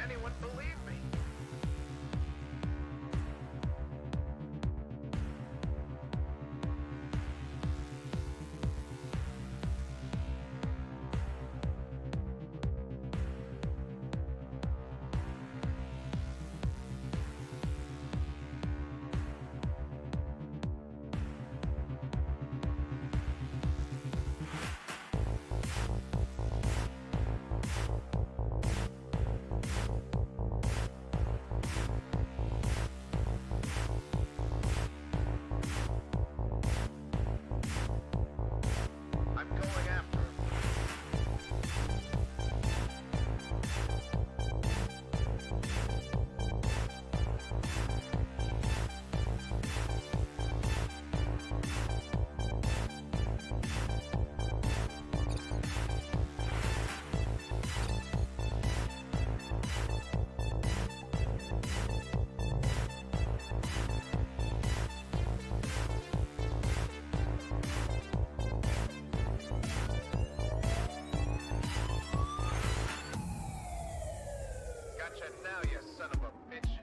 anyone believe me? I'm going after him. Gotcha now, you son of a bitch.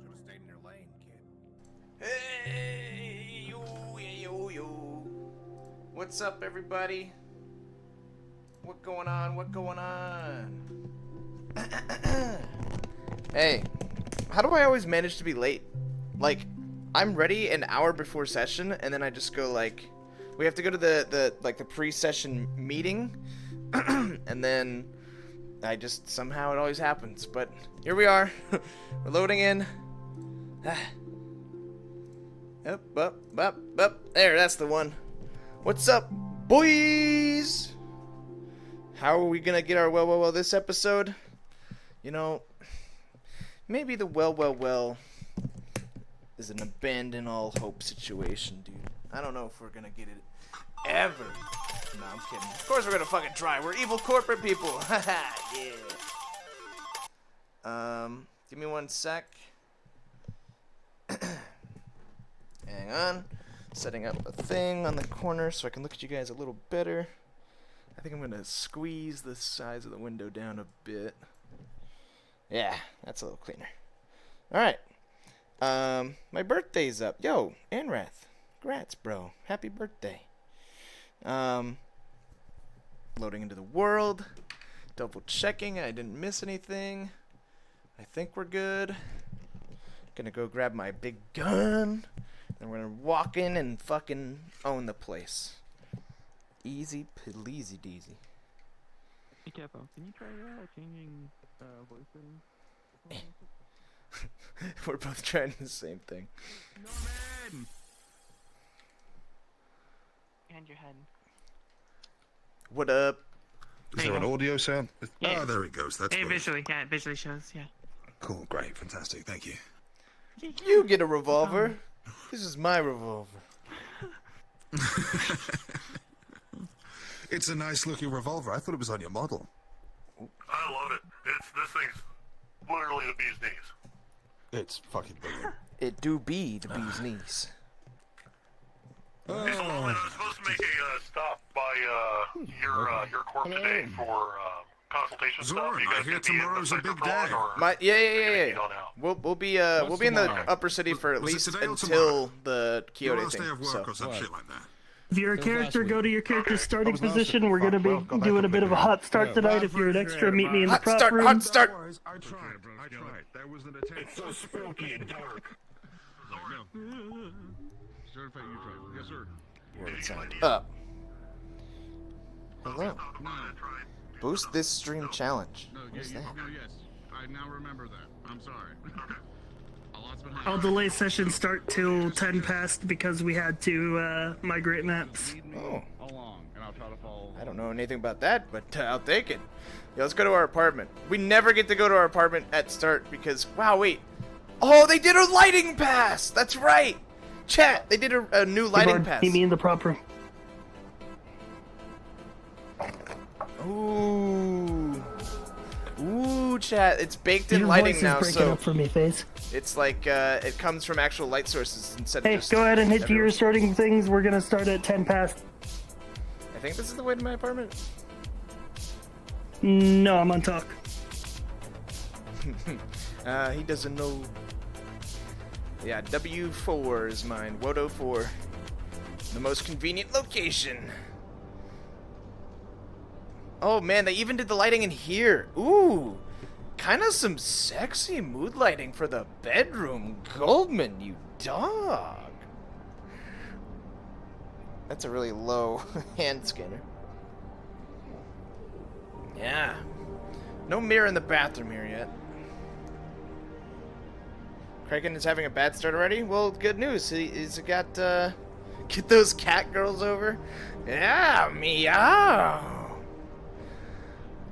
Should have stayed in your lane, kid. Hey, yo. What's up, everybody? What going on? Hey, how do I always manage to be late? Like, I'm ready an hour before session, and then I just go like, we have to go to the pre-session meeting, and then I just somehow it always happens. But here we are, we're loading in. Up. There, that's the one. What's up, boys? How are we gonna get our well this episode? You know, maybe the well is an abandon all hope situation, dude. I don't know if we're gonna get it ever. No, I'm kidding. Of course we're gonna fucking try. We're evil corporate people. Haha, yeah. Give me one sec. Hang on. Setting up a thing on the corner so I can look at you guys a little better. I think I'm gonna squeeze the size of the window down a bit. Yeah, that's a little cleaner. Alright. My birthday's up. Yo, Anrath. Congrats, bro. Happy birthday. Loading into the world. Double checking I didn't miss anything. I think we're good. Gonna go grab my big gun. And we're gonna walk in and fucking own the place. Easy peasy deasy. Hey Capo, can you try changing voice settings? We're both trying the same thing. Norman! Behind your head. What up? Is there an audio sound? Yeah. Oh, there it goes. That's Hey, good. visually, yeah, it visually shows, yeah. Cool, great, fantastic. Thank you. You get a revolver. This is my revolver. It's a nice looking revolver. I thought it was on your model. I love it. This thing's literally the bee's knees. It's fucking brilliant. It do be the bee's knees. Hey, Lawlman, I was supposed to make a stop by your court today for consultation stuff. Zoran, You I guys hear gonna be in the tomorrow's a Cypher big Prawn, day. or Yeah. you on out? We'll be in the tomorrow? upper city for at Was it least today or until tomorrow? the Your Kyoto last thing. day of work So or some What? shit like that. If you're a character, go to your character's starting was last position. week. We're going to be Well, got that doing a bit of a hot start Yeah. tonight. If you're an extra, meet me in the Hot prop start, room. hot start. I tried. There was an attempt. It's so spooky and dark. Certified you tried. Yes, sir. Word sound up. Hello. Boost this stream challenge. No, What's that? no, yes. I now remember that. I'm sorry. A lot's been I'll happening. delay session start till 10 past because we had to migrate maps. Lead me Oh. along, and I'll try to follow. I don't know anything about that, but I'll take it. Yeah, let's go to our apartment. We never get to go to our apartment at start because, wow, wait. Oh, they did a lighting pass. That's right. Chat, they did a new lighting Bard, pass. meet me in the prop room. Ooh. Ooh, chat. It's baked in Your lighting voice is now, breaking so up for me, Faze. it's like it comes from actual light sources instead Hey, of just go ahead and hit to your everywhere. starting things. We're going to start at 10 past. I think this is the way to my apartment. No, I'm on talk. He doesn't know. Yeah, W4 is mine. Wodo 4. The most convenient location. Oh man, they even did the lighting in here. Ooh. Kind of some sexy mood lighting for the bedroom. Goldman, you dog. That's a really low hand scanner. Yeah. No mirror in the bathroom here yet. Kraken is having a bad start already? Well, good news. He's got, get those cat girls over. Yeah, meow.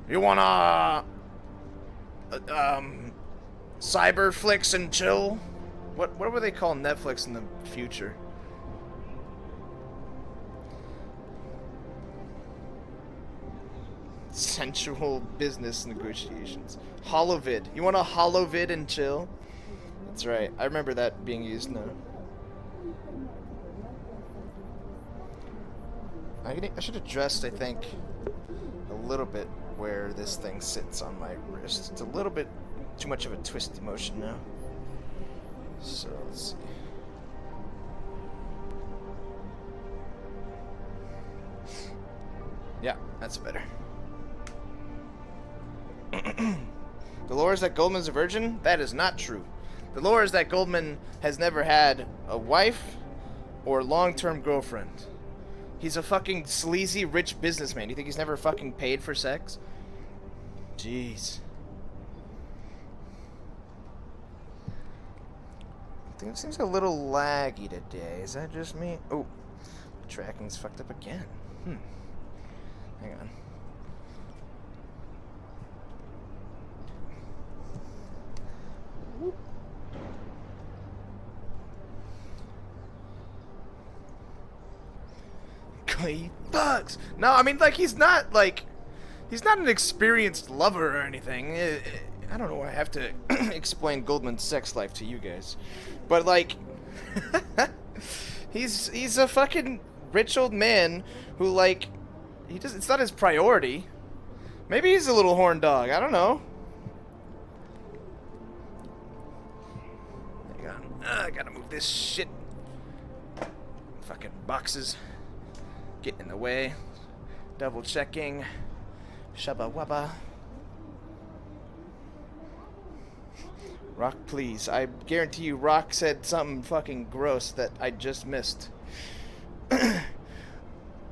You wanna, cyber flicks and chill? What would they call Netflix in the future? Sensual business negotiations. Holovid. You want a holovid and chill? That's right. I remember that being used now. I should adjust, I think, a little bit where this thing sits on my wrist. It's a little bit too much of a twisty motion now. So, let's see. Yeah, that's better. The lore is that Goldman's a virgin? That is not true. The lore is that Goldman has never had a wife or long-term girlfriend. He's a fucking sleazy rich businessman. You think he's never fucking paid for sex? Jeez. I think it seems a little laggy today. Is that just me? Oh, the tracking's fucked up again. Hang on. Whoop. Clay thugs. No, I mean, like, he's not an experienced lover or anything. I don't know why I have to explain Goldman's sex life to you guys, but like, he's a fucking rich old man who, like, it's not his priority. Maybe he's a little horn dog. I don't know. Hang on. I gotta move this shit. Fucking boxes. Getting in the way. Double checking. Shabba wabba. Rock, please. I guarantee you Rock said something fucking gross that I just missed.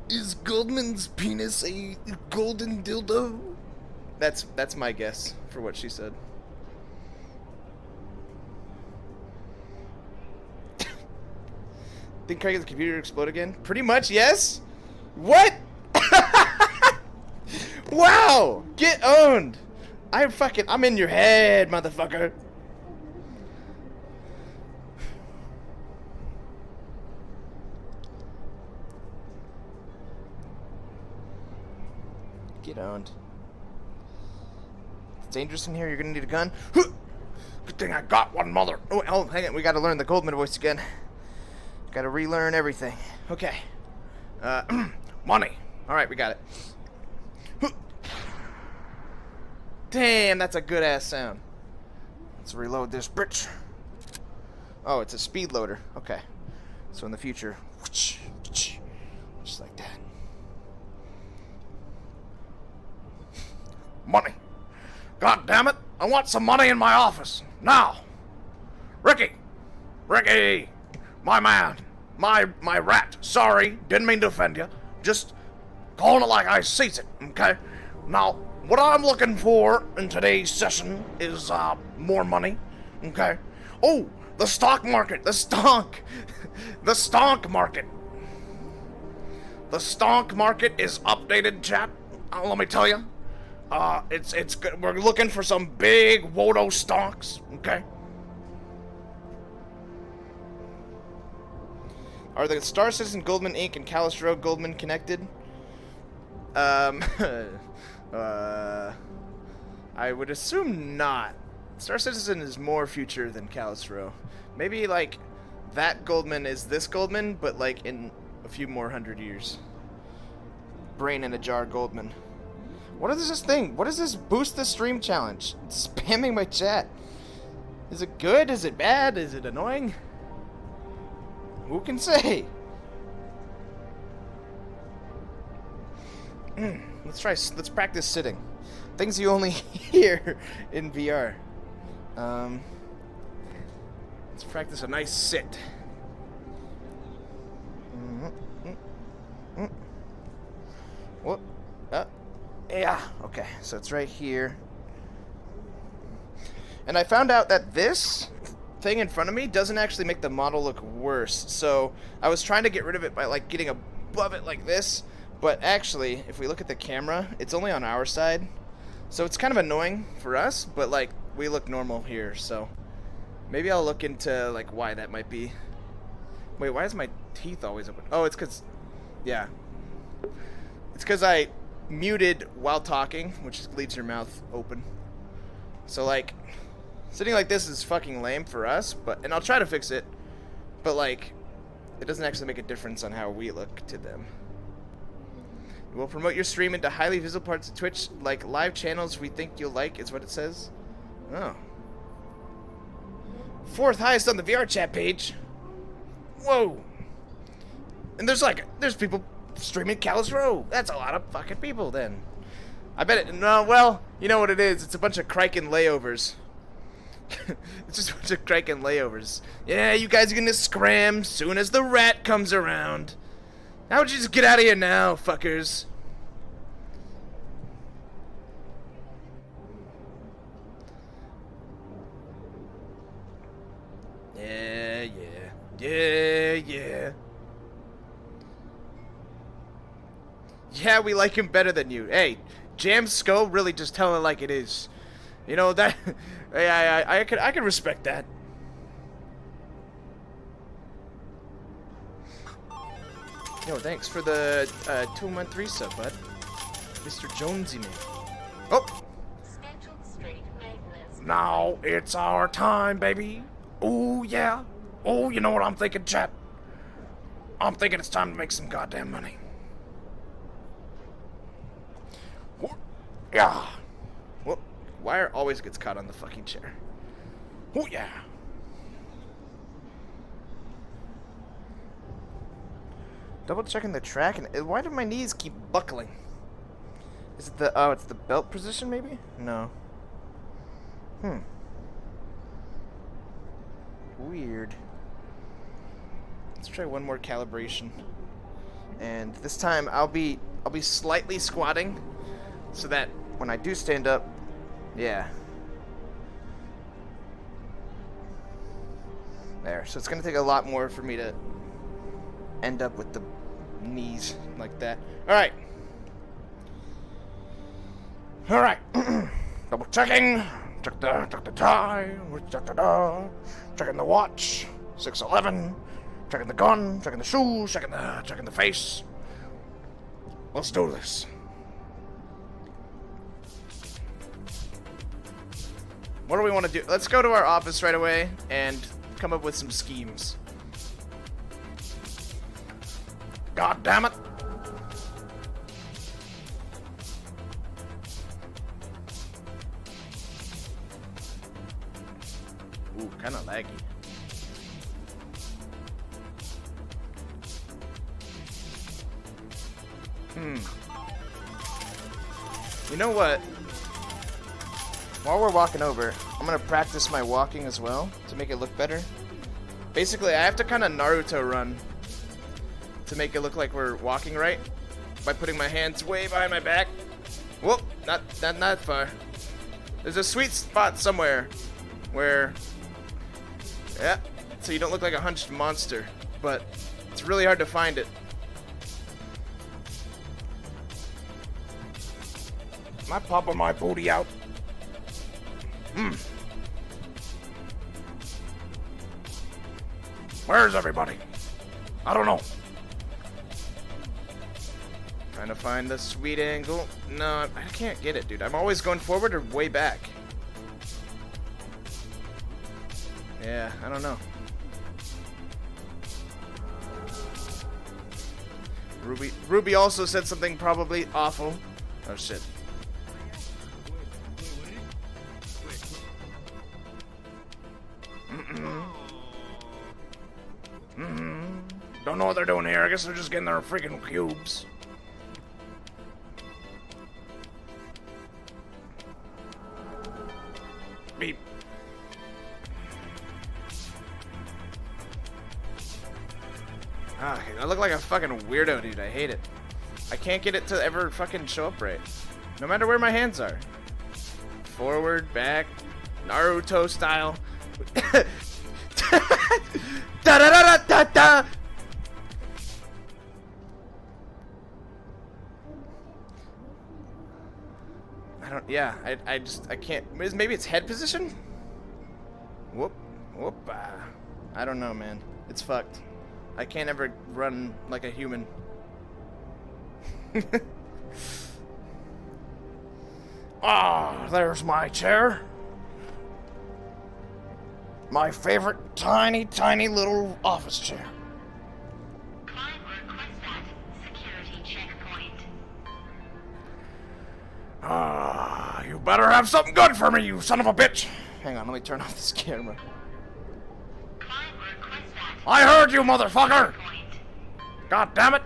Is Goldman's penis a golden dildo? That's my guess for what she said. Think Craig's computer explode again? Pretty much, yes. What? Wow! Get owned! I'm in your head, motherfucker. Get owned. It's dangerous in here. You're gonna need a gun. Good thing I got one, mother. Oh, hang on. We gotta learn the Goldman voice again. Gotta relearn everything. Okay. Money. All right, we got it. Damn, that's a good ass sound. Let's reload this bitch. Oh, it's a speed loader. Okay. So in the future, Just like that. Money. God damn it! I want some money in my office now. Ricky, my man, my rat. Sorry, didn't mean to offend you. Just calling it like I sees it. Okay. Now, what I'm looking for in today's session is more money. Okay. Oh, the stock market. The stonk market. The stonk market is updated, chat. Let me tell you. It's good. We're looking for some big Wodo stonks, okay? Are the Star Citizen Goldman Inc. and Callous Road Goldman connected? I would assume not. Star Citizen is more future than Callous Row. Maybe, like, that Goldman is this Goldman, but, like, in a few more 100 years. Brain in a jar Goldman. What is this thing? What is this boost the stream challenge? It's spamming my chat. Is it good? Is it bad? Is it annoying? Who can say? Let's practice sitting. Things you only hear in VR. Let's practice a nice sit. What? Yeah, okay, so it's right here. And I found out that this thing in front of me doesn't actually make the model look worse. So I was trying to get rid of it by, like, getting above it like this. But actually, if we look at the camera, it's only on our side. So it's kind of annoying for us, but, like, we look normal here. So maybe I'll look into, like, why that might be. Wait, why is my teeth always open? Oh, it's because, yeah. It's because I muted while talking, which leaves your mouth open. So, like, sitting like this is fucking lame for us, and I'll try to fix it, but, like, it doesn't actually make a difference on how we look to them. We'll promote your stream into highly visible parts of Twitch, like live channels we think you'll like, is what it says. Oh. 4th highest on the VR chat page. Whoa. And there's people streaming Callous Row. That's a lot of fucking people then. I bet it, no, well, you know what it is. It's a bunch of Criken layovers. It's just a bunch of Criken layovers. Yeah, you guys are gonna scram soon as the rat comes around. How would you just get out of here now, fuckers? Yeah. Yeah, we like him better than you. Hey, Jam Skull really just telling it like it is. You know, that... I can respect that. Yo, thanks for the 2-month resub, bud. Mr. Jonesy man. Oh! Now it's our time, baby. Oh, yeah. Oh, you know what I'm thinking, chat? I'm thinking it's time to make some goddamn money. Yeah. Well, Wire always gets caught on the fucking chair. Oh, yeah. Double checking the track, and why do my knees keep buckling? Is it the, oh, it's the belt position maybe? No. Weird. Let's try one more calibration. And this time I'll be slightly squatting so that when I do stand up, yeah. There. So it's going to take a lot more for me to end up with the knees like that. All right. Double checking. Check the time. Checking the watch. 6:11. Checking the gun. Checking the shoes. Checking the face. Let's do this. What do we want to do? Let's go to our office right away and come up with some schemes. God damn it. Ooh, kind of laggy. You know what? While we're walking over, I'm gonna practice my walking as well to make it look better. Basically, I have to kind of Naruto run to make it look like we're walking right by putting my hands way behind my back. Whoop, not far. There's a sweet spot somewhere where, yeah, so you don't look like a hunched monster, but it's really hard to find it. Am I popping my booty out? Where's everybody? I don't know. Trying to find the sweet angle. No, I can't get it, dude. I'm always going forward or way back. Yeah, I don't know. Ruby also said something probably awful. Oh shit. Don't know what they're doing here. I guess they're just getting their freaking cubes. Beep. Ah, I look like a fucking weirdo, dude. I hate it. I can't get it to ever fucking show up right. No matter where my hands are. Forward, back, Naruto style. Da da da da da. Yeah, I can't. Maybe it's head position? Whoop. I don't know, man. It's fucked. I can't ever run like a human. Ah, there's my chair. My favorite tiny, tiny little office chair. Client requests that security checkpoint. Ah, you better have something good for me, you son of a bitch. Hang on, let me turn off this camera. Client requests that I heard you, motherfucker. checkpoint. God damn it.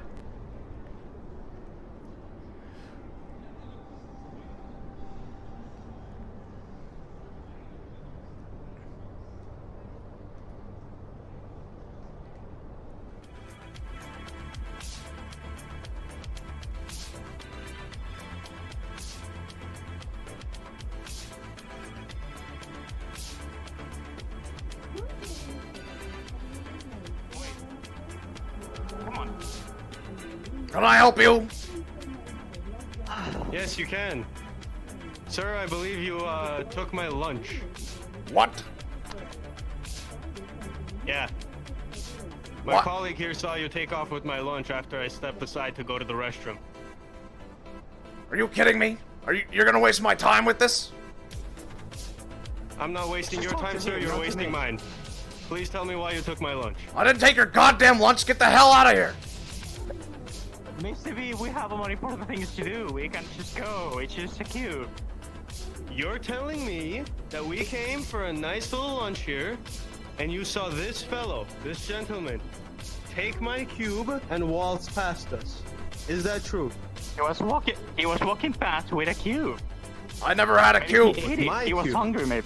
Can I help you? Yes, you can. Sir, I believe you took my lunch. What? Yeah. My What? colleague here saw you take off with my lunch after I stepped aside to go to the restroom. Are you kidding me? You're gonna waste my time with this? I'm not wasting your time, sir. You're wasting mine. Please tell me why you took my lunch. I didn't take your goddamn lunch. Get the hell out of here. Mr. V, we have more important things to do. We can just go. It's just a queue. You're telling me that we came for a nice little lunch here, and you saw this fellow, this gentleman, take my cube and waltz past us. Is that true? He was walking past with a cube. I never had a cube. He ate it. He was hungry, maybe.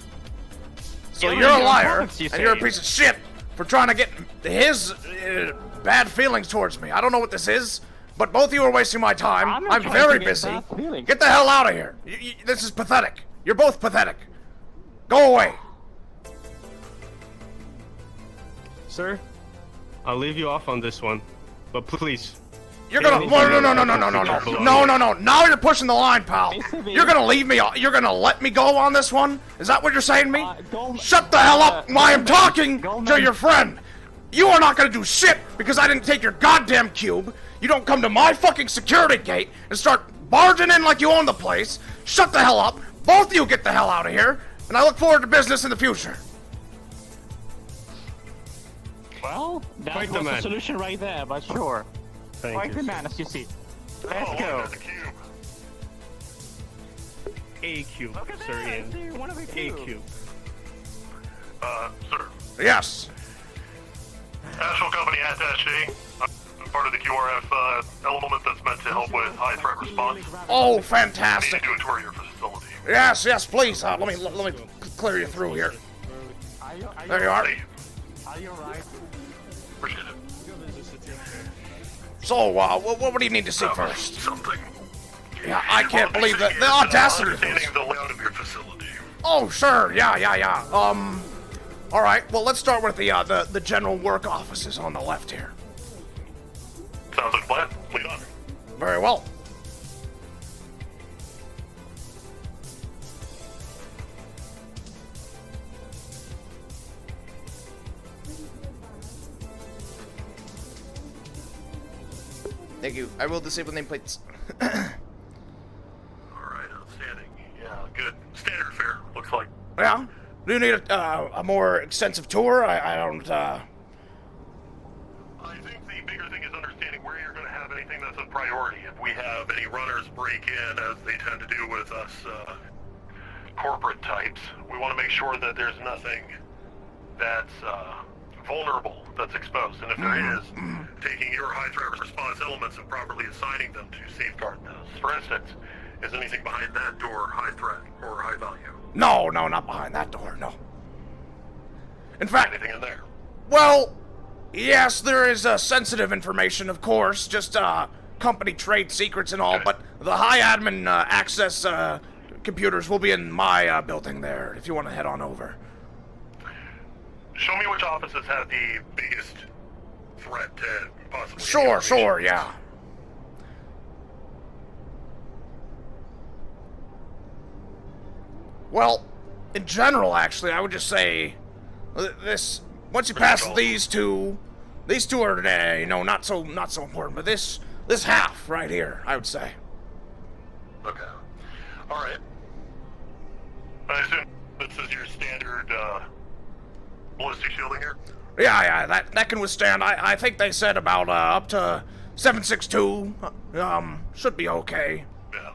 So Yeah, you're a your liar, products, you and you're a say. piece of shit for trying to get his bad feelings towards me. I don't know what this is, but both of you are wasting my time. I'm not I'm trying very to get busy. bad feelings. Get the hell out of here. This is pathetic. You're both pathetic. Go away. Sir, I'll leave you off on this one, but please. You're gonna no. Now you're pushing the line, pal. You're gonna leave me. You're gonna let me go on this one. Is that what you're saying to me? Shut the hell up! I am talking to your friend. You are not gonna do shit because I didn't take your goddamn cube. You don't come to my fucking security gate and start barging in like you own the place. Shut the hell up. Both of you get the hell out of here. And I look forward to business in the future. Well, that Quite was the the man. solution right there, but sure. Thank Quite you, the sir. man, as you see. Let's go. A cube, Look at sir, that, I Ian. see one of the A cubes. cube. Sir. Yes. National Company Attaché. part of the QRF element that's meant to help with high threat response. Oh, I need fantastic. to do a tour of your facility. Yes, yes, please. Let me clear you through here. There you are. Are you alright? Appreciate it. So, what do you need to see first? Something. Yeah, I can't believe that the audacity of this. Understanding the layout of your facility. Oh, sure. Yeah. All right. Well, let's start with the general work offices on the left here. Sounds like a plan. Lead on. Very well. Thank you. I will disable nameplates. Alright, outstanding. Yeah, good. Standard fare, looks like. Yeah. Do you need a more extensive tour? I don't. I think the bigger thing is understanding where you're going to have anything that's a priority. If we have any runners break in, as they tend to do with us corporate types, we want to make sure that there's nothing that's vulnerable that's exposed. And if there is, taking your high threat response elements and properly assigning them to safeguard those. For instance, is anything behind that door high threat or high value? No, not behind that door. No. In fact, Anything in there? well, yes, there is sensitive information, of course, just company trade secrets and all. Okay. But the high admin access computers will be in my building there. If you want to head on over. Show me which offices have the biggest threat to possibly... Sure, yeah. Well, in general, actually, I would just say this. Once you pass these two are not so important. But this half right here, I would say. Okay. All right. I assume this is your standard ballistic shielding here. Yeah, that can withstand. I think they said about up to 762. Should be okay. Yeah.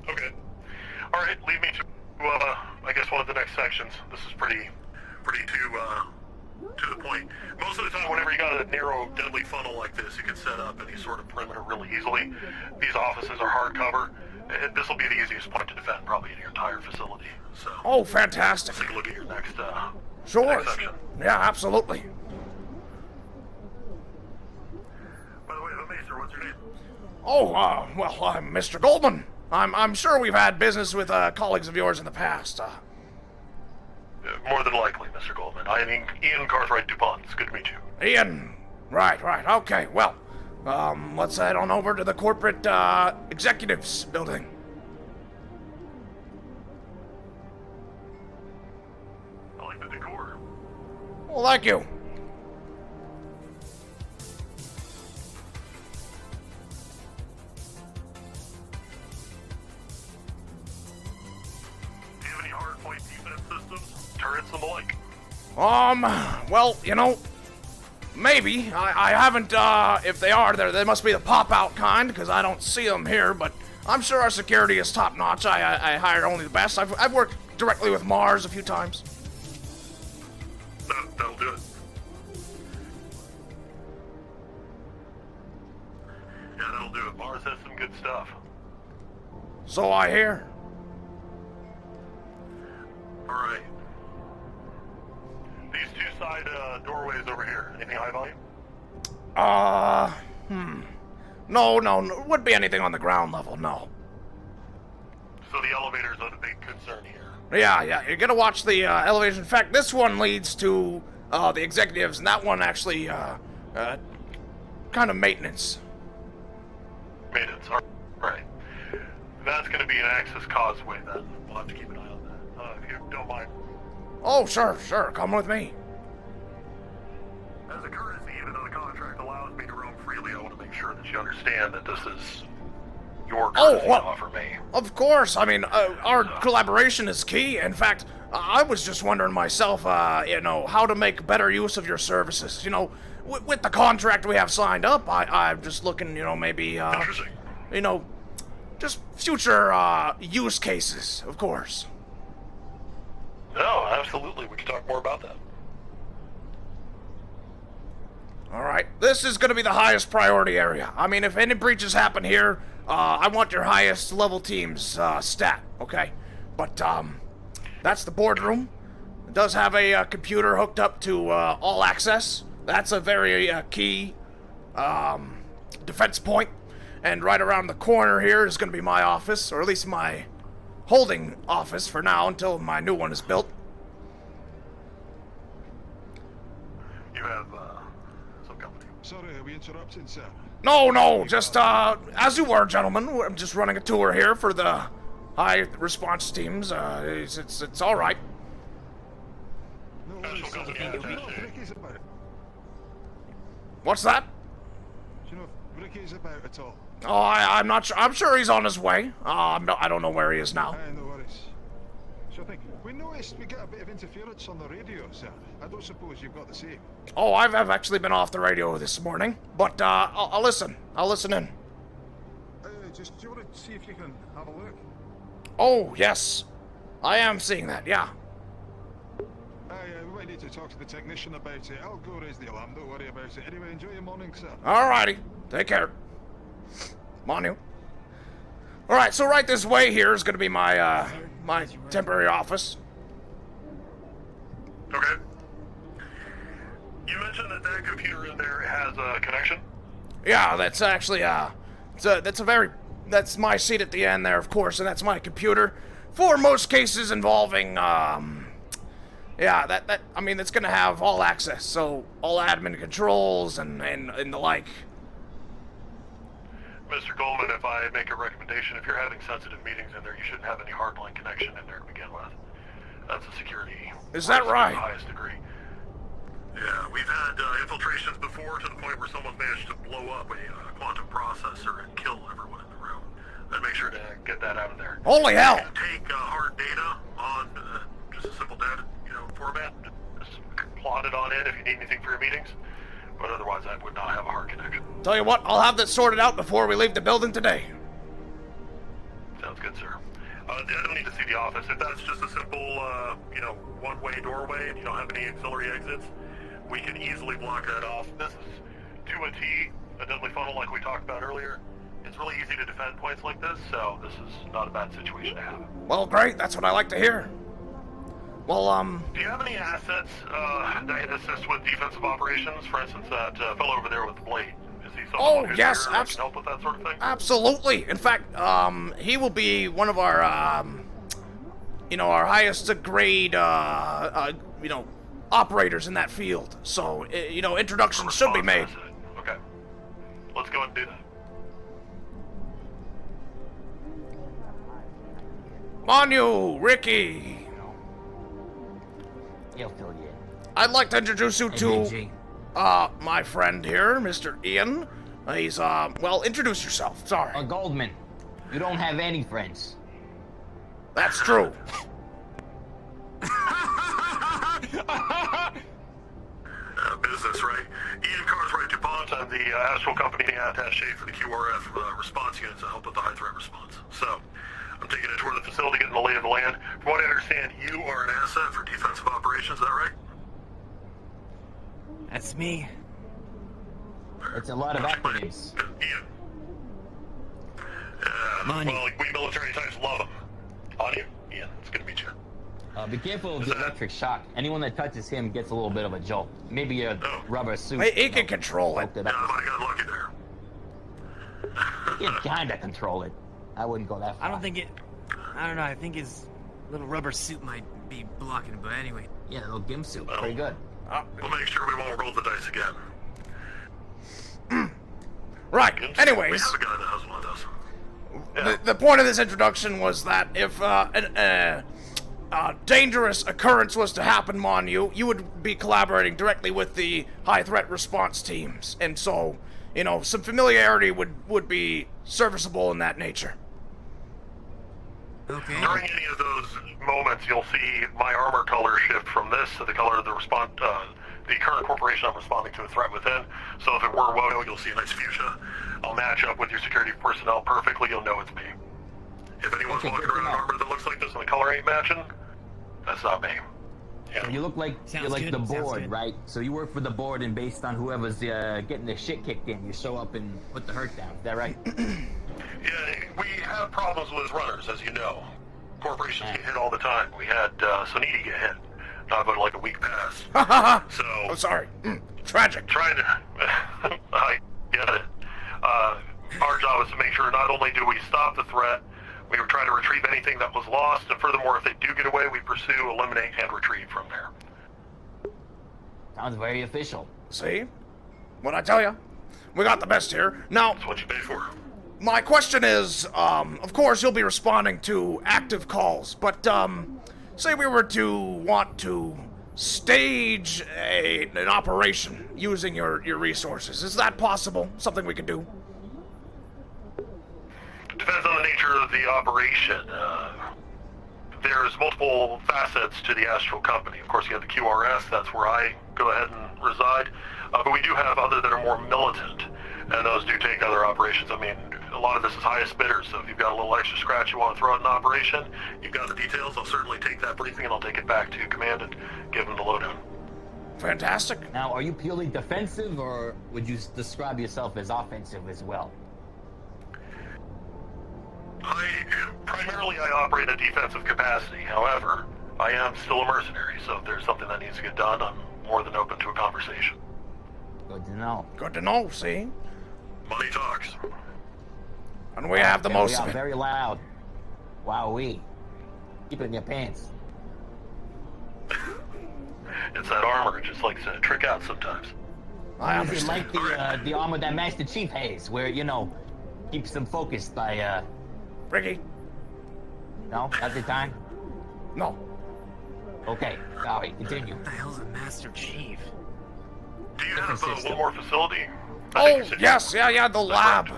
Okay. All right. Lead me to I guess one of the next sections. This is pretty to the point. Most of the time, whenever you got a narrow, deadly funnel like this, you can set up any sort of perimeter really easily. These offices are hardcover. This will be the easiest point to defend, probably in your entire facility. So. Oh, fantastic. Take a look at your next. Sure. Next section. Yeah, absolutely. By the way, Maester, what's your name? Oh, well, I'm Mr. Goldman. I'm sure we've had business with colleagues of yours in the past. More than likely, Mr. Goldman. I am Ian Cartwright DuPont. It's good to meet you. Ian. Right. Okay, well, let's head on over to the corporate executives building. I like the decor. Well, thank you. Do you have any hardpoint defense systems? Turrets and the like? Well, maybe. I haven't, if they are, they must be the pop-out kind, because I don't see them here, but I'm sure our security is top-notch. I hire only the best. I've worked directly with Mars a few times. That'll do it. Yeah, that'll do it. Mars has some good stuff. So I hear. Alright. These two side doorways over here. Anything high volume? No, wouldn't be anything on the ground level, no. So the elevators are the big concern here. Yeah, you're gonna watch the elevation. In fact, this one leads to the executives, and that one actually, kind of maintenance. Maintenance, alright. That's gonna be an access causeway then. We'll have to keep an eye on that. If you don't mind. Oh, sure, come with me. As a courtesy, even though the contract allows me to roam freely, I want to make sure that you understand that this is your courtesy to offer me. Of course. I mean, our collaboration is key. In fact, I was just wondering myself, how to make better use of your services. With the contract we have signed up, I'm just looking, maybe, Interesting. just future use cases, of course. No, absolutely. We can talk more about that. All right. This is gonna be the highest priority area. I mean, if any breaches happen here, I want your highest level team's stat, okay? But, that's the boardroom. It does have a computer hooked up to all access. That's a very key defense point. And right around the corner here is gonna be my office, or at least my holding office for now until my new one is built. You have, some company. Sorry, are we interrupting, sir? No, just, as you were, gentlemen. I'm just running a tour here for the high response teams. It's alright. No worries, sir. Do you know if Ricky's about? What's that? Do you know if Ricky's about at all? Oh, I'm not sure. I'm sure he's on his way. I don't know where he is now. No worries. Sure thing. We noticed we got a bit of interference on the radio, sir. I don't suppose you've got the same. Oh, I've actually been off the radio this morning, but I'll listen. I'll listen in. Just do you want to see if you can have a look? Oh, yes. I am seeing that, yeah. We might need to talk to the technician about it. I'll go raise the alarm, don't worry about it. Anyway, enjoy your morning, sir. Alrighty. Take care. Come on, you. Alright, so right this way here is gonna be my, my temporary office. Okay. You mentioned that that computer in there has a connection? Yeah, that's actually, that's my seat at the end there, of course, and that's my computer. For most cases involving, I mean, it's gonna have all access, so all admin controls and the like. Mr. Goldman, if I make a recommendation, if you're having sensitive meetings in there, you shouldn't have any hardline connection in there to begin with. That's a security. Is that right? To the highest degree. Yeah, we've had infiltrations before to the point where someone managed to blow up a quantum processor and kill everyone in the room. I'd make sure to get that out of there. Holy hell! Take hard data on just a simple data, format. Just plot it on in if you need anything for your meetings. But otherwise, I would not have a hard connection. Tell you what, I'll have that sorted out before we leave the building today. Sounds good, sir. I don't need to see the office. If that's just a simple, one-way doorway and you don't have any auxiliary exits, we can easily block that off. This is to a T, a deadly funnel like we talked about earlier. It's really easy to defend points like this, so this is not a bad situation to have. Well, great. That's what I like to hear. Well, do you have any assets that can assist with defensive operations? For instance, that fellow over there with the blade. Is he someone who's yes, here that can help with that sort of thing? Absolutely. In fact, he will be one of our, our highest grade, operators in that field. So, introductions should be made. Okay. Let's go ahead and do that. Come on, you, Ricky. He'll fill you in. I'd like to introduce you to, my friend here, Mr. Ian. He's, introduce yourself. Sorry. Goldman, you don't have any friends. That's true. Business, right? Ian Cartwright DuPont. I'm the Astral Company attaché for the QRF response units to help with the high threat response. So, I'm taking a tour of the facility, getting the lay of the land. From what I understand, you are an asset for defensive operations, is that right? That's me. It's a lot of acronyms. Ian. Well, we military types love them. On you, Ian. It's good to meet you. Be careful of the electric shock. Anyone that touches him gets a little bit of a jolt. Maybe a rubber suit. He can control it. I got lucky there. He can kinda control it. I wouldn't go that far. I don't know, I think his little rubber suit might be blocking it, but anyway. Yeah, a little gimp suit. Pretty good. We'll make sure we won't roll the dice again. Right, anyways. We have a guy that has one of those. Yeah. The point of this introduction was that if a dangerous occurrence was to happen on you, you would be collaborating directly with the high threat response teams. And so, some familiarity would be serviceable in that nature. Okay. During any of those moments, you'll see my armor color shift from this to the color of the the current corporation I'm responding to a threat within. So if it were Wodo, you'll see a nice fuchsia. I'll match up with your security personnel perfectly. You'll know it's me. If anyone's walking around in armor that looks like this and the color ain't matching, that's not me. So you look like Sounds you're like good, the sounds board, good. right? So you work for the board, and based on whoever's getting the shit kicked in, you show up and put the hurt down. Is that right? Yeah, we have problems with runners, as you know. Corporations get hit all the time. We had Soniti get hit, not but like a week past. Ha ha ha! So Oh, sorry. Tragic. trying to, I get it. Our job is to make sure not only do we stop the threat, we try to retrieve anything that was lost, and furthermore, if they do get away, we pursue, eliminate, and retrieve from there. Sounds very official. See? What'd I tell you? We got the best here. Now, That's what you pay for. my question is, of course you'll be responding to active calls, but, say we were to want to stage an operation using your resources. Is that possible? Something we could do? Depends on the nature of the operation. There's multiple facets to the Astral Company. Of course, you have the QRS, that's where I go ahead and reside. But we do have other that are more militant, and those do take other operations. I mean, a lot of this is highest bidder, so if you've got a little extra scratch you want to throw out in an operation, you've got the details, I'll certainly take that briefing and I'll take it back to command and give them the lowdown. Fantastic. Now, are you purely defensive, or would you describe yourself as offensive as well? Primarily I operate a defensive capacity. However, I am still a mercenary, so if there's something that needs to get done, I'm more than open to a conversation. Good to know. Good to know, see? Money talks. And we have the Yeah, most we of are it. very loud. Wowee. Keep it in your pants. It's that armor, it just likes to trick out sometimes. I Is it understand. like the armor that Master Chief has, where, you know, keeps them focused by, Ricky? no? At the time? No. Okay, sorry, continue. What the hell's a Master Chief? Do you have Different system. one more facility? Oh, yes, yeah, the lab.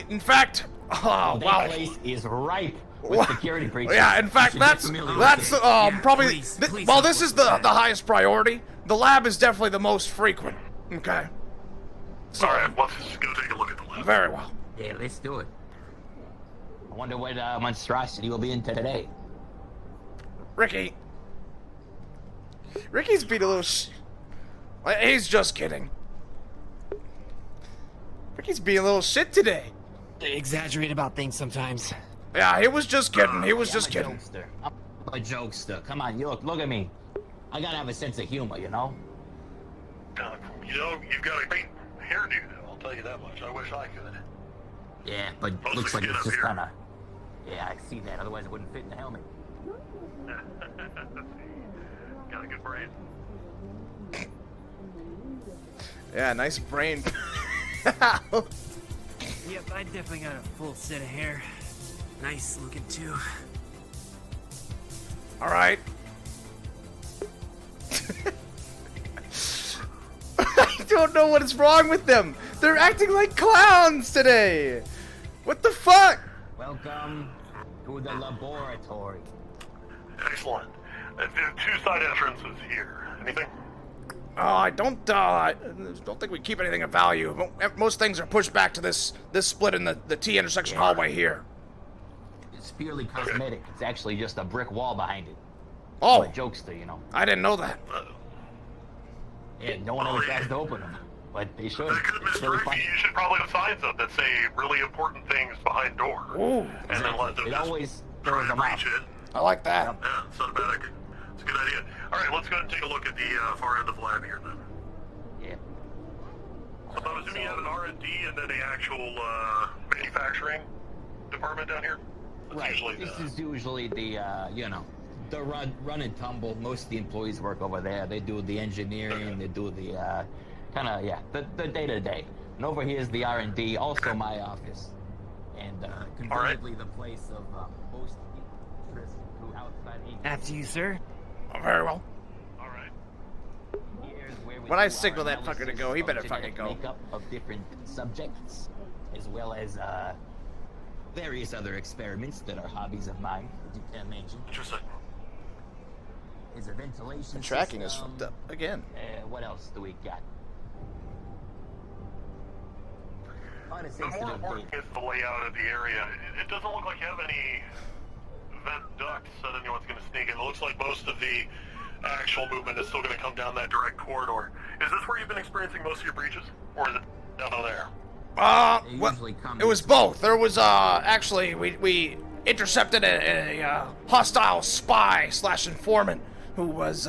In fact, oh, That wow. place is ripe with security breaches. Yeah, in You fact, should get that's familiar with it. probably. please, please Well, don't this is put the that. highest priority. The lab is definitely the most frequent. Okay. So, Alright, let's go take a look at the lab. very well. Yeah, let's do it. I wonder what monstrosity will be into today. Ricky. Ricky's being a little he's just kidding. Ricky's being a little shit today. They exaggerate about things sometimes. Yeah, he was just kidding. He was Yeah, just I'm kidding. a jokester. I'm a jokester. Come on, you look at me. I gotta have a sense of humor, you know? You know, you've got a great hairdo, though, I'll tell you that much. I wish I could. Yeah, but Mostly looks like skin it's up just here. kinda... Yeah, I see that. Otherwise it wouldn't fit in the helmet. Got a good brain. Yeah, nice brain. Yep, I definitely got a full set of hair. Nice looking too. All right. I don't know what is wrong with them. They're acting like clowns today. What the fuck? Welcome to the laboratory. Excellent. There's two side entrances here. Anything? I don't think we keep anything of value. Most things are pushed back to this split in the T intersection hallway here. It's purely cosmetic. It's actually just a brick wall behind it. Oh, I'm a jokester, you know? I didn't know that. Yeah, no one ever tries to open them. But they should. That could It's really misdirect fun. you. You should probably have signs up that say really important things behind door. Ooh, And then let them It just always try throws to them off. reach it. I like that. Yeah, it's not a bad idea. It's a good idea. Alright, let's go ahead and take a look at the far end of the lab here then. Yeah. So I'm assuming you have an R&D and then an actual manufacturing department down here? That's Right. usually This the... is usually the, you know, the run and tumble. Most of the employees work over there. They do the engineering. They do the, the day-to-day. And over here is the R&D, also my office. And, conveniently the place of most interest through outside agents. After you, sir. Oh, very well. Alright. Here's where we When I do signal our that fucker to analysis go, he of better genetic fucking go. Makeup of different subjects, as well as various other experiments that are hobbies of mine, as you can imagine. Interesting. Is a ventilation The tracking is system. fucked up again. What else do we got? On a The more sensitive important date. is the layout of the area. It doesn't look like you have any vent ducts that anyone's going to sneak in. It looks like most of the actual movement is still going to come down that direct corridor. Is this where you've been experiencing most of your breaches, or is it down there? Well, it was both. There was, actually, we intercepted a hostile spy / informant who was,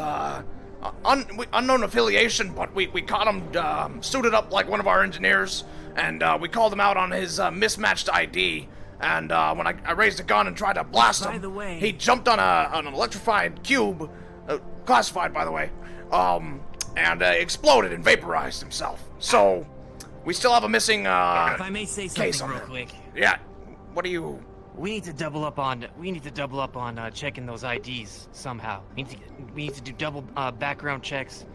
unknown affiliation, but we caught him, suited up like one of our engineers, and, we called him out on his, mismatched ID, and, when I raised a gun and tried to blast him, By the way, he jumped on an electrified cube, classified, by the way, and, exploded and vaporized himself. So, we still have a missing, if I may say case something on real there. quick. Yeah, what do you... We need to double up on checking those IDs somehow. We need to do double background checks.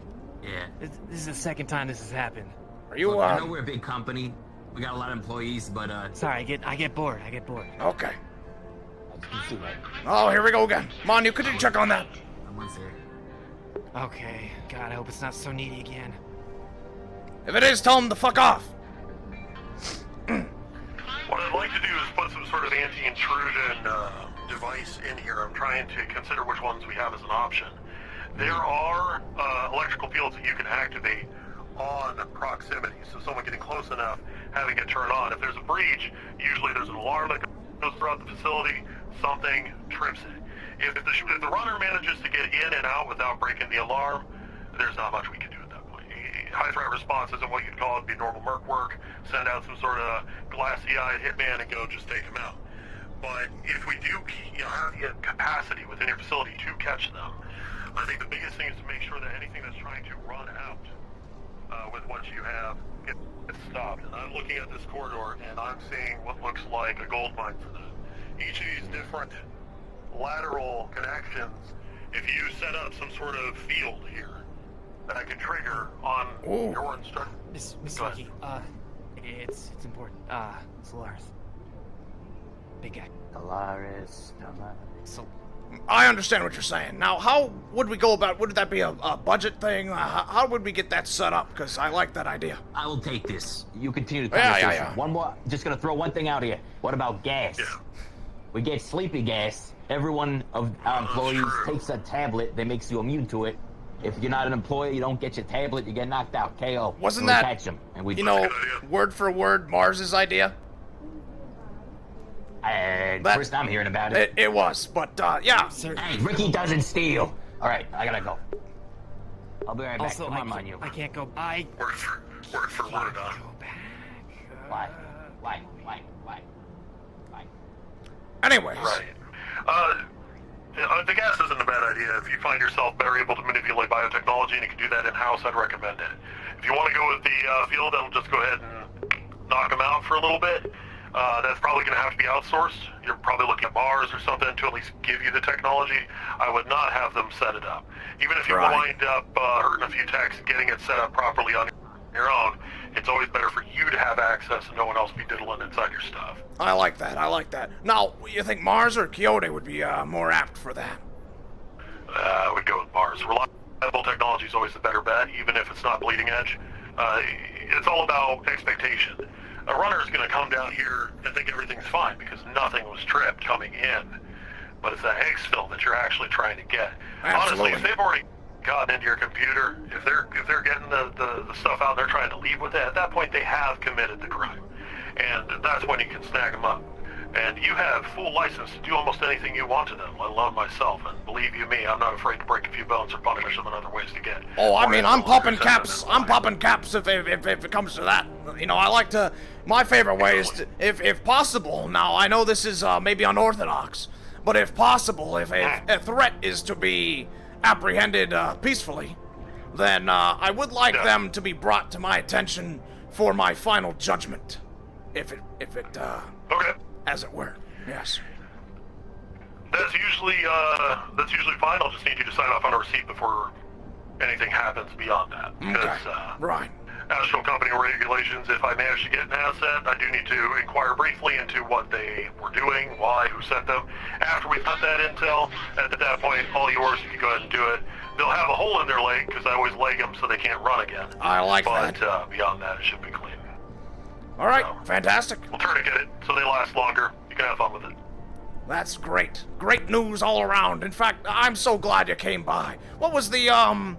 Yeah. This is the second time this has happened. Are you? Look, I know we're a big company. We got a lot of employees, but Sorry, I get bored. Okay. Oh, here we go again. Manu, could you check on that? Someone's here. Okay. God, I hope it's not so needy again. If it is, tell him to fuck off. What I'd like to do is put some sort of anti-intrusion device in here. I'm trying to consider which ones we have as an option. There are electrical fields that you can activate on proximity, so someone getting close enough, having it turn on. If there's a breach, usually there's an alarm that goes throughout the facility, something trips it. If the runner manages to get in and out without breaking the alarm, there's not much we can do at that point. High threat response isn't what you'd call it, be normal merc work, send out some sort of glassy-eyed hitman and go just take them out. But if we do have the capacity within your facility to catch them, I think the biggest thing is to make sure that anything that's trying to run out with what you have gets stopped. And I'm looking at this corridor and I'm seeing what looks like a gold mine for them. Each of these different lateral connections, if you set up some sort of field here that I can trigger on your instruction. Miss Lucky, it's important. Solaris. Big guy. Solaris. So, I understand what you're saying. Now, how would we go about? Would that be a budget thing? How would we get that set up? Because I like that idea. I will take this. You continue the conversation. Yeah. One more. Just gonna throw one thing out here. What about gas? Yeah. We get sleepy gas. Everyone of our employees takes a tablet that makes you immune to it. If you're not an employee, you don't get your tablet, you get knocked out. KO. Wasn't And we that, catch them, and we, word for word, Mars's idea? First I'm hearing about it. It was, but, yeah. Hey, Ricky doesn't steal. All right, I gotta go. I'll be right back. Also, Come on, Manu. I can't go. Word for word, Why? Anyways. Right. The gas isn't a bad idea. If you find yourself better able to manipulate biotechnology and you can do that in-house, I'd recommend it. If you want to go with the field, that'll just go ahead and knock them out for a little bit. That's probably going to have to be outsourced. You're probably looking at Mars or something to at least give you the technology. I would not have them set it up. Even if you wind up hurting a few techs getting it set up properly on your own, it's always better for you to have access and no one else be diddling inside your stuff. I like that. Now, you think Mars or Quixote would be more apt for that? I would go with Mars. Reliable technology is always the better bet, even if it's not bleeding edge. It's all about expectation. A runner is going to come down here and think everything's fine because nothing was tripped coming in. But it's that exfil that you're actually trying to get. Absolutely. Honestly, if they've already gotten into your computer, if they're getting the stuff out and they're trying to leave with it, at that point they have committed the crime. And that's when you can snag them up. And you have full license to do almost anything you want to them, let alone myself. And believe you me, I'm not afraid to break a few bones or punish them in other ways to get. Oh, I mean, I'm popping caps. I'm popping caps if it comes to that. You know, I like to. My favorite way is to, if possible. Now, I know this is maybe unorthodox, but if possible, if a threat is to be apprehended peacefully, then I would like them to be brought to my attention for my final judgment. If it okay. As it were, yes. That's usually fine. I'll just need you to sign off on a receipt before anything happens beyond that. Because, right. National company regulations, if I manage to get an asset, I do need to inquire briefly into what they were doing, why, who sent them. After we've got that intel, at that point, all yours, you can go ahead and do it. They'll have a hole in their leg, because I always leg them so they can't run again. I like that. But beyond that, it should be clean. All right, fantastic. We'll tourniquet it so they last longer. You can have fun with it. That's great. Great news all around. In fact, I'm so glad you came by. What was the,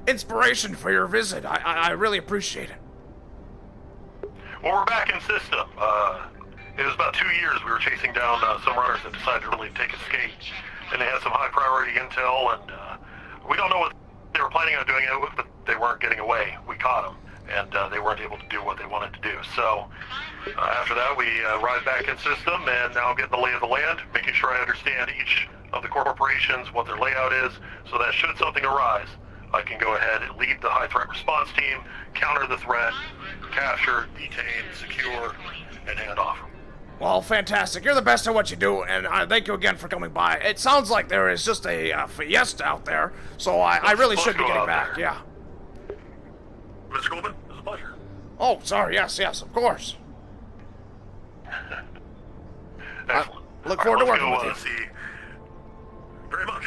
inspiration for your visit? I really appreciate it. Well, we're back in system. It was about 2 years we were chasing down some runners that decided to really take a skate. And they had some high priority intel, and we don't know what they were planning on doing it with, but they weren't getting away. We caught them, and they weren't able to do what they wanted to do. So after that, we ride back in system, and now I'm getting the lay of the land, making sure I understand each of the corporations, what their layout is, so that should something arise, I can go ahead and lead the high threat response team, counter the threat, capture, detain, secure, and hand off. Well, fantastic. You're the best at what you do, and thank you again for coming by. It sounds like there is just a fiesta out there, so I really should be getting back, yeah. Mr. Goldman, it's a pleasure. Oh, sorry, yes, of course. Excellent. Look forward to working with you. See very much.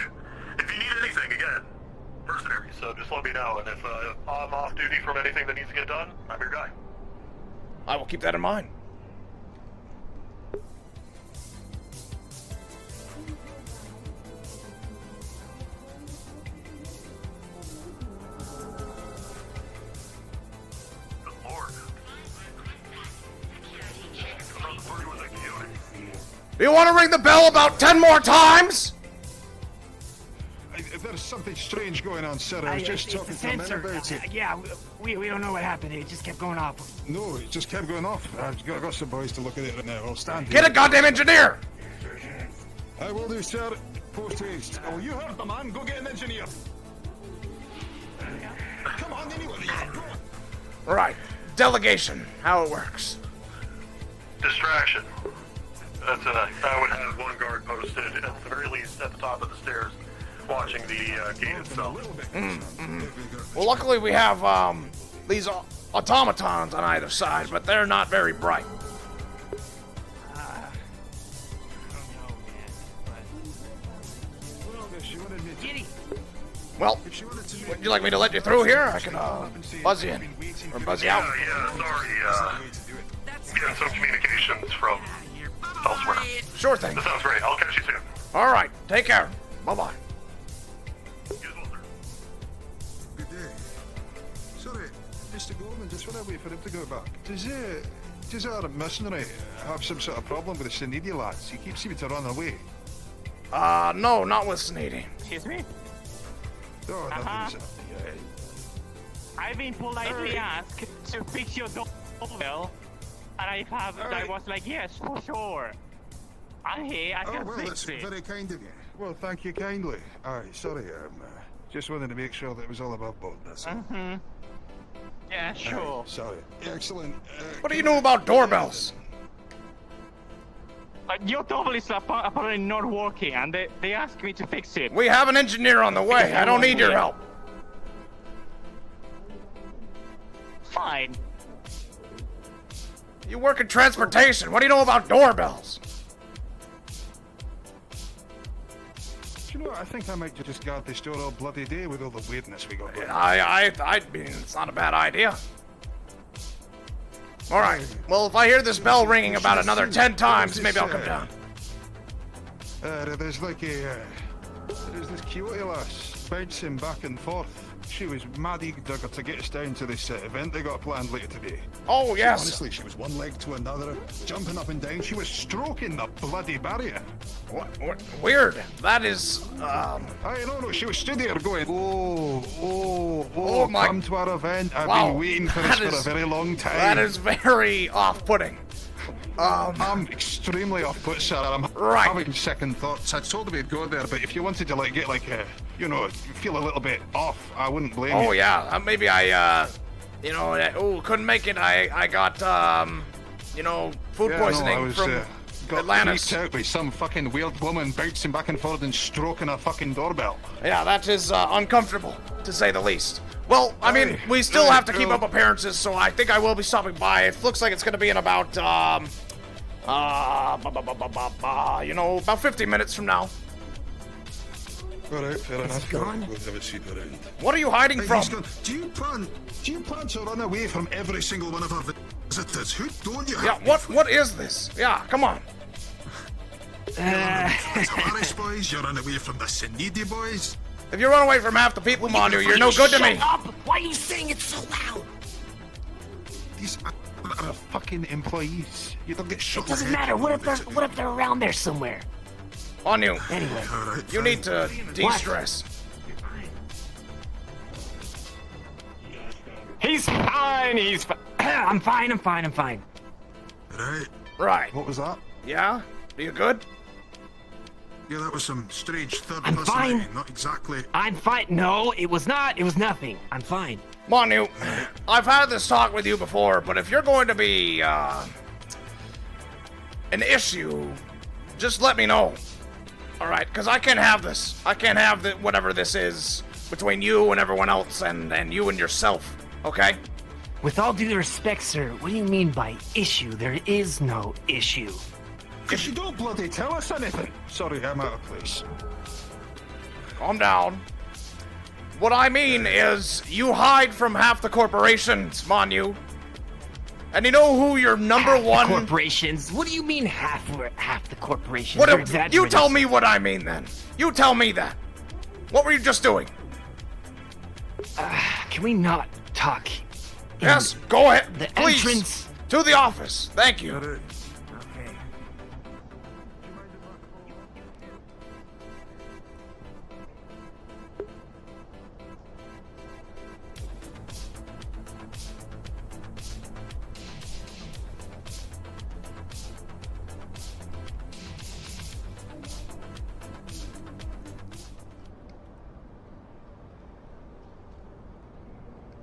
If you need anything, again, mercenaries, so just let me know, and if I'm off duty from anything that needs to get done, I'm your guy. I will keep that in mind. You want to ring the bell about 10 more times? There's something strange going on, sir. I was just talking to men about it. Yeah, we don't know what happened. It just kept going off. No, it just kept going off. I've got some boys to look at it right now. I'll stand here. Get a goddamn engineer! I will do, sir. Post haste. Oh, you heard the man. Go get an engineer. Come on, anyway. Right. Delegation. How it works. Distraction. That's I would have one guard posted, at the very least, at the top of the stairs, watching the gate itself. Well, luckily we have, these automatons on either side, but they're not very bright. Well, would you like me to let you through here? I can, buzz you in. Or buzz you out. Yeah, sorry, getting some communications from elsewhere. Sure thing. That sounds great. I'll catch you soon. All right. Take care. Bye-bye. Good day. Sorry, Mr. Gorman, just want to wait for him to go back. Does our mercenary have some sort of problem with the Sneedy lads? He keeps seeming to run away. No, not with Sneedy. Excuse me? Oh, nothing, sir. I've been politely asked to fix your doorbell, and I was like, yes, for sure. I can well, fix that's it. very kind of you. Well, thank you kindly. Aye, sorry, just wanted to make sure that it was all above board, that's all. Yeah, sure. Sorry. Excellent. What do you know about doorbells? Your doorbell is apparently not working, and they asked me to fix it. We have an engineer on the way. I don't need your help. Fine. You work in transportation. What do you know about doorbells? Do you know what? I think I might just guard the store all bloody day with all the weirdness we got going. I mean, it's not a bad idea. All right. Well, if I hear this bell ringing about another 10 times, maybe I'll come down. There's like there's this Kyoto lass bouncing back and forth. She was mad eager to get us down to this event they got planned later today. Oh, yes. Honestly, she was one leg to another, jumping up and down. She was stroking the bloody barrier. What? Weird. That is, I know, she was stood there going, oh, my... come to our event. I've Wow. been waiting for this for a very long time. That is very off-putting. I'm extremely off-put, sir. I'm having second thoughts. I told him we'd go there, but if you wanted to get feel a little bit off, I wouldn't blame you. Oh yeah, maybe I couldn't make it. I got food poisoning from Atlantis. Freaked out by some fucking weird woman bouncing back and forth and stroking a fucking doorbell. Yeah, that is uncomfortable, to say the least. Well, I mean, we still have to keep up appearances, so I think I will be stopping by. It looks like it's going to be in about, about 50 minutes from now. All right, fair enough. Gone? We'll have a seat around. What are you hiding from? Do you plan to run away from every single one of our visitors? Who don't you have? Yeah, what is this? Yeah, come on. Callous boys, you're running away from the Sinidi boys. If you run away from half the people, Manu, you're no good to me. Shut up! Why are you saying it so loud? These are fucking employees. You don't get shot. It doesn't matter. What if they're around there somewhere? Manu, Anyway, you need to de-stress. He's fine. I'm fine. Right. Right. What was that? Yeah? Are you good? Yeah, that was some strange third I'm person fine. writing, not exactly. I'm fine. No, it was not. It was nothing. I'm fine. Manu, I've had this talk with you before, but if you're going to be, an issue, just let me know. Alright, because I can't have this. I can't have whatever this is between you and everyone else and you and yourself, okay? With all due respect, sir, what do you mean by issue? There is no issue. Because you don't bloody tell us anything. Sorry, I'm out of place. Calm down. What I mean is, you hide from half the corporations, Manu. And you know who your number one... corporations? What do you mean half the corporations? What You're you exaggerating. tell me what I mean then. You tell me that. What were you just doing? Can we not talk? Yes, go ahead. The Please. entrance. To the office. Thank you. Okay.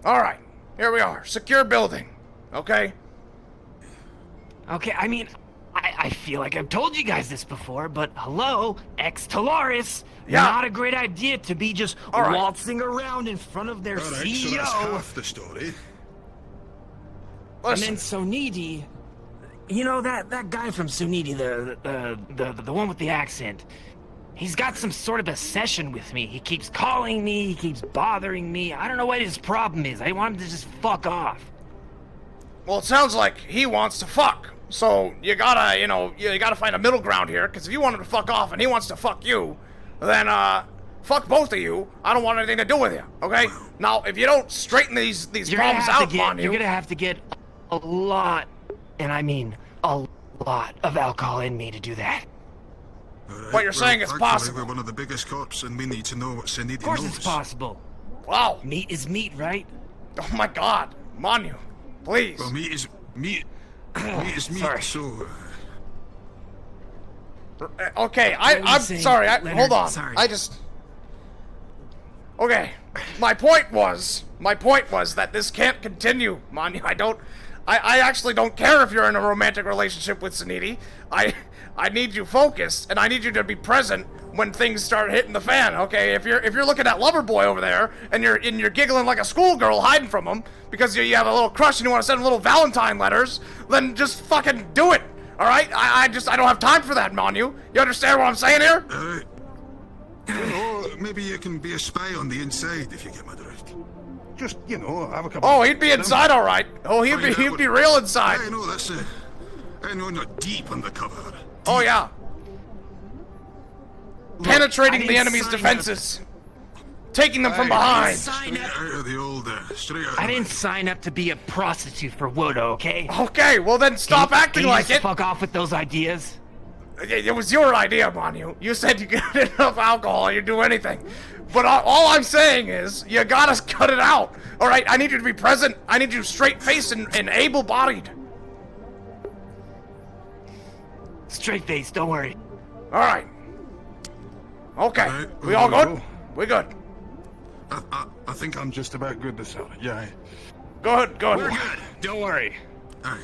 All right. Here we are. Secure building. Okay? Okay, I mean, I feel like I've told you guys this before, but hello, ex-Tolaris. Yeah. Not a great idea to be just All right. waltzing around in front of their All right, CEO. so that's half the story. And Listen. then Sonidi, you know that guy from Sonidi, the one with the accent. He's got some sort of obsession with me. He keeps calling me, he keeps bothering me. I don't know what his problem is. I want him to just fuck off. Well, it sounds like he wants to fuck. So you gotta, you gotta find a middle ground here. Because if you want him to fuck off and he wants to fuck you, then fuck both of you. I don't want anything to do with you. Okay? Now, if you don't straighten these problems out, Manu, you're gonna have to get a lot, and I mean a lot of alcohol in me to do that. Right, What you're saying is actually, possible. We're one of the biggest corps, and we need to know what Sinidi knows. Of course it's possible. Wow. Meat is meat, right? Oh my God, Manu, please. Well, meat is meat. Meat is meat. Sorry. So. Okay, What were you I'm saying, sorry. Leonard? Hold on. Sorry. Okay, my point was that this can't continue, Manu. I actually don't care if you're in a romantic relationship with Suniti. I need you focused, and I need you to be present when things start hitting the fan. Okay, if you're looking at Loverboy over there and you're giggling like a schoolgirl hiding from him because you have a little crush and you want to send him little Valentine letters, then just fucking do it. All right? I don't have time for that, Manu. You understand what I'm saying here? Maybe you can be a spy on the inside if you get my drift. Just, have a couple. Oh, he'd be inside, all right. Oh, he'd be real inside. I know that's I know not deep undercover. Oh yeah. Penetrating I the didn't enemy's sign defenses. Taking them from behind. Straight out of the old, straight out. I didn't sign up to be a prostitute for Wodo, okay? Okay, well then stop acting Can you like just it. fuck off with those ideas? It was your idea, Manu. You said you get enough alcohol, you'd do anything. But all I'm saying is, you gotta cut it out. All right, I need you to be present. I need you straight-faced and able-bodied. Straight face, don't worry. All right. Okay, All right, we all we'll good? go. We good. I think I'm just about good this hour. Yeah. Good. We're good. Don't worry. Aye.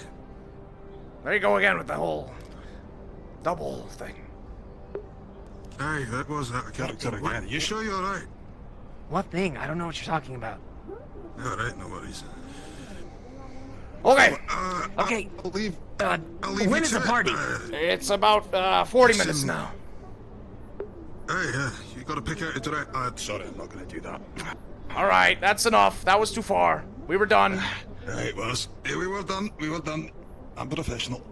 There you go again with the whole double thing. Aye, that was that character again. You sure you're right? What thing? I don't know what you're talking about. All right, no worries. Okay. Okay. I'll leave. When is the party? It's about 40 minutes now. Hey, you gotta pick out a direct. Sorry, I'm not gonna do that. All right, that's enough. That was too far. We were done. It was. Yeah, we were done. I'm professional.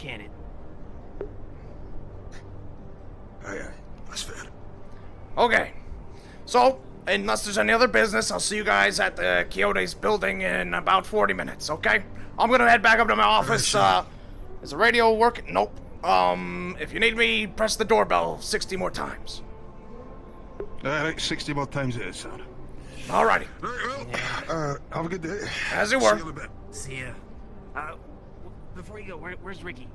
can it? Aye, that's fair. Okay. So, unless there's any other business, I'll see you guys at the Quixote's building in about 40 minutes, okay? I'm gonna head back up to my office. Is the radio working? Nope. If you need me, press the doorbell 60 more times. Alright, 60 more times it is, sir. Alrighty. Right, well, have a good day. As you See were. you in a bit. See ya. Before you go, where's Ricky?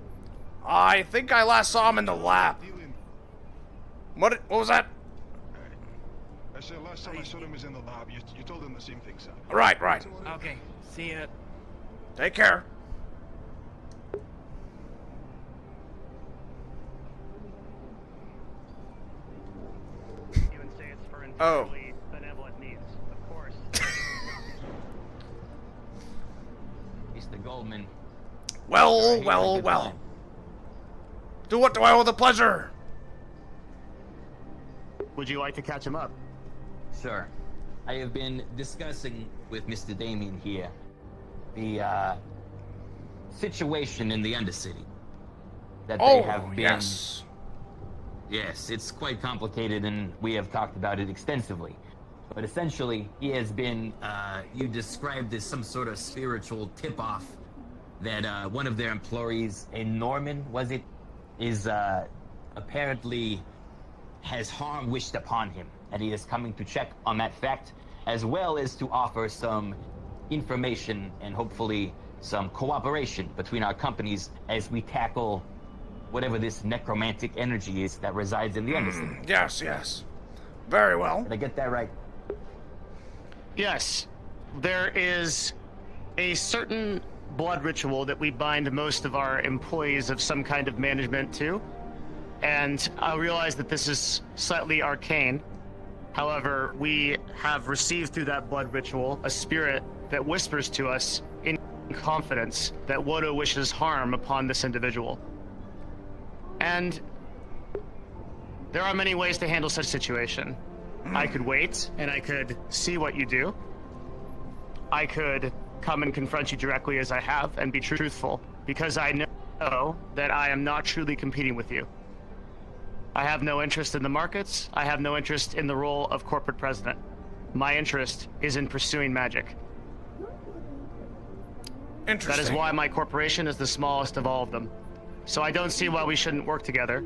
I think I last saw him in the lab. What was that? I said last time I saw him was in the lab. You told him the same thing, sir. Right. Okay, see ya. Take care. You would say it's for entirely benevolent means, of course. Mr. Goldman. Well. Do what do I owe the pleasure? Would you like to catch him up? Sure. I have been discussing with Mr. Damien here the situation in the Undercity. That they have been. Yes. Yes, it's quite complicated, and we have talked about it extensively. But essentially, he has been, you described as some sort of spiritual tip-off that one of their employees, a Norman, was it, is apparently has harm wished upon him, and he is coming to check on that fact, as well as to offer some information and hopefully some cooperation between our companies as we tackle whatever this necromantic energy is that resides in the Undercity. Yes. Very well. Did I get that right? Yes. There is a certain blood ritual that we bind most of our employees of some kind of management to. And I realize that this is slightly arcane. However, we have received through that blood ritual a spirit that whispers to us in confidence that Wodo wishes harm upon this individual. And there are many ways to handle such a situation. I could wait, and I could see what you do. I could come and confront you directly as I have and be truthful, because I know that I am not truly competing with you. I have no interest in the markets. I have no interest in the role of corporate president. My interest is in pursuing magic. Interesting. That is why my corporation is the smallest of all of them. So I don't see why we shouldn't work together.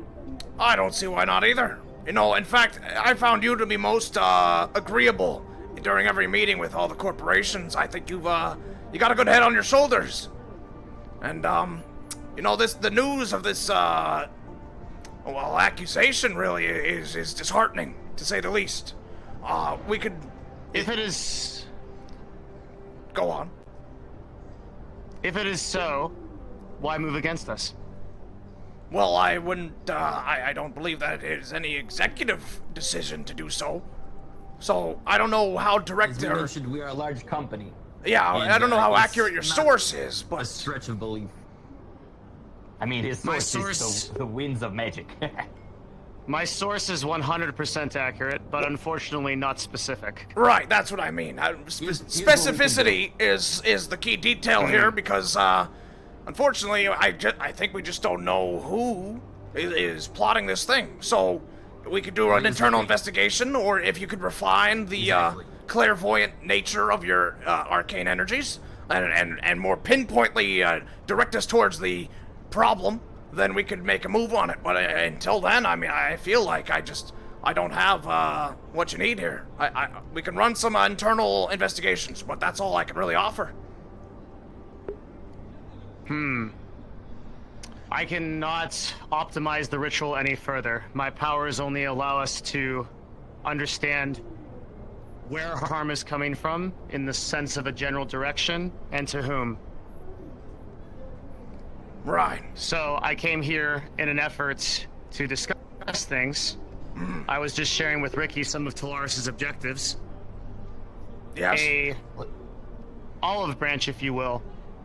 I don't see why not either. You know, in fact, I found you to be most agreeable during every meeting with all the corporations. I think you got a good head on your shoulders. And you know, the news of this accusation really is disheartening, to say the least. We could... If it is... Go on. If it is so, why move against us? Well, I wouldn't, I don't believe that it is any executive decision to do so. So, I don't know how direct As you mentioned, we are a large company. Yeah, And, I don't know how it's accurate your not source is, but... a stretch of belief. I mean, his My source is source- the winds of magic. My source is 100% accurate, but unfortunately not specific. Right, that's what I mean. Specificity is the key detail here, because, unfortunately, I think we just don't know who is plotting this thing. So, we could do an internal investigation, or if you could refine the clairvoyant nature of your arcane energies, and more pinpointly direct us towards the problem, then we could make a move on it. But until then, I mean, I feel like I don't have what you need here. We can run some internal investigations, but that's all I can really offer. I cannot optimize the ritual any further. My powers only allow us to understand where harm is coming from in the sense of a general direction and to whom. Right. So I came here in an effort to discuss things. I was just sharing with Ricky some of Talaris's objectives. Yes. A olive branch, if you will,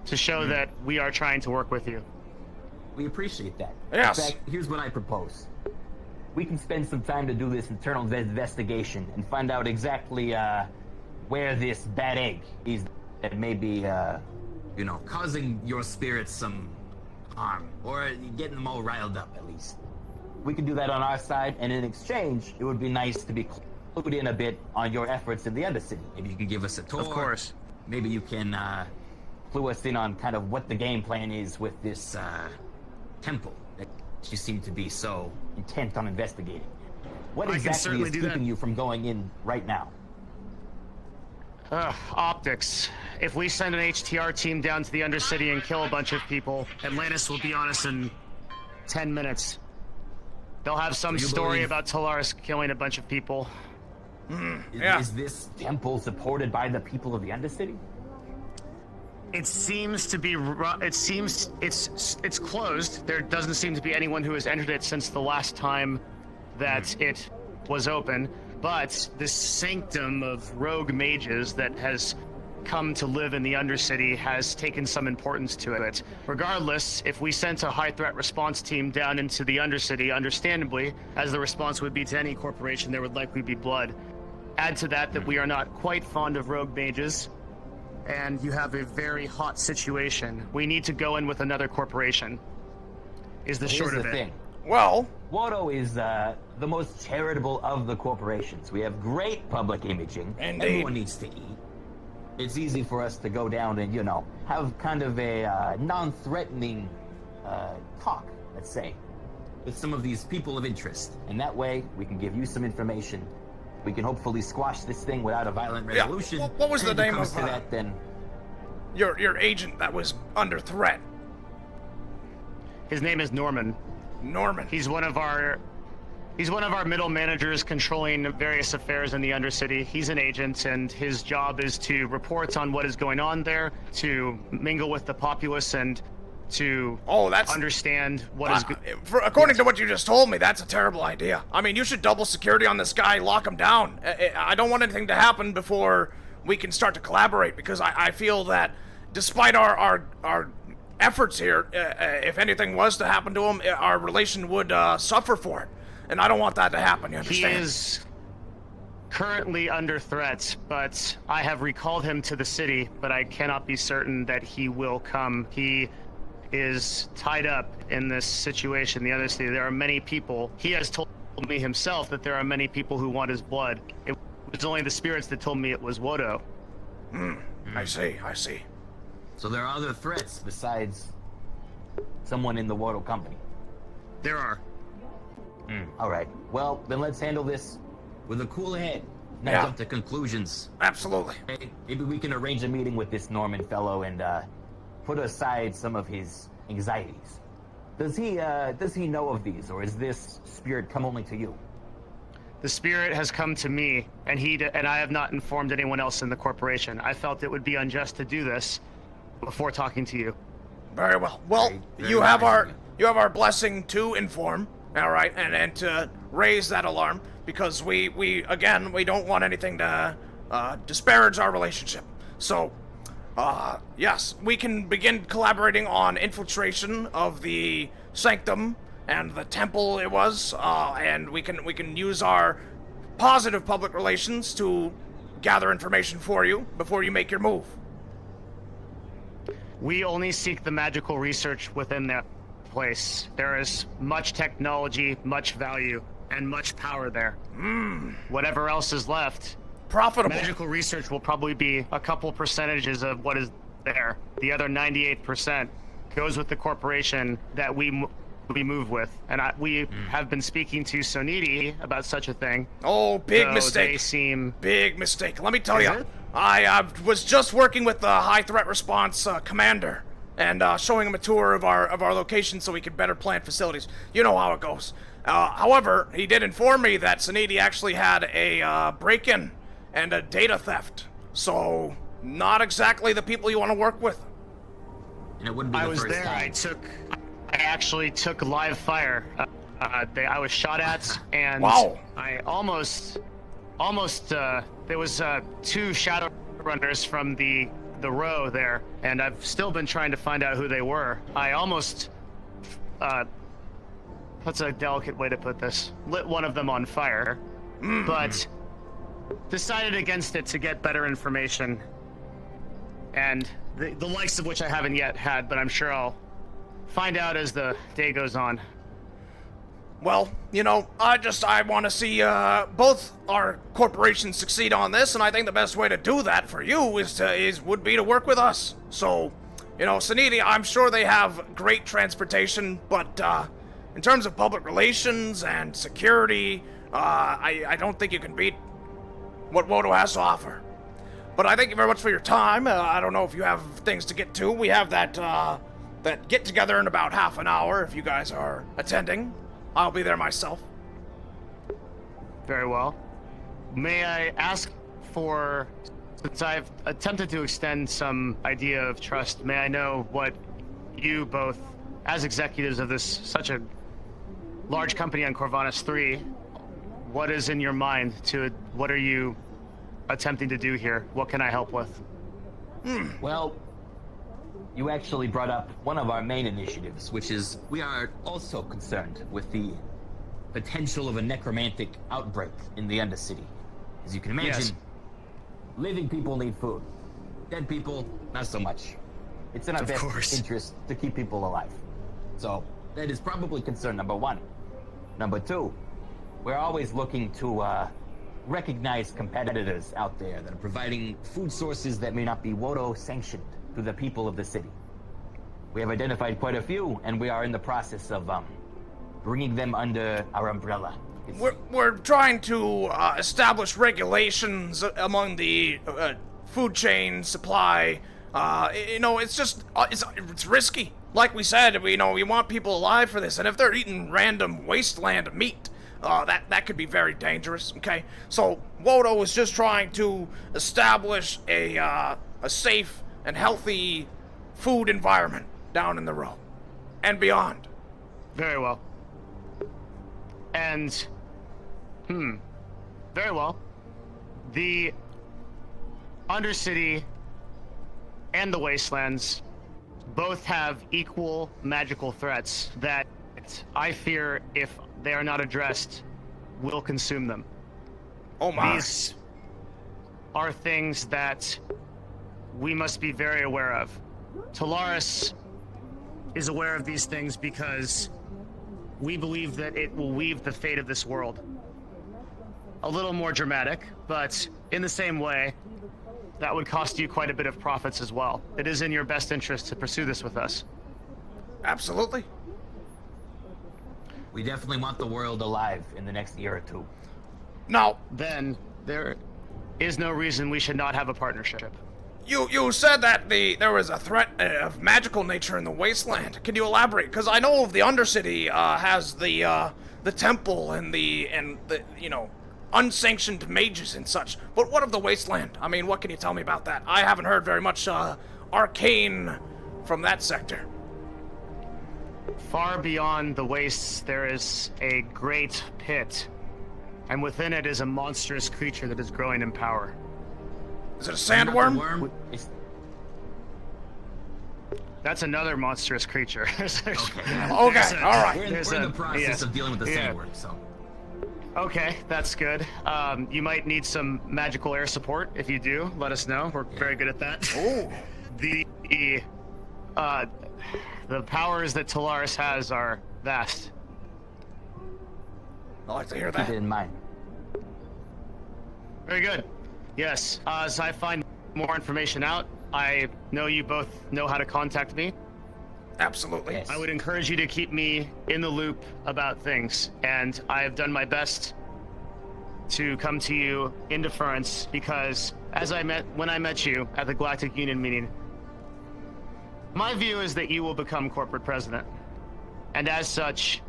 to show that we are trying to work with you. We appreciate that. Yes. In fact, here's what I propose. We can spend some time to do this internal investigation and find out exactly where this bad egg is that may be, causing your spirits some arm, or getting them all riled up at least. We can do that on our side, and in exchange, it would be nice to be clued in a bit on your efforts in the Undercity. Maybe you can give us a tour. Of course. Maybe you can clue us in on kind of what the game plan is with this temple that you seem to be so intent on investigating. What I can exactly certainly is do keeping that. you from going in right now? Optics. If we send an HTR team down to the Undercity and kill a bunch of people, Atlantis will be on us in 10 minutes. They'll have some So you story believe- about Talaris killing a bunch of people. Is this temple supported by the people of the Undercity? It seems to be. It seems it's closed. There doesn't seem to be anyone who has entered it since the last time that it was open. But this sanctum of rogue mages that has come to live in the Undercity has taken some importance to it. Regardless, if we sent a high-threat response team down into the Undercity, understandably, as the response would be to any corporation, there would likely be blood. Add to that we are not quite fond of rogue mages, and you have a very hot situation. We need to go in with another corporation, is the short Here's of the it. thing. Well, Watto is the most charitable of the corporations. We have great public imaging. Indeed. Everyone needs to eat. It's easy for us to go down and, have kind of a non-threatening talk, let's say, with some of these people of interest. And that way, we can give you some information. We can hopefully squash this thing without a violent Yeah, resolution. what was the And if it name comes of, to that, then your agent that was under threat? His name is Norman. Norman. He's one of our middle managers controlling various affairs in the Undercity. He's an agent, and his job is to report on what is going on there, to mingle with the populace, and to understand what is. According to what you just told me, that's a terrible idea. I mean, you should double security on this guy, lock him down. I don't want anything to happen before we can start to collaborate, because I feel that despite our efforts here, if anything was to happen to him, our relation would suffer for it. And I don't want that to happen, you understand? He is currently under threat, but I have recalled him to the city, but I cannot be certain that he will come. He is tied up in this situation. The Undercity, there are many people. He has told me himself that there are many people who want his blood. It was only the spirits that told me it was Wodo. I see. So there are other threats besides someone in the Watto company. There are. All right. Well, then let's handle this with a cool head. Not Yeah. jump to conclusions. Absolutely. Maybe we can arrange a meeting with this Norman fellow and put aside some of his anxieties. Does he know of these, or is this spirit come only to you? The spirit has come to me, and I have not informed anyone else in the corporation. I felt it would be unjust to do this before talking to you. Very well. Well, very you have nice of our you. blessing to inform, all right, and to raise that alarm, because we don't want anything to disparage our relationship. So, yes, we can begin collaborating on infiltration of the sanctum and the temple it was, and we can use our positive public relations to gather information for you before you make your move. We only seek the magical research within that place. There is much technology, much value, and much power there. Whatever else is left, profitable. Magical research will probably be a couple percentages of what is there. The other 98% goes with the corporation that we move with. And we have been speaking to Sonidi about such a thing. Oh, big So mistake. They seem... Big mistake. Let me tell Is you, it? I was just working with the high threat response commander and showing him a tour of our location so we could better plan facilities. You know how it goes. However, he did inform me that Sonidi actually had a break-in and a data theft. So, not exactly the people you want to work with. And it wouldn't be I the was first there. time. I actually took live fire. I was shot at, and Wow. I almost. There was 2 shadow runners from the row there, and I've still been trying to find out who they were. I almost. That's a delicate way to put this. Lit one of them on fire, but decided against it to get better information, and the likes of which I haven't yet had, but I'm sure I'll find out as the day goes on. Well, you know, I want to see both our corporations succeed on this, and I think the best way to do that for you would be to work with us. So, you know, Suniti, I'm sure they have great transportation, but in terms of public relations and security, I don't think you can beat what Wodo has to offer. But I thank you very much for your time. I don't know if you have things to get to. We have that get together in about half an hour if you guys are attending. I'll be there myself. Very well. May I ask for, since I've attempted to extend some idea of trust, may I know what you both, as executives of this such a large company on Corvinus 3, what is in your mind what are you attempting to do here? What can I help with? Well, you actually brought up one of our main initiatives, which is we are also concerned with the potential of a necromantic outbreak in the Undercity. As you can imagine, Yes. living people need food. Dead people, not so much. It's in our best interest to keep people alive. So, that is probably concern number one. Number two, we're always looking to recognize competitors out there that are providing food sources that may not be Wodo sanctioned to the people of the city. We have identified quite a few, and we are in the process of bringing them under our umbrella. We're trying to establish regulations among the food chain supply. You know, it's just it's risky. Like we said, we want people alive for this, and if they're eating random wasteland meat, that could be very dangerous. Okay, so Wodo is just trying to establish a safe and healthy food environment down in the row and beyond. Very well. And, very well. The Undercity and the Wastelands both have equal magical threats that I fear, if they are not addressed, will consume them. Oh my. These are things that we must be very aware of. Talaris is aware of these things because we believe that it will weave the fate of this world. A little more dramatic, but in the same way, that would cost you quite a bit of profits as well. It is in your best interest to pursue this with us. Absolutely. We definitely want the world alive in the next year or two. Now, then there is no reason we should not have a partnership. You said that there was a threat of magical nature in the wasteland. Can you elaborate? Because I know the Undercity has the temple and the unsanctioned mages and such. But what of the wasteland? I mean, what can you tell me about that? I haven't heard very much arcane from that sector. Far beyond the wastes, there is a great pit, and within it is a monstrous creature that is growing in power. Is it a sandworm? That's another monstrous creature. Okay, all right. We're in the process of dealing with the sandworm, so. Okay, that's good. You might need some magical air support. If you do, let us know. We're very good at that. Oh. The powers that Talaris has are vast. I like to hear that. Keep it in mind. Very good. Yes, as I find more information out, I know you both know how to contact me. Absolutely. Yes. I would encourage you to keep me in the loop about things, and I have done my best to come to you in deference because when I met you at the Galactic Union meeting, my view is that you will become corporate president. And as such,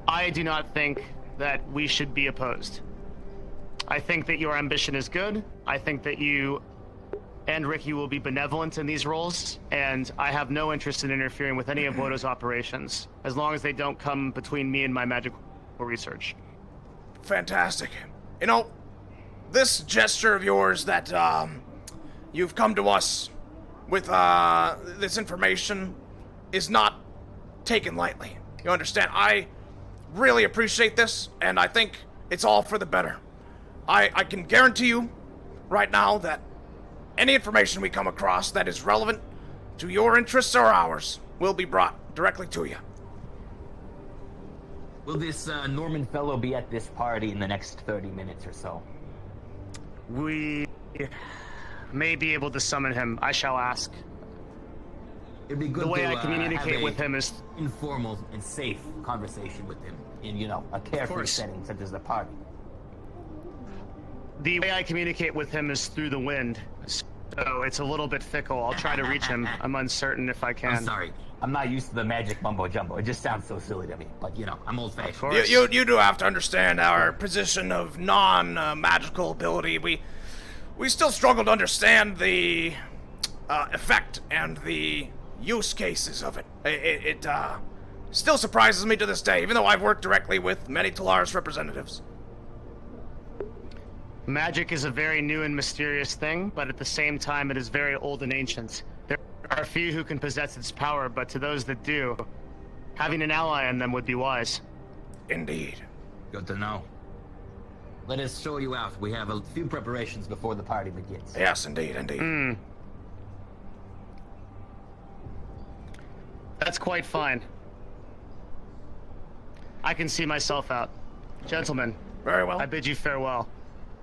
I do not think that we should be opposed. I think that your ambition is good. I think that you and Ricky will be benevolent in these roles, and I have no interest in interfering with any of Wodo's operations, as long as they don't come between me and my magical research. Fantastic. You know, this gesture of yours that you've come to us with this information is not taken lightly. You understand? I really appreciate this, and I think it's all for the better. I can guarantee you right now that any information we come across that is relevant to your interests or ours will be brought directly to you. Will this Norman fellow be at this party in the next 30 minutes or so? We may be able to summon him. I shall ask. It'd be good the way to, I communicate have with him is informal and safe conversation with him in, you know, a carefree setting such as the party. the way I communicate with him is through the wind. So it's a little bit fickle. I'll try to reach him. I'm uncertain if I can. I'm sorry. I'm not used to the magic mumbo jumbo. It just sounds so silly to me. But, you know, I'm old-fashioned. You do have to understand our position of non-magical ability. We still struggle to understand the effect and the use cases of it. It still surprises me to this day, even though I've worked directly with many Talaris representatives. Magic is a very new and mysterious thing, but at the same time it is very old and ancient. There are few who can possess its power, but to those that do, having an ally in them would be wise. Indeed. Good to know. Let us show you out. We have a few preparations before the party begins. Yes, indeed, indeed. That's quite fine. I can see myself out. Gentlemen. Very well. I bid you farewell.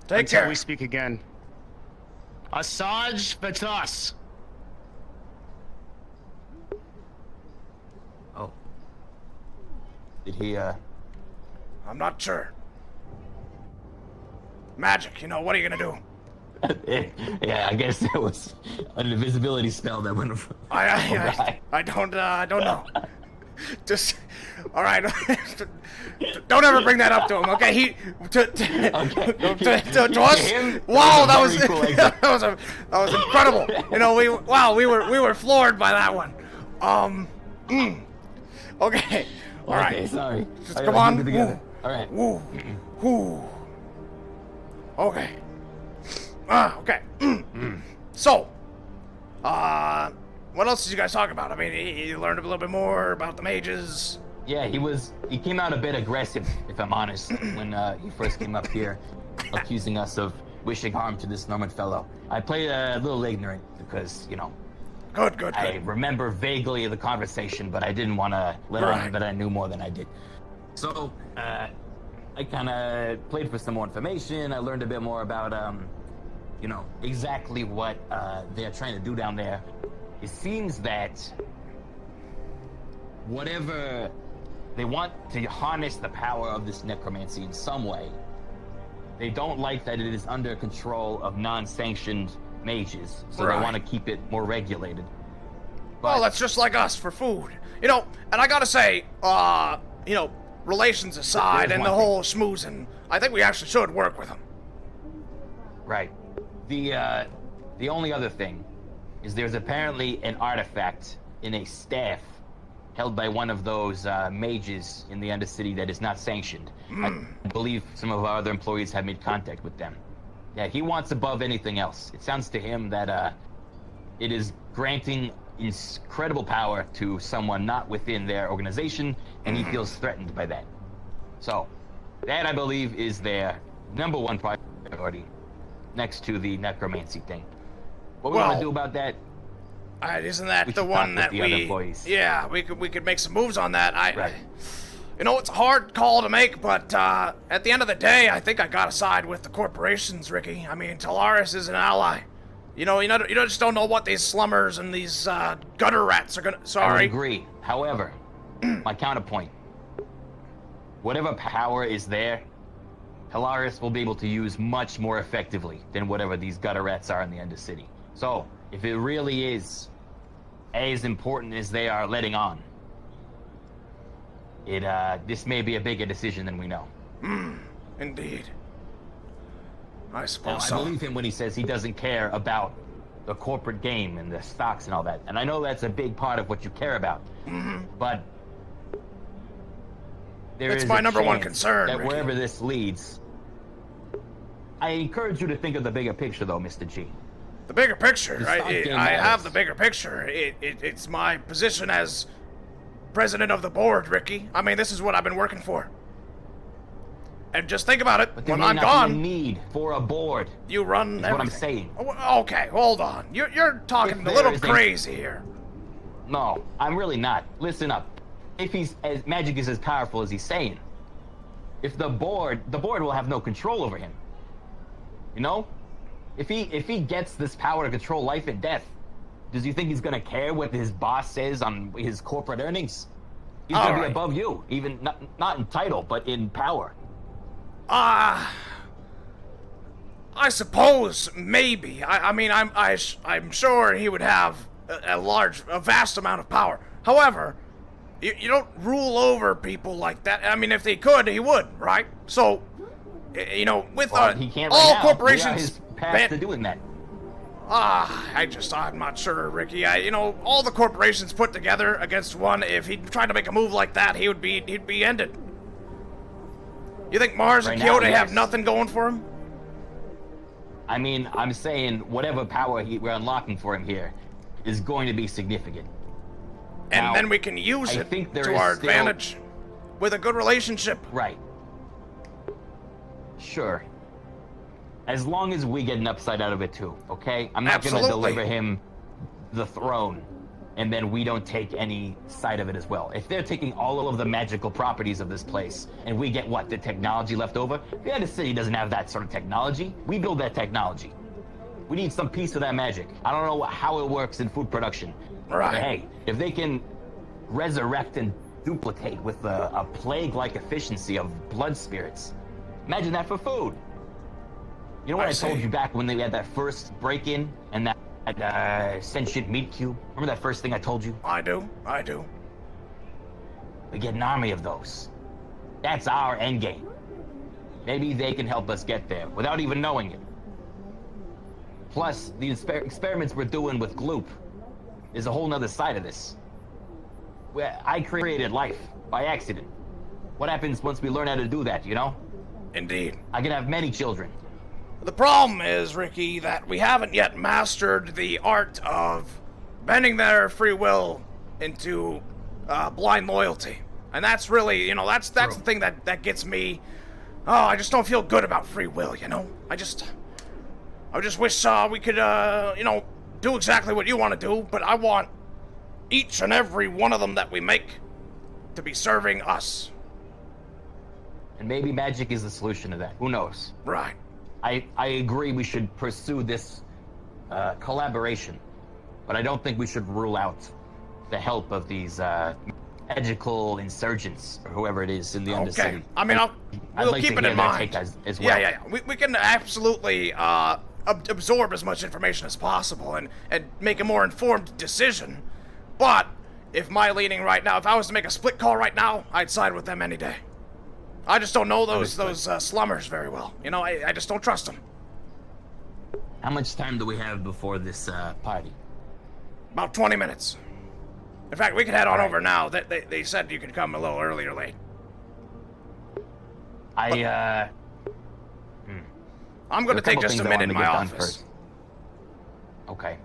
Take Until care. we speak again. Asajj Vatos. Oh. Did he, I'm not sure. Magic, you know, what are you gonna do? Yeah, I guess it was an invisibility spell that went. I don't know. Just, all right. Don't ever bring that up to him, okay? To us. Wow, that was incredible. You know, we were floored by that one. Okay. All right. Okay, sorry. Just come on. Together. All right. Woo. Woo. Okay. Okay. So, what else did you guys talk about? I mean, you learned a little bit more about the mages. Yeah, he came out a bit aggressive, if I'm honest, when he first came up here, accusing us of wishing harm to this Norman fellow. I played a little ignorant because, you know, Good. I remember vaguely the conversation, but I didn't want to let on that I knew more than I did. So, I kind of played for some more information. I learned a bit more about, you know, exactly what they're trying to do down there. It seems that whatever they want to harness the power of this necromancy in some way, they don't like that it is under control of non-sanctioned mages, so they want to keep it more regulated. Well, that's just like us for food. You know, and I gotta say, you know, relations aside and the whole schmoozing, I think we actually should work with them. Right. The only other thing is there's apparently an artifact in a staff held by one of those mages in the Undercity that is not sanctioned. I believe some of our other employees have made contact with them. Yeah, he wants above anything else. It sounds to him that it is granting incredible power to someone not within their organization, and he feels threatened by that. So, that I believe is their number one priority, next to the necromancy thing. What we want to do about that? Isn't that the one that we? Yeah, we could make some moves on that. You know, it's a hard call to make, but at the end of the day, I think I gotta side with the corporations, Ricky. I mean, Talaris is an ally. You know, you just don't know what these slummers and these gutter rats are gonna. Sorry. I would agree. However, my counterpoint: whatever power is there, Callous will be able to use much more effectively than whatever these gutter rats are in the Undercity. So, if it really is as important as they are letting on, this may be a bigger decision than we know. Indeed. I Now, suppose I believe him when he says he doesn't care about the corporate game and the stocks and all that. And I know that's a big part of what you care about. But It's my number one concern, that Ricky. wherever this leads, I encourage you to think of the bigger picture, though, Mr. G. The bigger picture, The right? stock game I have matters. the bigger picture. It's my position as president of the board, Ricky. I mean, this is what I've been working for. And just think about it. But there When may I'm not gone, be a need for a board. you run is everything. what I'm saying. Okay, hold on. You're talking If a little there is crazy here. No, I'm really not. Listen up. If he's as magic is as powerful as he's saying, if the board will have no control over him. You know? If he gets this power to control life and death, does you think he's gonna care what his boss says on his corporate earnings? He's gonna be above you, even not in title, but in power. I suppose maybe. I mean, I'm sure he would have a vast amount of power. However, you don't rule over people like that. I mean, if he could, he would, right? So, you know, with he can't all right now. corporations, We are his path to doing that. I'm not sure, Ricky. You know, all the corporations put together against one. If he tried to make a move like that, he'd be ended. You think Mars and Right now, Kyoto have yes. nothing going for him? I mean, I'm saying whatever power we're unlocking for him here is going to be significant. And Now, then we can use I it think there to is our still- advantage with a good relationship. Right. Sure. As long as we get an upside out of it too, okay? I'm not going to deliver him the throne, and then we don't take any side of it as well. If they're taking all of the magical properties of this place, and we get what, the technology left over? The other city doesn't have that sort of technology. We build that technology. We need some piece of that magic. I don't know how it works in food production. Right. But hey, if they can resurrect and duplicate with a plague-like efficiency of blood spirits, imagine that for food. You know what I told you back when they had that first break-in and that sentient meat cube? Remember that first thing I told you? I do. We get an army of those. That's our end game. Maybe they can help us get there without even knowing it. Plus, the experiments we're doing with Gloop is a whole nother side of this. Where I created life by accident. What happens once we learn how to do that, you know? Indeed. I can have many children. The problem is, Ricky, that we haven't yet mastered the art of bending their free will into blind loyalty. And that's really, you know, that's the thing that gets me. Oh, I just don't feel good about free will, you know? I just wish we could, you know, do exactly what you want to do, but I want each and every one of them that we make to be serving us. And maybe magic is the solution to that. Who knows? Right. I agree we should pursue this collaboration, but I don't think we should rule out the help of these magical insurgents or whoever it is in the Undercity. Okay. I mean, we'll like keep to it hear in their mind. take as well. Yeah. We can absolutely absorb as much information as possible and make a more informed decision. But if my leaning right now, if I was to make a split call right now, I'd side with them any day. I just don't know those slummers very well. You know, I just don't trust them. How much time do we have before this party? About 20 minutes. In fact, we could head on over now. They said you could come a little early or late. I'm going to take just a minute in my office. Okay.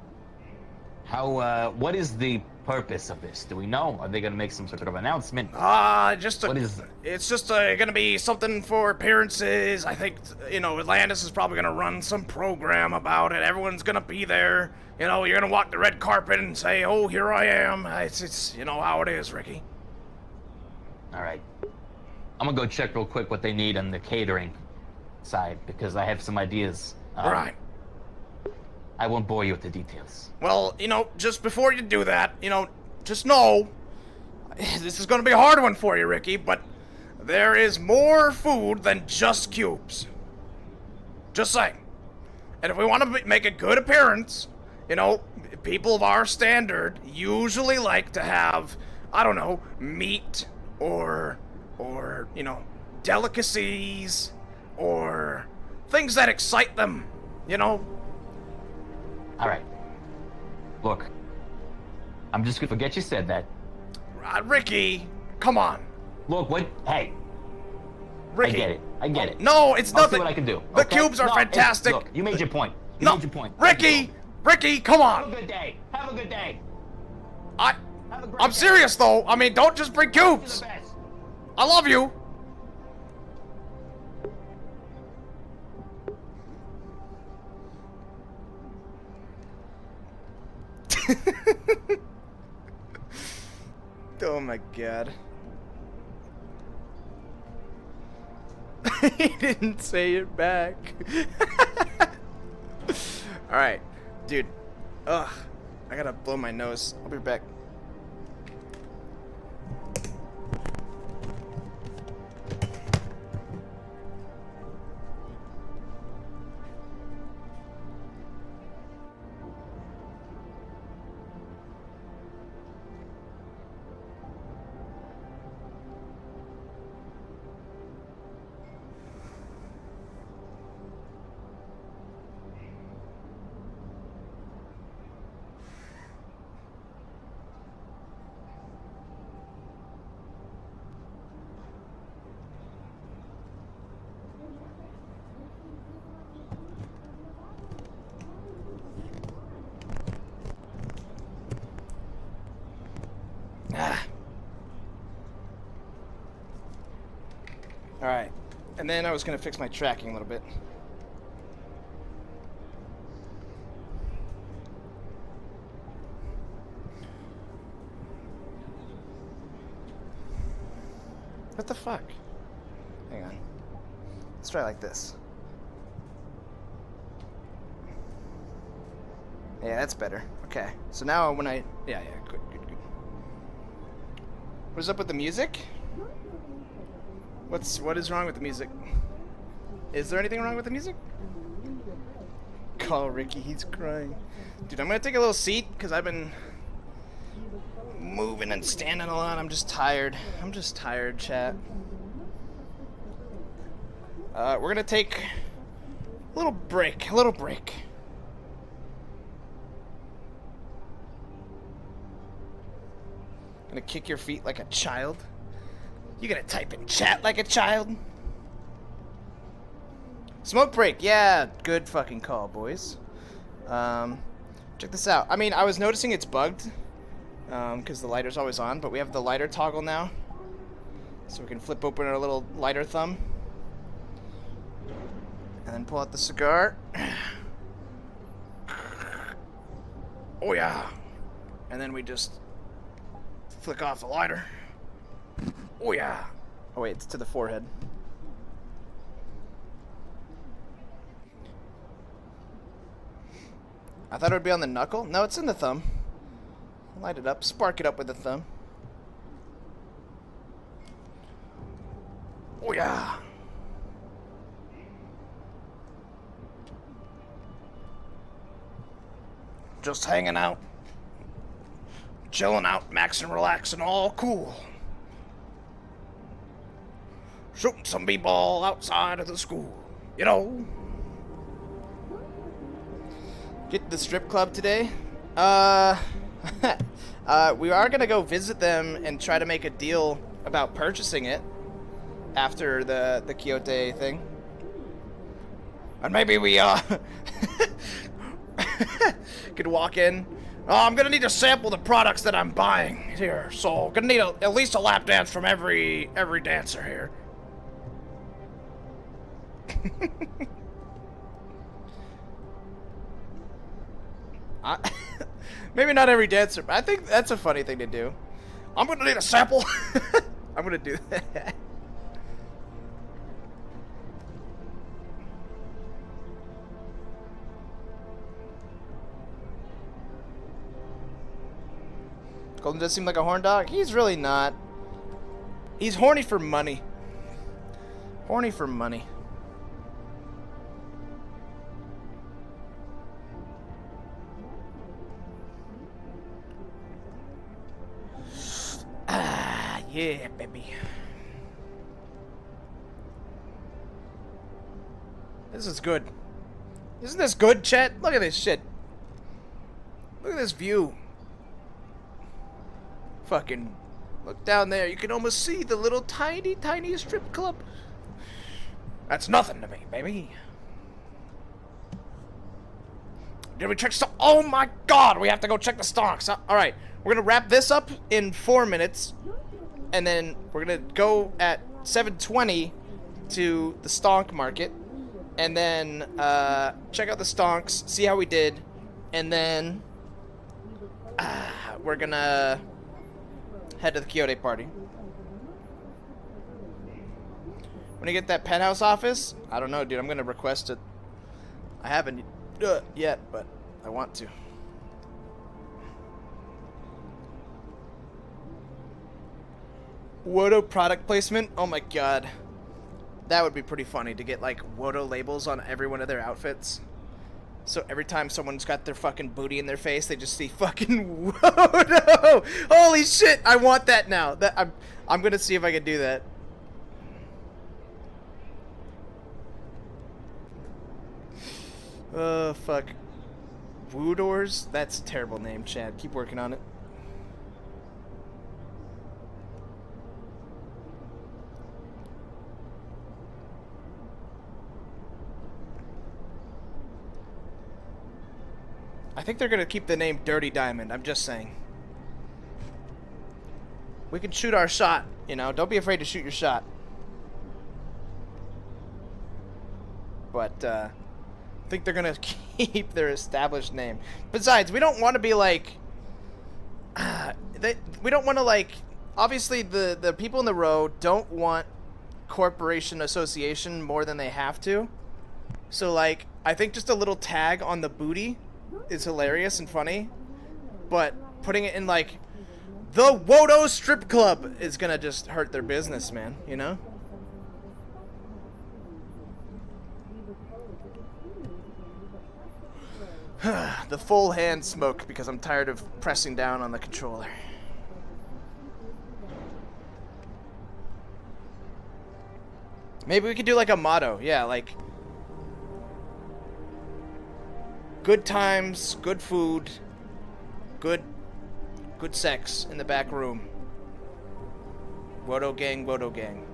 How, what is the purpose of this? Do we know? Are they going to make some sort of announcement? It's just going to be something for appearances. I think, you know, Atlantis is probably going to run some program about it. Everyone's going to be there. You know, you're going to walk the red carpet and say, oh, here I am. It's you know how it is, Ricky. All right. I'm going to go check real quick what they need on the catering side, because I have some ideas. Right. I won't bore you with the details. Well, you know, just before you do that, you know, just know, this is going to be a hard one for you, Ricky, but there is more food than just cubes. Just saying. And if we want to make a good appearance, you know, people of our standard usually like to have, I don't know, meat or you know, delicacies or things that excite them, you know? All right. Look, I'm just gonna forget you said that. Ricky, come on. Look, what? Hey. Ricky. I get it. No, it's I'll nothing. see what I can do. The okay? cubes are fantastic. Look, you made your point. You No, made your point. Ricky, come on. Have a good day. Have a good day. I'm serious though. I mean, don't just bring cubes. I love you. Oh my god. He didn't say it back. Alright, dude. Ugh. I gotta blow my nose. I'll be back. Alright. And then I was going to fix my tracking a little bit. What the fuck? Hang on. Let's try like this. Yeah, that's better. Okay. So now when I... Yeah, good. What's up with the music? What is wrong with the music? Is there anything wrong with the music? Call Ricky, he's crying. Dude, I'm gonna take a little seat because I've been moving and standing a lot. I'm just tired. Chat. We're gonna take a little break. Gonna kick your feet like a child. You gonna type in chat like a child? Smoke break, yeah, good fucking call, boys. Check this out. I mean, I was noticing it's bugged, because the lighter's always on, but we have the lighter toggle now. So we can flip open our little lighter thumb. And then pull out the cigar. Oh yeah. And then we just flick off the lighter. Oh yeah. Oh wait, it's to the forehead. I thought it would be on the knuckle. No, it's in the thumb. Light it up, spark it up with the thumb. Oh yeah. Just hanging out. Chilling out, maxing, relaxing, all cool. Shooting some b-ball outside of the school, you know. Get to the strip club today. We are gonna go visit them and try to make a deal about purchasing it after the Quixote thing. And maybe we could walk in. Oh, I'm gonna need to sample the products that I'm buying here, so gonna need at least a lap dance from every dancer here. Maybe not every dancer, but I think that's a funny thing to do. I'm gonna need a sample. I'm gonna do that. Golden does seem like a horn dog. He's really not. He's horny for money. Horny for money. Ah, yeah, baby. This is good. Isn't this good, chat? Look at this shit. Look at this view. Fucking look down there. You can almost see the little tiny strip club. That's nothing to me, baby. Did we check stuff? Oh my god, we have to go check the stocks. Alright, we're gonna wrap this up in 4 minutes. And then we're gonna go at 7:20 to the stonk market. And then check out the stonks, see how we did. And then we're gonna head to the Quixote party. When you get that penthouse office, I don't know, dude. I'm gonna request it. I haven't yet, but I want to. Wodo product placement? Oh my god. That would be pretty funny to get like Wodo labels on every one of their outfits. So every time someone's got their fucking booty in their face, they just see fucking Wodo! Holy shit, I want that now. I'm gonna see if I can do that. Oh, fuck. Woodors? That's a terrible name, Chad. Keep working on it. I think they're gonna keep the name Dirty Diamond. I'm just saying. We can shoot our shot, you know. Don't be afraid to shoot your shot. But, I think they're gonna keep their established name. Besides, we don't want to be like... we don't want to, like... Obviously, the people in the row don't want corporation association more than they have to. So, like, I think just a little tag on the booty is hilarious and funny, but putting it in like the Wodo Strip Club is gonna just hurt their business, man, you know? The full hand smoke because I'm tired of pressing down on the controller. Maybe we could do like a motto, yeah, like good times, good food, good sex in the back room. Wodo gang, Wodo gang.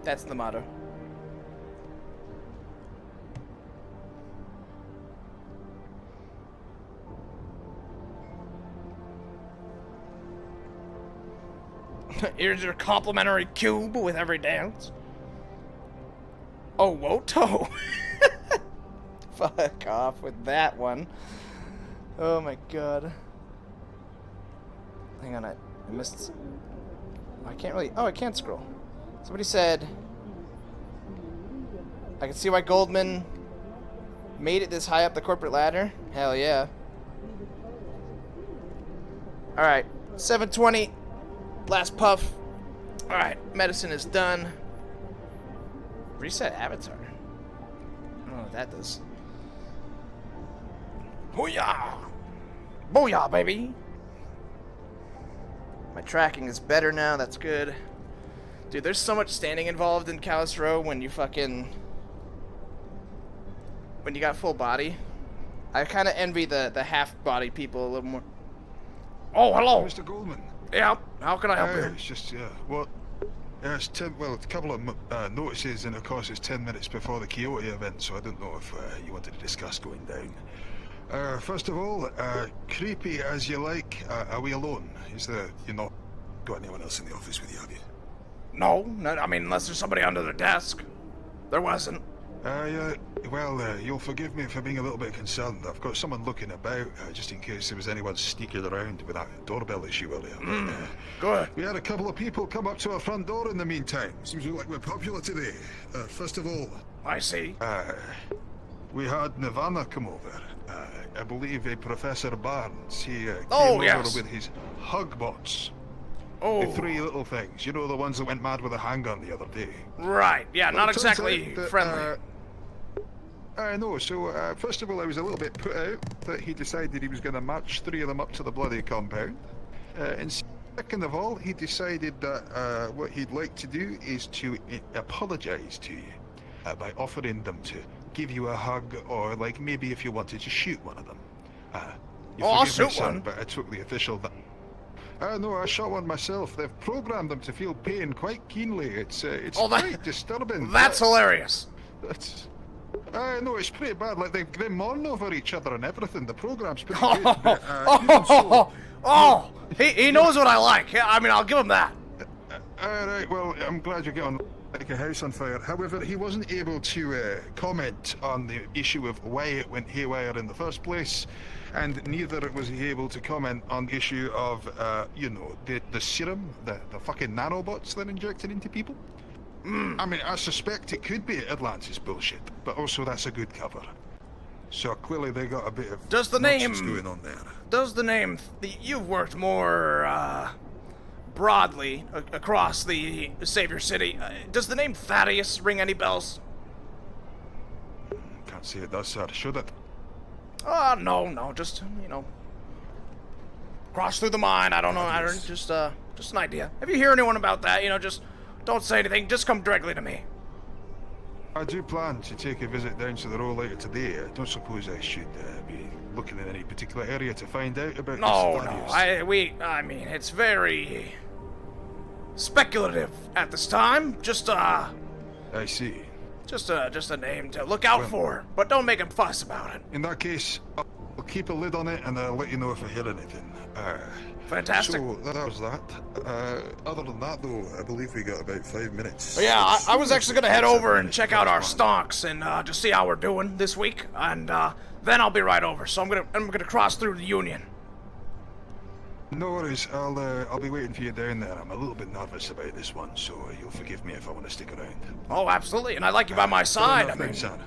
That's the motto. Here's your complimentary cube with every dance. Oh, Woto. Fuck off with that one. Oh my god. Hang on, I missed... I can't really... Oh, I can't scroll. Somebody said... I can see why Goldman made it this high up the corporate ladder. Hell yeah. Alright, 7:20. Last puff. Alright, medicine is done. Reset avatar. I don't know what that does. Booyah! Booyah, baby! My tracking is better now, that's good. Dude, there's so much standing involved in Callous Row when you fucking... when you got full body. I kind of envy the half-body people a little more. Oh, hello! Mr. Goldman. Yeah, how can I help you? It's just, what... it's well, a couple of notices, and of course it's 10 minutes before the Quixote event, so I don't know if you wanted to discuss going down. First of all, creepy as you like, are we alone? Is there, you not got anyone else in the office with you, have you? No, I mean, unless there's somebody under the desk. There wasn't. Yeah, well, you'll forgive me for being a little bit concerned. I've got someone looking about, just in case there was anyone sneaking around with that doorbell issue earlier. Good. We had a couple of people come up to our front door in the meantime. Seems like we're popular today. First of all... I see. We had Nirvana come over. I believe Professor Barnes. He came yes. over with his hug bots. Oh. The three little things. You know, the ones that went mad with a handgun the other day. Right. Yeah, Well, not exactly friendly. I know. So, first of all, I was a little bit put out that he decided he was going to march three of them up to the bloody compound. And second of all, he decided that what he'd like to do is to apologize to you by offering them to give you a hug, or like maybe if you wanted to shoot one of them. I'll shoot one. But I took the official. No, I shot one myself. They've programmed them to feel pain quite keenly. It's quite disturbing. That's hilarious. That's. No, it's pretty bad. Like they mourn over each other and everything. The program's pretty good. But, he knows what I like. I mean, I'll give him that. All right. Well, I'm glad you're getting. like a house on fire. However, he wasn't able to comment on the issue of why it went haywire in the first place, and neither was he able to comment on the issue of, you know, the serum, the fucking nanobots they're injecting into people. I mean, I suspect it could be Atlantis bullshit, but also that's a good cover. So clearly they got a bit of nonsense going on there. Does the name... You've worked more, broadly across the Savior City. Does the name Thaddeus ring any bells? Can't say it does, sir. Should it? No, just, you know, cross through the mind. I don't know. Just an idea. If you hear anyone about that, you know, just don't say anything. Just come directly to me. I do plan to take a visit down to the row later today. I don't suppose I should be looking in any particular area to find out about this Thaddeus. I mean, it's very speculative at this time. Just, I see. Just a name to look out for, but don't make a fuss about it. In that case, I'll keep a lid on it and I'll let you know if I hear anything. Fantastic. So, that was that. Other than that, though, I believe we got about 5 minutes. But yeah, I was actually going to head over and check out our stonks and just see how we're doing this week, and then I'll be right over. So I'm gonna cross through the Union. No worries. I'll be waiting for you down there. I'm a little bit nervous about this one, so you'll forgive me if I want to stick around. Oh, absolutely, and I like you by my side. I mean, son.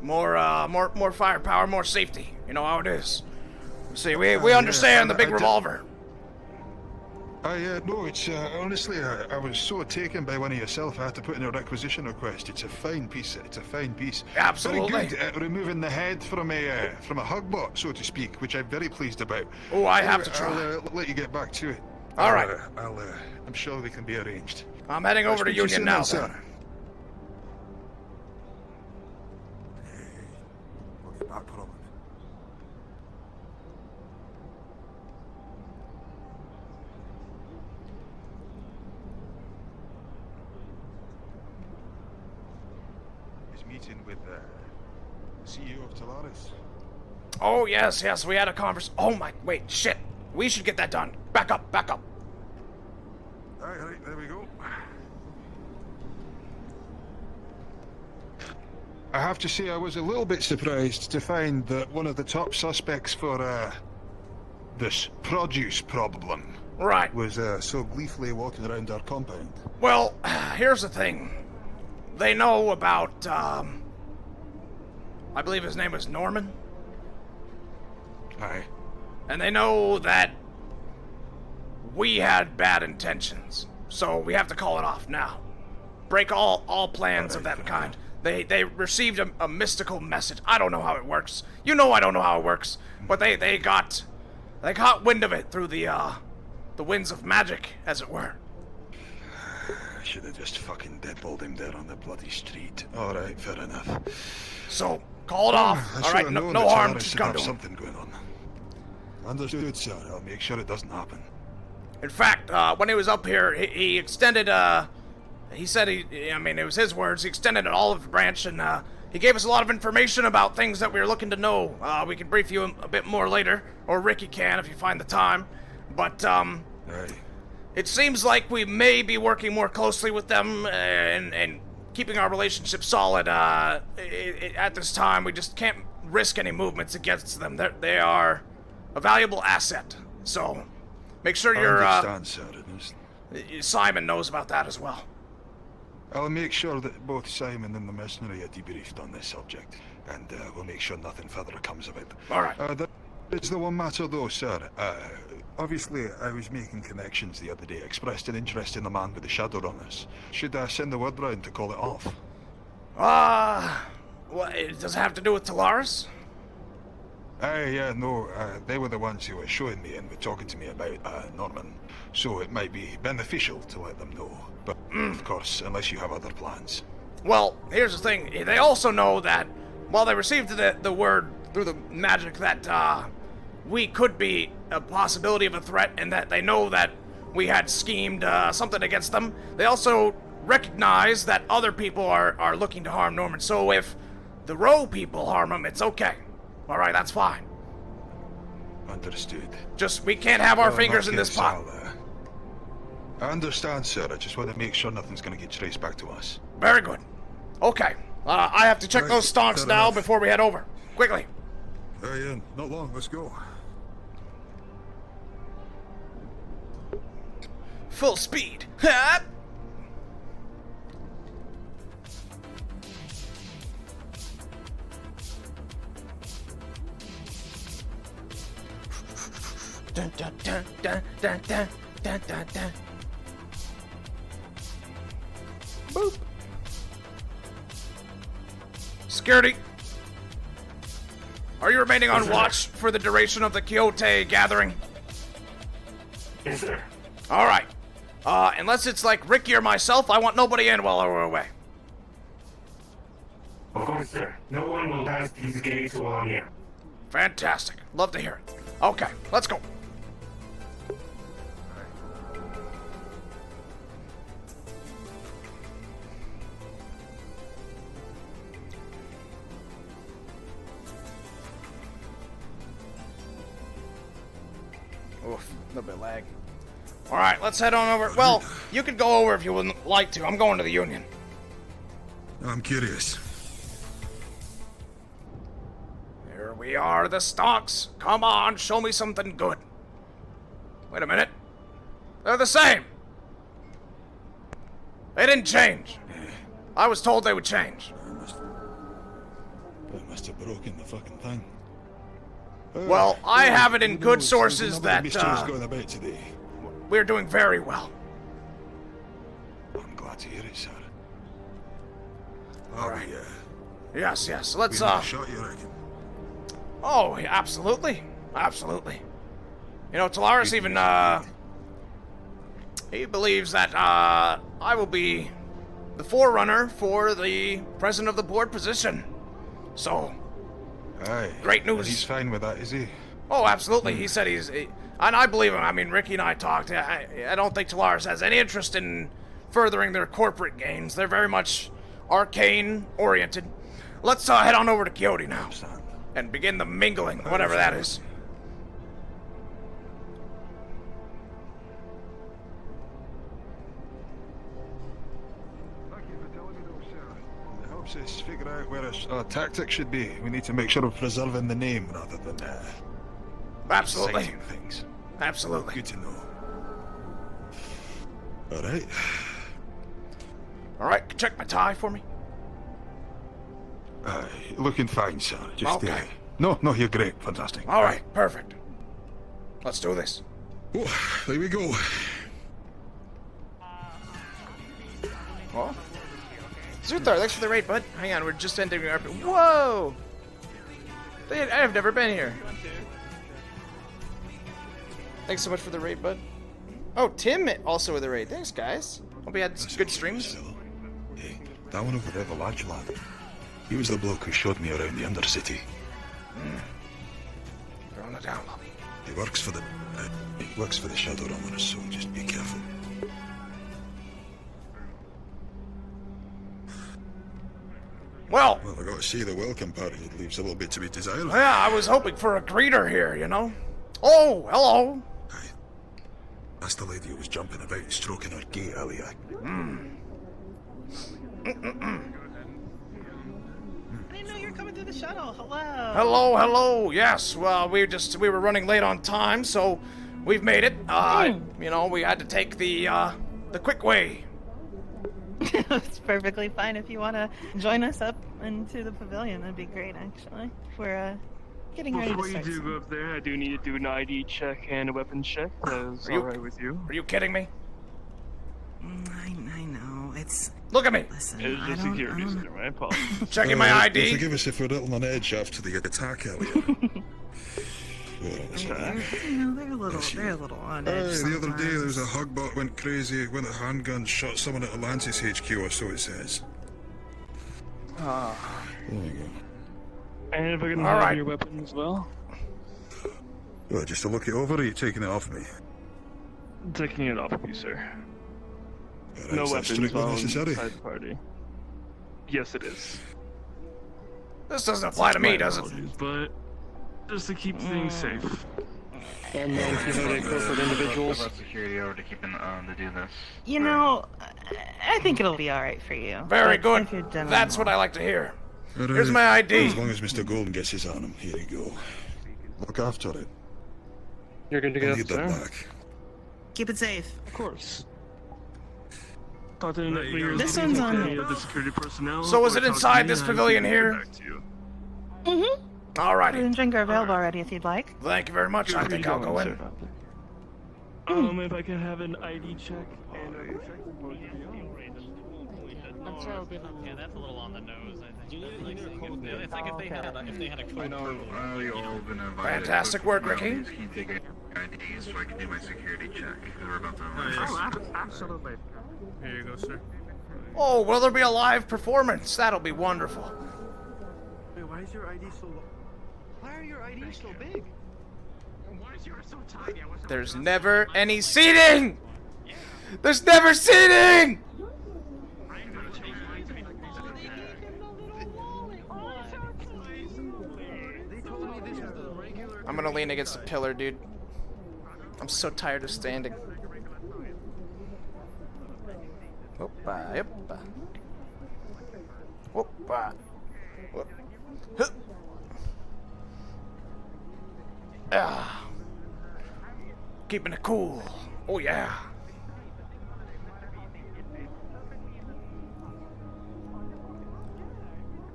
more firepower, more safety. You know how it is. See, we understand the big revolver. No, it's honestly, I was so taken by one of yourself. I had to put in a requisition request. It's a fine piece. It's a fine piece. Absolutely. Very good at removing the head from a hug bot, so to speak, which I'm very pleased about. Oh, I have to try. I'll let you get back to it. All right. I'm sure they can be arranged. I'm heading over to Union now. Sir. We'll get back for a minute. Meeting with the CEO of Callous. Oh, yes, we had a conversation. Oh, wait, shit. We should get that done. Back up. Alright, there we go. I have to say I was a little bit surprised to find that one of the top suspects for this produce problem was so gleefully walking around our compound. Well, here's the thing. They know about, I believe his name was Norman. Aye. And they know that we had bad intentions. So we have to call it off now. Break all plans of that kind. They received a mystical message. I don't know how it works. You know I don't know how it works. But they got wind of it through the winds of magic, as it were. I should have just fucking deadballed him there on the bloody street. Alright, fair enough. So, call it off. Alright, no harm to come to him. Something going on. Understood, sir. I'll make sure it doesn't happen. In fact, when he was up here, he extended, he said it was his words, he extended an olive branch and, he gave us a lot of information about things that we were looking to know. We can brief you a bit more later, or Ricky can if you find the time. But, Right. It seems like we may be working more closely with them and keeping our relationship solid. At this time, we just can't risk any movements against them. They are a valuable asset. So, make sure I understand, sir. Simon knows about that as well. I'll make sure that both Simon and the mercenary are debriefed on this subject, and we'll make sure nothing further comes of it. All right. There's the one matter, though, sir. Obviously, I was making connections the other day, expressed an interest in the man with the shadow runners. Should I send the word round to call it off? Does it have to do with Callous? No, they were the ones who were showing me and were talking to me about Norman. So it might be beneficial to let them know. But, of course, unless you have other plans. Well, here's the thing. They also know that while they received the word through the magic that we could be a possibility of a threat and that they know that we had schemed something against them, they also recognize that other people are looking to harm Norman. So if the Row people harm him, it's okay. All right, that's fine. Understood. Just, we can't have our fingers in this pot. I understand, sir. I just want to make sure nothing's going to get traced back to us. Very good. Okay. I have to check Right, those stonks fair now enough. before we head over. Quickly. Yeah, not long. Let's go. Full speed. Ha! Dun, dun, dun, dun, dun, dun, dun, dun, dun. Boop. Security. Are you remaining on watch for the duration of the Quixote gathering? Yes, sir. All right. Unless it's like Ricky or myself, I want nobody in while we're away. Of course, sir. No one will pass these gates while I'm here. Fantastic. Love to hear it. Okay, let's go. Oof, a little bit of lag. All right, let's head on over. Well, you could go over if you wouldn't like to. I'm going to the Union. I'm curious. Here we are, the stocks. Come on, show me something good. Wait a minute. They're the same. They didn't change. I was told they would change. I must have broken the fucking thing. Well, I have it in good sources that going about today. we're doing very well. I'm glad to hear it, sir. All right. Yes, yes. Let's shot you, I reckon. Oh, yeah, absolutely, absolutely. You know, Talaris even he believes that I will be the forerunner for the president of the board position. So, Aye. great news. He's fine with that, is he? Oh, absolutely. He said and I believe him. I mean, Ricky and I talked. I don't think Talaris has any interest in furthering their corporate gains. They're very much arcane-oriented. Let's head on over to Quixote now and begin the mingling, whatever that is. Thank you for telling me though, sir. It helps us figure out where our tactic should be. We need to make sure we're preserving the name rather than Absolutely. exciting things. Absolutely. Good to know. All right. All right, check my tie for me. Looking fine, sir. Just Okay. No, you're great. Fantastic. All right, perfect. Let's do this. Oh, there we go. Oh. Zuthar, thanks for the raid, bud. Hang on, we're just entering our... Whoa! I've never been here. Thanks so much for the raid, bud. Oh, Tim also with the raid. Thanks, guys. Hope you had good streams. Hey, that one over there, the large lad. He was the bloke who showed me around the Undercity. They're on the down low. He works for the Shadow Runners, so just be careful. Well, I got to say, the welcome party leaves a little bit to be desired. yeah, I was hoping for a greeter here, you know? Oh, hello. Aye. That's the lady who was jumping about, stroking her gate earlier. I didn't know you were coming through the shuttle. Hello. Hello. Yes, well, we were running late on time, so we've made it. You know, we had to take the quick way. It's perfectly fine if you want to join us up into the pavilion. That'd be great, actually. We're getting ready to Before you start. do go up there, I do need to do an ID check and a weapons check. That's alright with you. Are you kidding me? I know. It's... Look at me. Listen, It's a security center, my apologies. Checking my ID. Forgive us if we're a little on edge after the attack earlier. They're a little on edge The other day sometimes. there was a hugbot went crazy, went a handgun, shot someone at Atlantis HQ, or so it says. There you go. And if I can All have right. your weapon as well. Well, just to look it over, or are you taking it off me? I'm taking it off of you, sir. Alright, No is that weapons strictly while necessary? inside the party. Yes, it is. This doesn't apply to me, My does it? apologies, but just to keep things safe. And non-promoted corporate individuals. security over to keeping to do this. You know, I think it'll be all right for you. Very But good. if you're done That's with what I like to hear. Here's my ID. As long as Mr. Golden gets his on him, here you go. Look after it. You're good to I'll go, need sir. that back. keep it safe. Of course. Talk to the next leaders. This one's on Any me. of the security personnel. So is or it talk to inside me, this I pavilion can here? get back to you. Mm-hmm. Alrighty. Food and drink are available already if you'd like. Thank you very much. I think I'll go in. If I can have an ID check and a check. Yeah, that's a little on the nose, I think. It's like if they had a code. Fantastic work, Ricky. Can you take IDs so I can do my security check? Because we're about to Absolutely. Here you go, sir. Oh, will there be a live performance? That'll be wonderful. Wait, why is your ID so low? Why are your IDs so big? Why is yours so tiny? There's never any seating! There's never seating! I'm gonna lean against the pillar, dude. I'm so tired of standing. Whoopa, yeppa. Whoopa. Whoop. Huh. Ah. Keeping it cool. Oh yeah.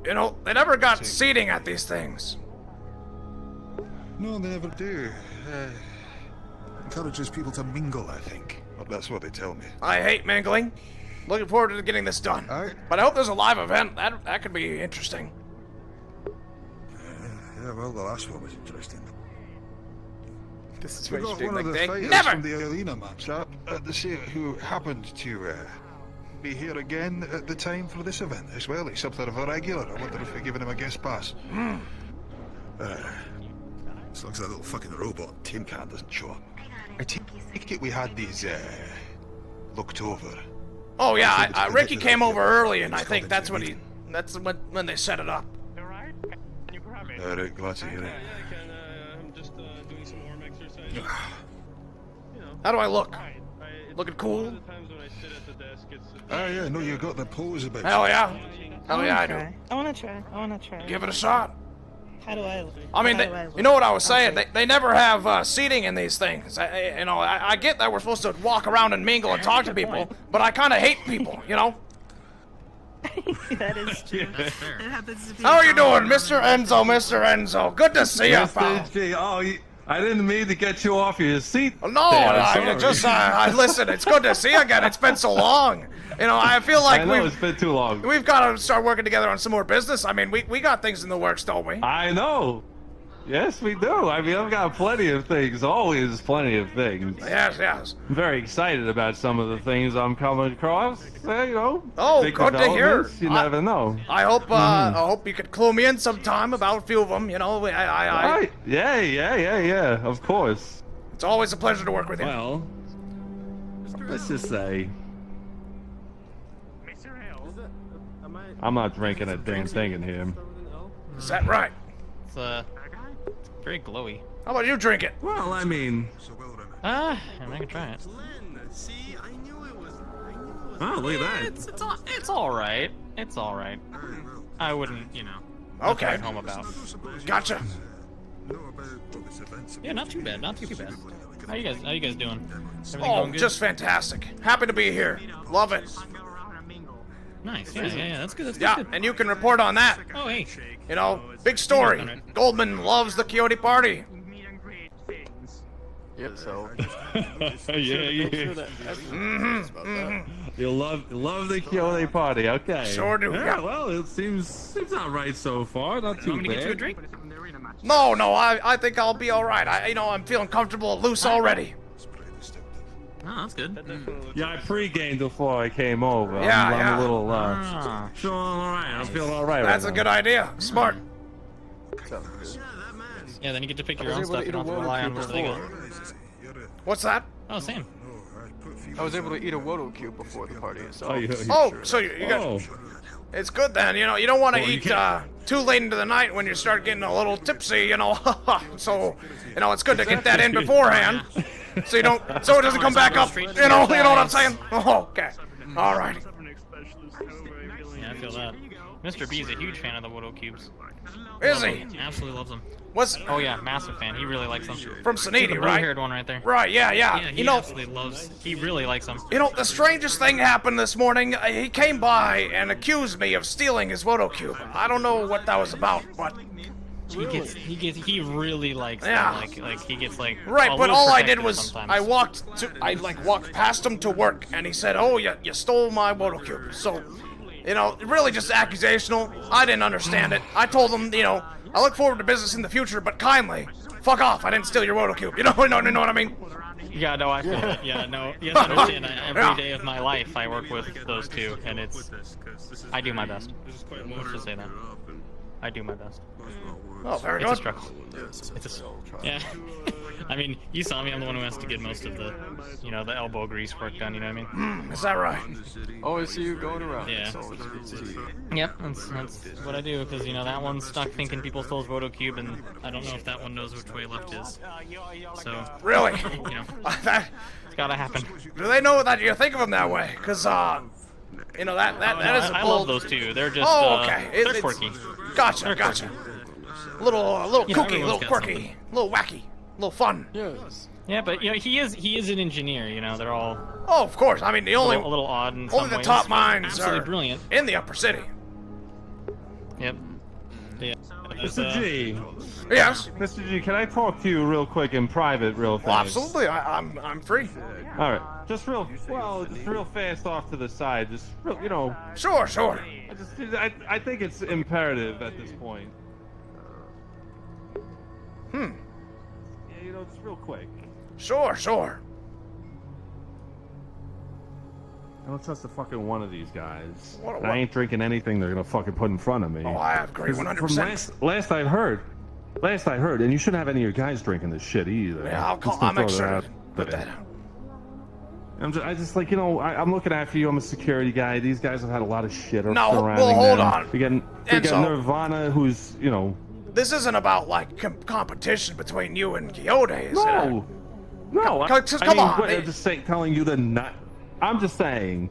You know, they never got seating at these things. No, they never do. Encourages people to mingle, I think. Or that's what they tell me. I hate mingling. Looking forward to getting this done. But I hope there's a live event. That could be interesting. Yeah, well, the last one was interesting. This is We what you got do. one of the Like, fighters never! from the arena match up who happened to be here again at the time for this event as well. He's something of a regular. I wonder if we're giving him a guest pass. As long as that little fucking robot tin can doesn't show up. I take it we had these looked over. Oh yeah, Ricky came over early, and I think that's when when they set it up. Alright, glad to hear it. I'm just doing some arm exercises. How do I look? Looking cool? Ah, yeah, no, you got the pose about Hell you. yeah. Hell yeah, I do. I wanna try. I wanna try. Give it a shot. How do I look? I mean, you know what I was saying? They never have seating in these things. I get that we're supposed to walk around and mingle and talk to people, but I kind of hate people, you know? That is true. It happens to be. How are you doing, Mr. Enzo? Mr. Enzo, good to see you, pal. I didn't mean to get you off your seat. No, there, listen. It's good to see you again. It's been so long. You know, I feel like it's been too long. We've got to start working together on some more business. I mean, we got things in the works, don't we? I know. Yes, we do. I mean, I've got plenty of things. Always plenty of things. Yes. I'm very excited about some of the things I'm coming across. You know. Oh, big good to hear. developments. You never know. I hope you could clue me in sometime about a few of them. You know, Right. Yeah. Of course. It's always a pleasure to work with you. Well, let's just say I'm not drinking a damn thing in here. Is that right? It's very glowy. How about you drink it? Well, I mean, I can try it. oh, look at that. It's all right. It's all right. I wouldn't, Okay. write home about. Gotcha. Yeah, not too bad. Not too bad. How you guys doing? Everything Oh, going good? just fantastic. Happy to be here. Love it. Nice. Yeah. That's good. That's Yeah, good. and you can report on that. Oh, hey. You know, big story. Goldman loves the Coyote Party. Yep, so. Yeah. You'll love the Coyote Party. Okay. Sure do. Yeah, well, it seems all right so far. Not too Want me to bad. get you a drink? No, I think I'll be all right. I'm feeling comfortable and loose already. Oh, that's good. Yeah, I pre-gamed before I came over. I'm a little feeling all right. I'm feeling all right. That's a good idea. Smart. Yeah, then you get to pick your own stuff. You don't have to rely on what they got. What's that? Oh, same. I was able to eat a Wodo cube before the party, so. Oh, so you got. It's good then. You know, you don't want to Well, you eat can't- too late into the night when you start getting a little tipsy. You know, so you know it's good to get that in beforehand, so you don't, so it doesn't come back up. You know what I'm saying? Oh, okay. All right. Yeah, I feel that. Mr. B is a huge fan of the Widow Cubes. Is he? Absolutely loves them. What's? Oh yeah, massive fan. He really likes them. From Suniti, the right? blue-haired one right there. Right. Yeah. Yeah, You he know. absolutely loves. He really likes them. You know, the strangest thing happened this morning. He came by and accused me of stealing his Voodoo Cube. I don't know what that was about, but He really likes Yeah. them. Like he gets like. right. a But little all I did protective was sometimes. I walked past him to work, and he said, "Oh, you stole my Voodoo Cube." So, you know, really just accusational. I didn't understand it. I told him, you know, I look forward to business in the future, but kindly, fuck off. I didn't steal your Voodoo Cube. You know what I mean? Yeah, no, I feel it. Yeah, no, you have to understand. Every day of my life, I work with those two, and I do my best. Let's just say that. I do my best. Oh, very It's good. a struggle. It's a, yeah. I mean, you saw me. I'm the one who has to get most of the, you know, the elbow grease work done. You know what I mean? Is that right? Always see you going around. Yeah. It's always good to see you. Yep, that's what I do, because, you know, that one's stuck thinking people stole his Voodoo Cube, and I don't know if that one knows which way left is. So. Really? You know. It's gotta happen. Do they know that you think of them that way? Cause you know that is a I bold... love those two. They're just okay. they're quirky. Gotcha, They're gotcha. quirky. Little You know, kooky, everyone's little got quirky, something. little wacky, little fun. Yes. Yeah, but you know he is an engineer. You know they're all. Oh, of course. I mean, the a only little odd in some only the ways, top but minds absolutely are brilliant. in the upper city. Yep. Yeah. Mr. G. Yes. Mr. G, can I talk to you real quick in private, real fast? Well, absolutely. I'm free. All right, just real fast off to the side, just real, you know. Sure. I think it's imperative at this point. Yeah, you know, just real quick. Sure. I don't trust a fucking one of these guys. What- I ain't drinking anything they're gonna fucking put in front of me. Oh, I agree 100%. From last I heard, and you shouldn't have any of your guys drinking this shit either. Yeah, Just I'll to make throw sure that to out put there. that out. I just like, you know, I'm looking after you. I'm a security guy. These guys have had a lot of shit No, surrounding well, hold them. on. We got Enzo. Nirvana, who's, you know. This isn't about like competition between you and Quixote, is it? No. Come on. I'm just telling you I'm just saying.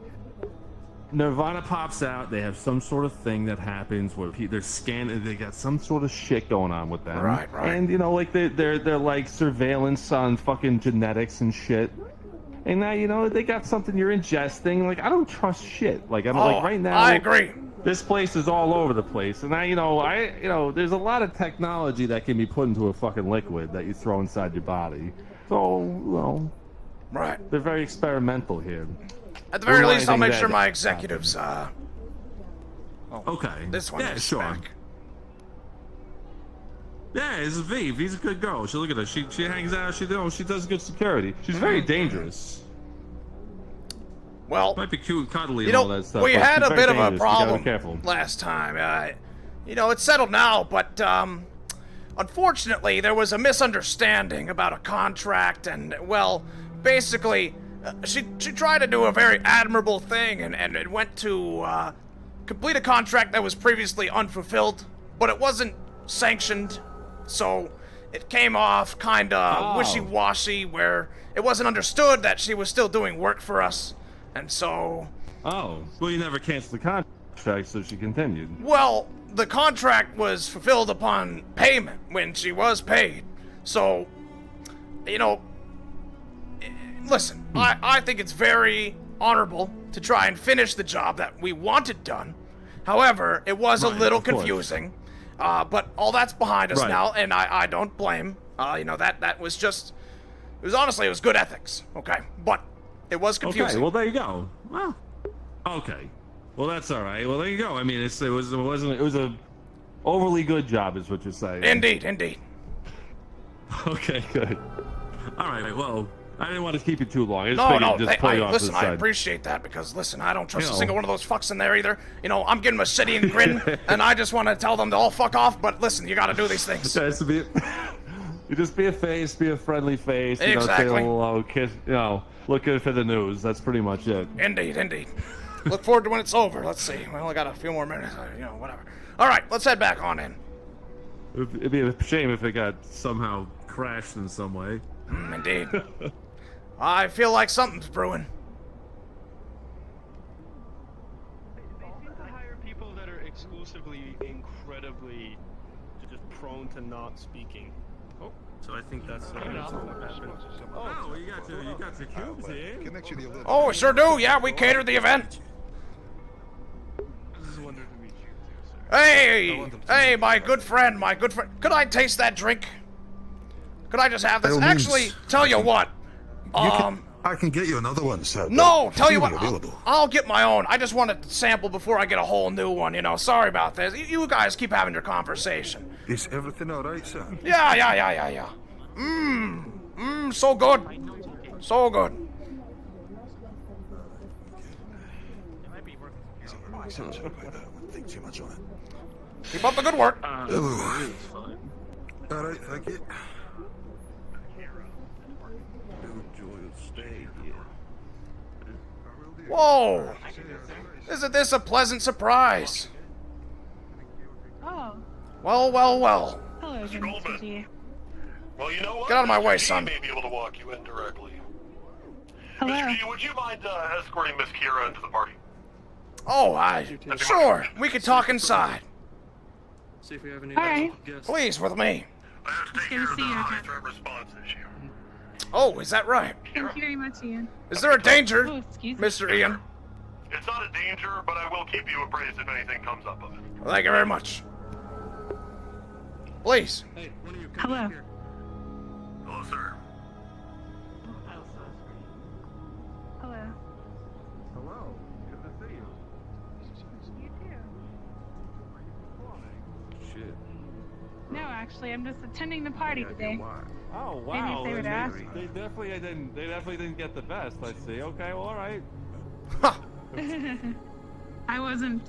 Nirvana pops out. They have some sort of thing that happens where they're scanning. They got some sort of shit going on with them. Right. And you know, like they're like surveillance on fucking genetics and shit. And now you know they got something you're ingesting. Like I don't trust shit. Like I'm like right now. I agree. This place is all over the place, and there's a lot of technology that can be put into a fucking liquid that you throw inside your body. So, well, right. They're very experimental here. At the very least, I'll Realizing make that- sure my executives. Okay. This one Yeah, is sure. back. Yeah, it's Vive. He's a good girl. She look at her. She hangs out. She does good security. She's very dangerous. Well, might be cute, and cuddly, You and all know, that stuff. we but had she's a very bit of a dangerous. You gotta be problem careful. last time. You know, it's settled now, but unfortunately, there was a misunderstanding about a contract, and well, basically, she tried to do a very admirable thing, and it went to complete a contract that was previously unfulfilled, but it wasn't sanctioned, so it came off kind of wishy-washy, where it wasn't understood that she was still doing work for us, and so... Oh, well, you never canceled the contract, so she continued. Well, the contract was fulfilled upon payment when she was paid. So, you know, listen, I think it's very honorable to try and finish the job that we wanted done. However, it was a little of course. confusing. But all that's behind us Right. now, and I don't blame. You know, that was just... It was honestly, it was good ethics, okay? But it was confusing. Okay, well, there you go. Well, okay. Well, that's all right. Well, there you go. I mean, it was a overly good job, is what you're saying. Indeed. Okay, good. All right. Well, I didn't want to keep you too long. I just No, figured just pull you off listen, to the I side. appreciate that because, listen, I don't trust You a know. single one of those fucks in there either. You know, I'm giving them a shitty grin, and I just want to tell them to all fuck off, but listen, you gotta do these things. It has to be. You just be a face, be a friendly face. You know, say a Exactly. little kiss. You know, look good for the news. That's pretty much it. Indeed. Look forward to when it's over. Let's see. We only got a few more minutes. Whatever. All right, let's head back on in. It'd be a shame if it got somehow crashed in some way. Indeed. I feel like something's brewing. They seem to hire people that are exclusively incredibly just prone to not speaking. Oh, so I think that's what happened. Oh, you got your cubes here. Oh, we sure do. Yeah, we catered the event. I just wondered to meet you too, sir. Hey, my good friend. Could I taste that drink? Could I just have this? Actually, tell you what. I can get you another one, sir. No, tell you Freely what. available. I'll get my own. I just want to sample before I get a whole new one. Sorry about this. You guys keep having your conversation. Is everything all right, sir? Yeah. So good. So good. Think too much on it. Keep up the good work. All right, thank you. Whoa! Isn't this a pleasant surprise? Oh. Well. Hello, Mr. Well, you know what? Get out of my way, Mr. G son. may be able to walk you in directly. Hello. Mr. G, would you mind escorting Miss Kira into the party? Oh, sure. We could talk inside. See if we have any All right. guests. Please, with me. I have to take care of the high threat response issue. Oh, is that right? Thank you very much, Ian. Is there a danger, Oh, excuse me. Mr. Ian? It's not a danger, but I will keep you appraised if anything comes up of it. Thank you very much. Please. Hey, one of you Hello. come here. Hello, sir. Hello. Hello. Good to see you. You too. Shit. No, actually, I'm just attending the party today. Oh Maybe if wow. they would ask. They definitely didn't get the best. I see. Okay. Well, all right. I wasn't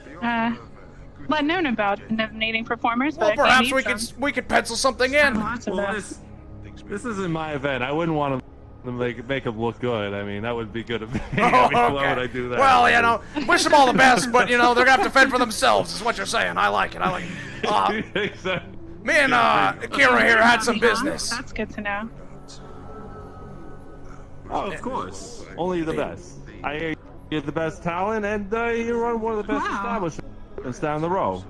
let known about nominating performers, Well, but if they perhaps need we could pencil something in. lots of Well, those. this isn't my event. I wouldn't want to make them look good. I mean, that would be good of me. Oh, I mean, why okay. would I do that? Well, wish them all the best, but they're gonna have to fend for themselves. Is what you're saying. I like it. Exactly. Me and Kira here had some business. That's good to know. Oh, of course. Only the best. I hear you're the best talent, and you run one of the best establishments down the road.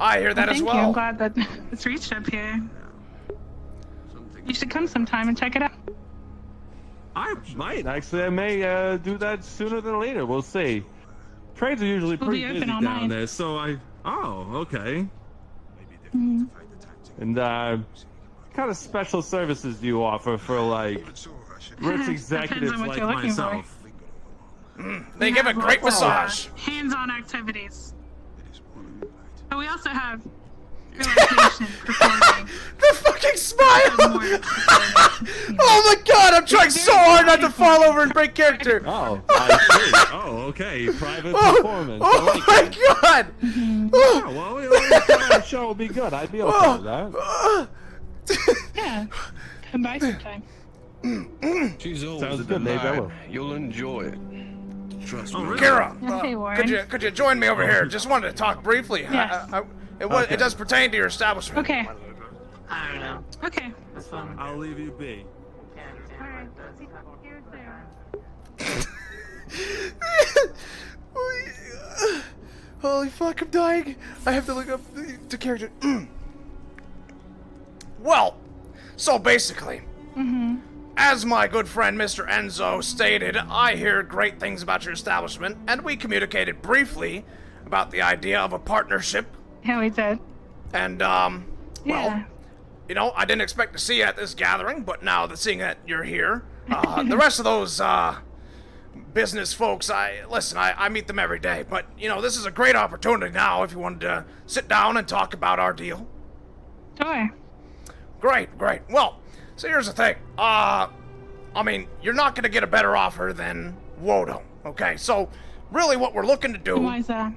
I hear that as Thank well. you. I'm glad that it's reached up here. You should come sometime and check it out. I might actually. I may do that sooner than later. We'll see. Trades are usually We'll be pretty open busy all down night. there, so I. Oh, okay. Mhm. And what kind of special services do you offer for like rich executives Depends on what like you're looking for. myself? They give a great massage. Hands-on activities. But we also have relaxation, performing. The fucking smile! Oh my god, I'm trying so hard not to fall over and break character. Oh, I see. Oh, okay. Private performance. I Oh like my that. god! Yeah, well, the show will be good. I'd be okay with that. Yeah. Come by sometime. She's always Sounds a good, Dave. I delight. will. You'll enjoy it. Trust me. Kira, Hey, Warren. could you join me over here? Just wanted to talk briefly. Yes. It does pertain to your establishment. Okay. I don't know. Okay. That's fun. I'll leave you be. Alright. See you soon. Holy fuck, I'm dying. I have to look up the character. Well, so basically, as my good friend Mr. Enzo stated, I hear great things about your establishment, and we communicated briefly about the idea of a partnership. Yeah, we did. And, Yeah. well, I didn't expect to see you at this gathering, but now that seeing that you're here, the rest of those, business folks, I meet them every day, but, this is a great opportunity now if you wanted to sit down and talk about our deal. Sure. Great. Well, so here's the thing. You're not gonna get a better offer than Wodo, okay? So, really what we're looking to do Why is that?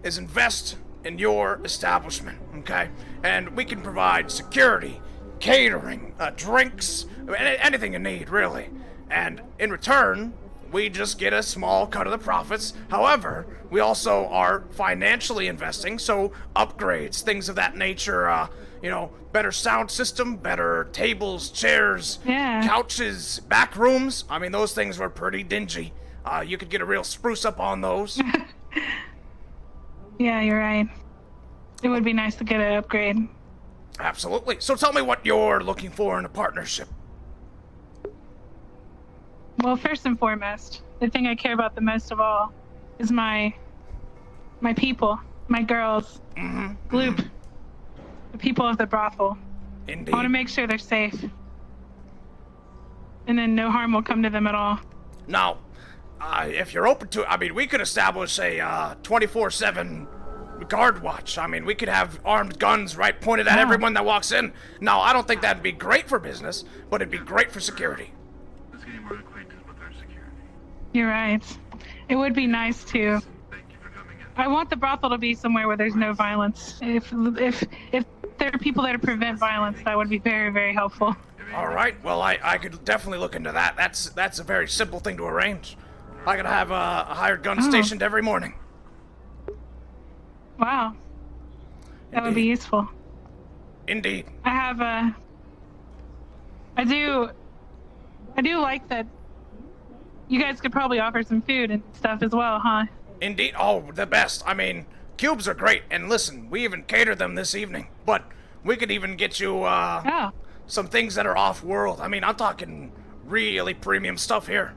is invest in your establishment, okay? And we can provide security, catering, drinks, anything you need, really. And in return, we just get a small cut of the profits. However, we also are financially investing, so upgrades, things of that nature, you know, better sound system, better tables, chairs, couches, back rooms. I mean, those things were pretty dingy. You could get a real spruce up on those. Yeah, you're right. It would be nice to get an upgrade. Absolutely. So tell me what you're looking for in a partnership. Well, first and foremost, the thing I care about the most of all is my people, my girls, Gloop, the people of the brothel. Indeed. I want to make sure they're safe. And then no harm will come to them at all. Now, if you're open to it, I mean, we could establish a 24/7 guard watch. I mean, we could have armed guns right pointed at everyone that walks in. Now, I don't think that'd be great for business, but it'd be great for security. You're right. It would be nice to. I want the brothel to be somewhere where there's no violence. If there are people there to prevent violence, that would be very, very helpful. All right. Well, I could definitely look into that. That's a very simple thing to arrange. I could have a hired gun stationed every morning. Wow. That would be useful. Indeed. I do like that you guys could probably offer some food and stuff as well, huh? Indeed. Oh, the best. I mean, cubes are great. And listen, we even catered them this evening. But we could even get you some things that are off-world. I mean, I'm talking really premium stuff here.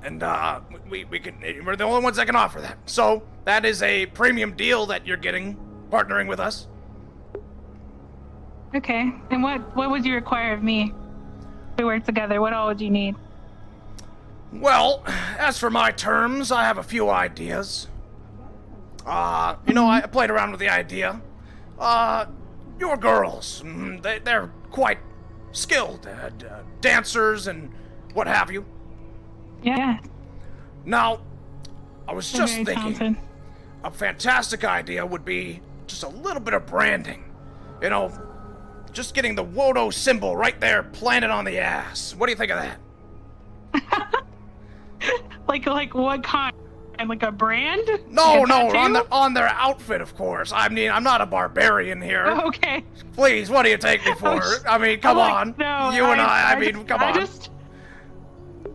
And we're the only ones that can offer that. So that is a premium deal that you're getting, partnering with us. Okay. And what would you require of me? If we work together, what all would you need? Well, as for my terms, I have a few ideas. You know, I played around with the idea. Your girls, they're quite skilled, dancers and what have you. Yeah. Now, I was They're just very thinking, talented. a fantastic idea would be just a little bit of branding. You know, just getting the Wodo symbol right there planted on the ass. What do you think of that? Like what kind? Like a brand? No, Like a tattoo? on their outfit, of course. I mean, I'm not a barbarian here. Oh, okay. Please, what do you take me for? I mean, come on. No, You and I mean, come on.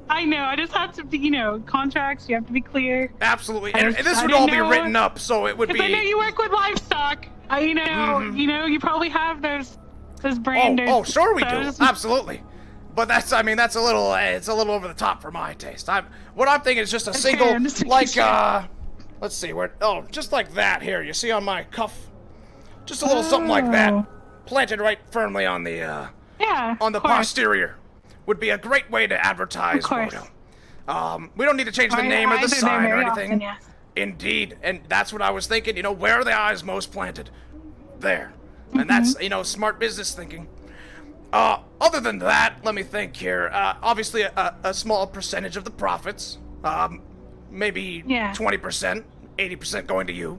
I know, I just have to be, you know, contracts, you have to be clear. Absolutely. And this would all be written up, so it would be... Because I know you work with livestock. You know, you probably have those branders. Oh, sure we So do. Absolutely. But that's, I mean, that's a little, it's a little over the top for my taste. What I'm thinking is just a single, like, let's see, just like that here. You see on my cuff? Just a little something like that. Planted right firmly on the, on the posterior. Would be a great way to advertise Wodo. We don't need to change the name or the sign or anything. Yes. Indeed, and that's what I was thinking. You know, where are the eyes most planted? There. And that's, you know, smart business thinking. Other than that, let me think here. Obviously, a small percentage of the profits. Maybe 20%, 80% going to you.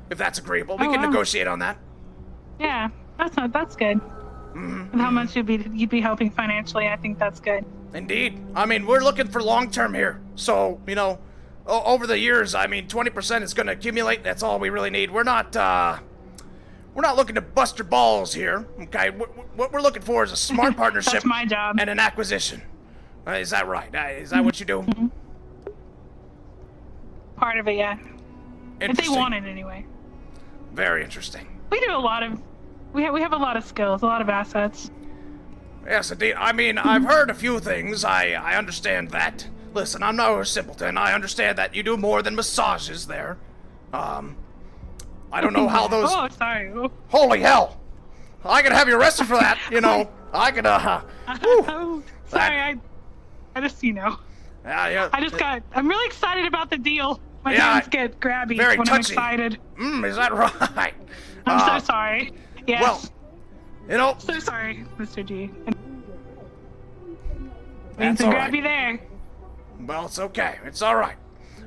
If that's agreeable, we can negotiate on that. Yeah, that's good. And how much you'd be helping financially, I think that's good. Indeed. I mean, we're looking for long term here. So, you know, over the years, I mean, 20% is going to accumulate. That's all we really need. We're not looking to bust your balls here. Okay, what we're looking for is a smart partnership. That's my job. And an acquisition. Is that right? Is that what you do? Part of it, yeah. If they want it anyway. Very interesting. We do a lot of. We have a lot of skills, a lot of assets. Yes, indeed. I mean, I've heard a few things. I understand that. Listen, I'm no simpleton. I understand that you do more than massages there. I don't know how those... Oh, sorry. Holy hell! I could have you arrested for that, you know. I could, Sorry, I just, you know. Yeah. I'm really excited about the deal. My hands get grabby very when touchy. I'm excited. Is that right? I'm so sorry. Yes. Well, you know... So sorry, Mr. G. That's to all grab right. you there. Well, it's okay. It's all right.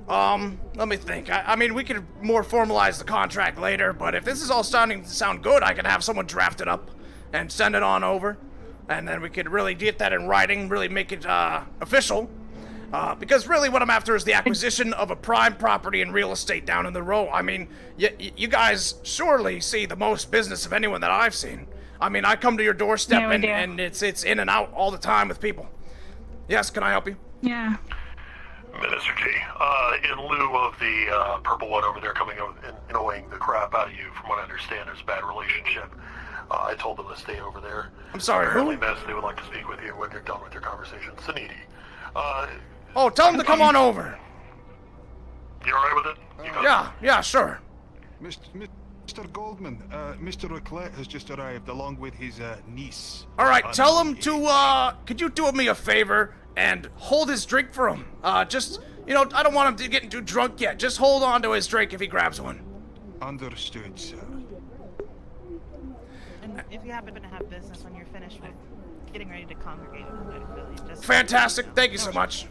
Let me think. I mean, we could more formalize the contract later, but if this is all starting to sound good, I can have someone draft it up and send it on over. and then we could really get that in writing, really make it official. Because really what I'm after is the acquisition of a prime property and real estate down in the row. I mean, you guys surely see the most business of anyone that I've seen. I mean, I come to your doorstep and it's in and out all the time with people. Yes, can I help you? Yeah. Minister G, in lieu of the purple one over there coming over and annoying the crap out of you, from what I understand, there's a bad relationship. I told them to stay over there. I'm sorry, Apparently, who? Miss, they would like to speak with you when they're done with their conversation. Suniti. Oh, tell them to come on over. You alright with it? Yeah, sure. Mr. Goldman, Mr. Raclette has just arrived along with his niece. All right, tell him to, could you do me a favor and hold his drink for him? Just, I don't want him to get too drunk yet. Just hold on to his drink if he grabs one. Understood, sir. And if you happen to have business when you're finished with getting ready to congregate in the pavilion, just... Fantastic, thank you so much.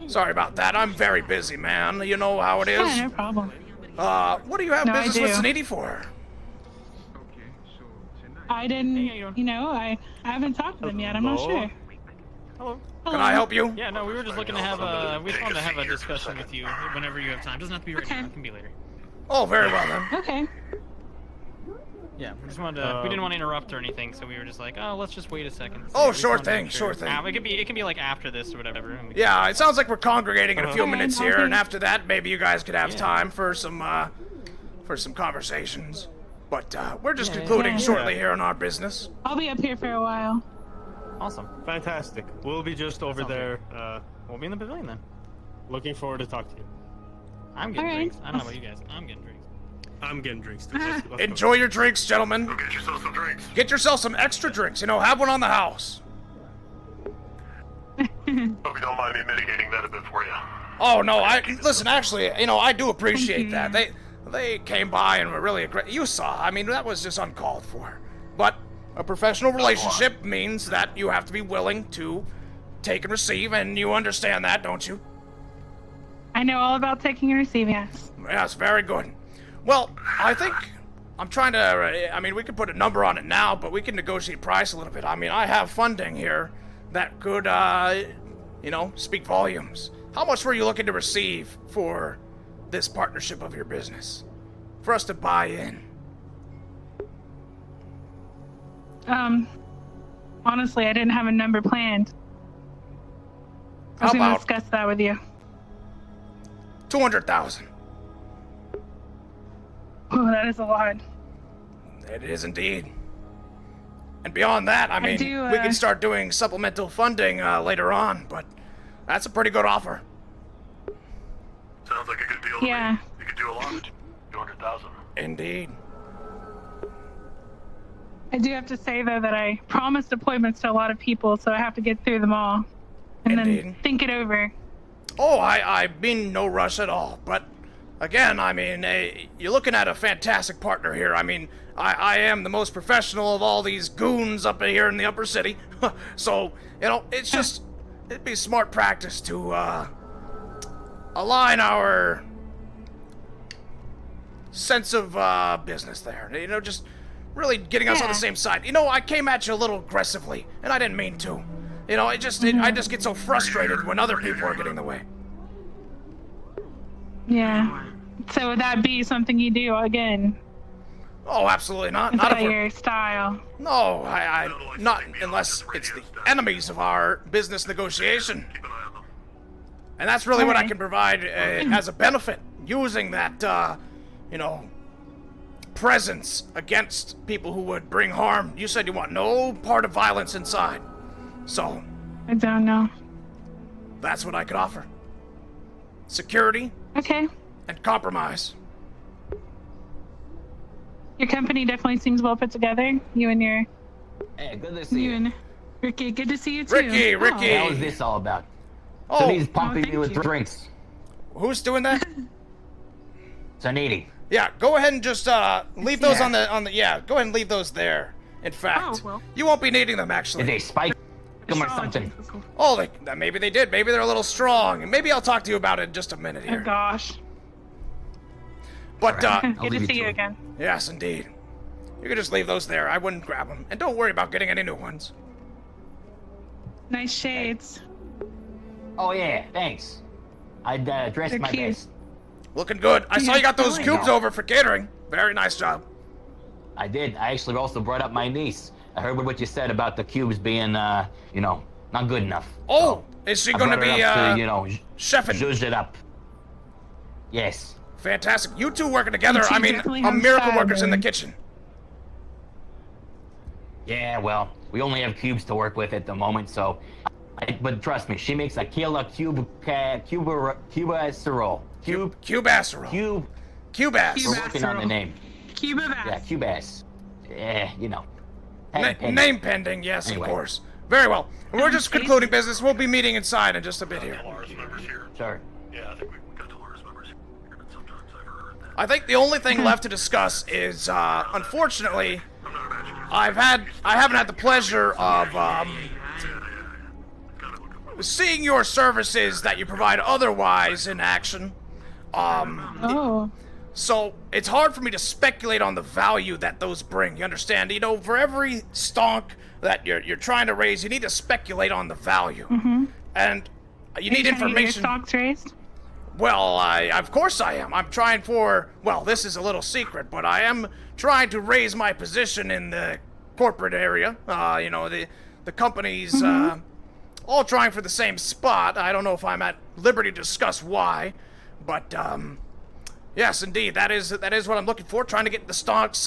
Sorry about that, I'm very busy, man. You know how it is. Yeah, no problem. What do you have business with Suniti for? I didn't, I haven't talked to them yet. I'm not sure. Hello. Can I help you? Yeah, no, we were just looking to have we just wanted to have a discussion with you whenever you have time. Doesn't have to be right now. It can be later. Oh, very well then. Okay. Yeah, we just wanted to. We didn't want to interrupt or anything, so we were just like, oh, let's just wait a second. Oh, We just sure wanted to thing, make sure. sure thing. It can be like after this or whatever. and we Yeah, it sounds like we're congregating in a few minutes here, okay. and after that, maybe you guys could have time for some conversations. But we're just concluding shortly here on our business. I'll be up here for a while. Awesome. Fantastic. We'll be just over there. We'll be in the pavilion then. Looking forward to talk to you. I'm getting drinks. I don't know about you guys. I'm getting drinks. I'm getting drinks too. Enjoy your drinks, gentlemen. Go get yourself some drinks. Get yourself some extra drinks. Have one on the house. Hope you don't mind me mitigating that a bit for you. Oh no, listen. Actually, I do appreciate that. They came by and were really aggressive. You saw. I mean, that was just uncalled for. But a professional relationship means that you have to be willing to take and receive, and you understand that, don't you? I know all about taking and receiving. Yes. Yes, very good. Well, I think I'm trying to. We could put a number on it now, but we can negotiate price a little bit. I have funding here that could, speak volumes. How much were you looking to receive for this partnership of your business? For us to buy in? Honestly, I didn't have a number planned. I was going to discuss that with you. 200,000. Oh, that is a lot. It is indeed. And beyond that, we can start doing supplemental funding later on, but that's a pretty good offer. Sounds like a good deal to Yeah. me. You could do a lot. 200,000. Indeed. I do have to say, though, that I promised appointments to a lot of people, so I have to get through them all. And then think it over. Oh, I mean no rush at all, but again, you're looking at a fantastic partner here. I am the most professional of all these goons up here in the upper city. So, it's just, it'd be smart practice to, align our sense of, business there. Just really getting us on the same side. I came at you a little aggressively, and I didn't mean to. I just get so frustrated when other people are getting in the way. Yeah. So would that be something you do again? Oh, absolutely not. Is Not that if we're- your style? No, I not unless it's the enemies of our business negotiation. And that's really what I can provide as a benefit, using that, presence against people who would bring harm. You said you want no part of violence inside. So, I don't know. that's what I could offer. Security. Okay. And compromise. Your company definitely seems well put together. You and your... Hey, good to see you. and Ricky, good to see you too. Ricky! What the hell is this all about? Oh. So he's pumping thank me with you. drinks. Who's doing that? Zaniti. Yeah, go ahead and just leave those on the yeah, go ahead and leave those there. In fact, you won't be needing them actually. Did they spike them or something? Oh, maybe they did. Maybe they're a little strong. Maybe I'll talk to you about it in just a minute here. Oh gosh. But Good to see you again. Yes, indeed. You could just leave those there. I wouldn't grab them. And don't worry about getting any new ones. Nice shades. Oh yeah, thanks. I dressed They're my cute. best. Looking good. I saw you got those cubes over for catering. Very nice job. I did. I actually also brought up my niece. I heard what you said about the cubes being, you know, not good enough. Oh, is she I gonna brought her be, up to, you know, chefing? zhuzh it up. Yes. Fantastic. You two working together. You two I mean, definitely a have miracle style, workers in the baby. kitchen. Yeah, well, we only have cubes to work with at the moment, so. But trust me, she makes a killer cube casserole. Cube casserole. Cube-ass. We're working on the name. Cuba-ass. Yeah, cube-ass. Yeah, you know. Name pending, yes, Anyway. of course. Very well. We're just concluding business. We'll be meeting inside in just a bit here. Sure. Yeah, I think we got Dolores members here, but sometimes I've heard that. I think the only thing left to discuss is, unfortunately, I haven't had the pleasure of, seeing your services that you provide otherwise in action. Oh. So it's hard for me to speculate on the value that those bring. You understand? You know, for every stonk that you're trying to raise, you need to speculate on the value. Mm-hmm. And you Are need you trying to get your information. stocks raised? Well, of course I am. I'm trying for, well, this is a little secret, but I am trying to raise my position in the corporate area. You know, the company's, all trying for the same spot. I don't know if I'm at liberty to discuss why, but, yes, indeed, that is what I'm looking for, trying to get the stocks,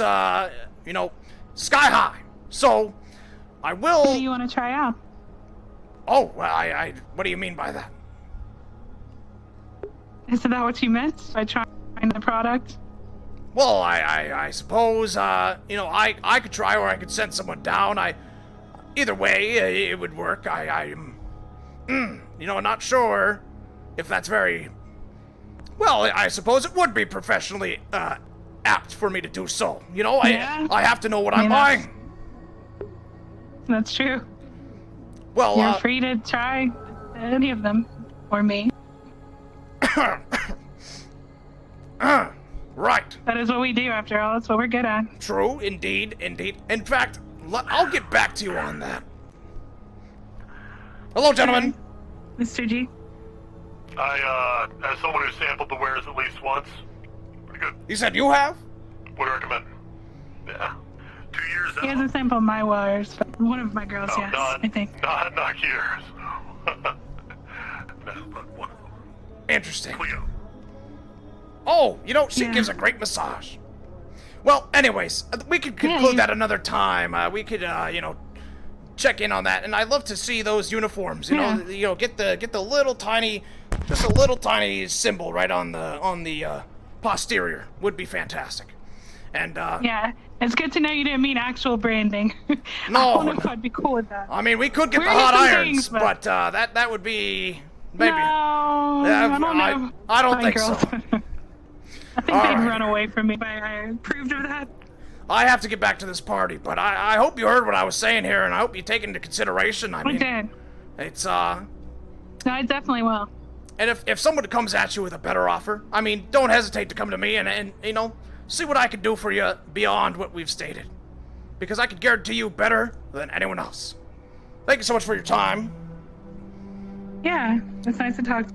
you know, sky high. So, I will... What do you want to try out? Oh, well, what do you mean by that? Is that what you meant by trying the product? Well, I suppose, you know, I could try or I could send someone down. Either way, it would work. I'm, you know, not sure if that's very... Well, I suppose it would be professionally, apt for me to do so. You know, Yeah. I have to know what I I'm mean, buying. That's true. Well, You're free to try any of them, or me. Right. That is what we do, after all. That's what we're good at. True, indeed. In fact, I'll get back to you on that. Hello, gentlemen. Mr. G. As someone who sampled the wares at least once, pretty good. You said you have? Would recommend. Yeah. 2 years He out. hasn't sampled my wires, but one of my girls, yes, I think. Not yours. No, but one of them. Interesting. Cleo. Oh, you know, she gives a great massage. Well, anyways, we could conclude that another time. We could, you know, check in on that. And I'd love to see those uniforms. You know, get the little tiny, just a little tiny symbol right on the posterior would be fantastic. And Yeah, it's good to know you didn't mean actual branding. No. I don't know if I'd be cool with that. I mean, we could get We're the hot into irons, things, but that would be maybe. No, Yeah, I don't know. I don't Fine think girls. so. I think they'd run away from me if I approved of that. I have to get back to this party, but I hope you heard what I was saying here, and I hope you take into consideration. I mean, did. It's No, I definitely will. And if someone comes at you with a better offer, I mean, don't hesitate to come to me and you know, see what I can do for you beyond what we've stated, because I can guarantee you better than anyone else. Thank you so much for your time. Yeah, it's nice to talk to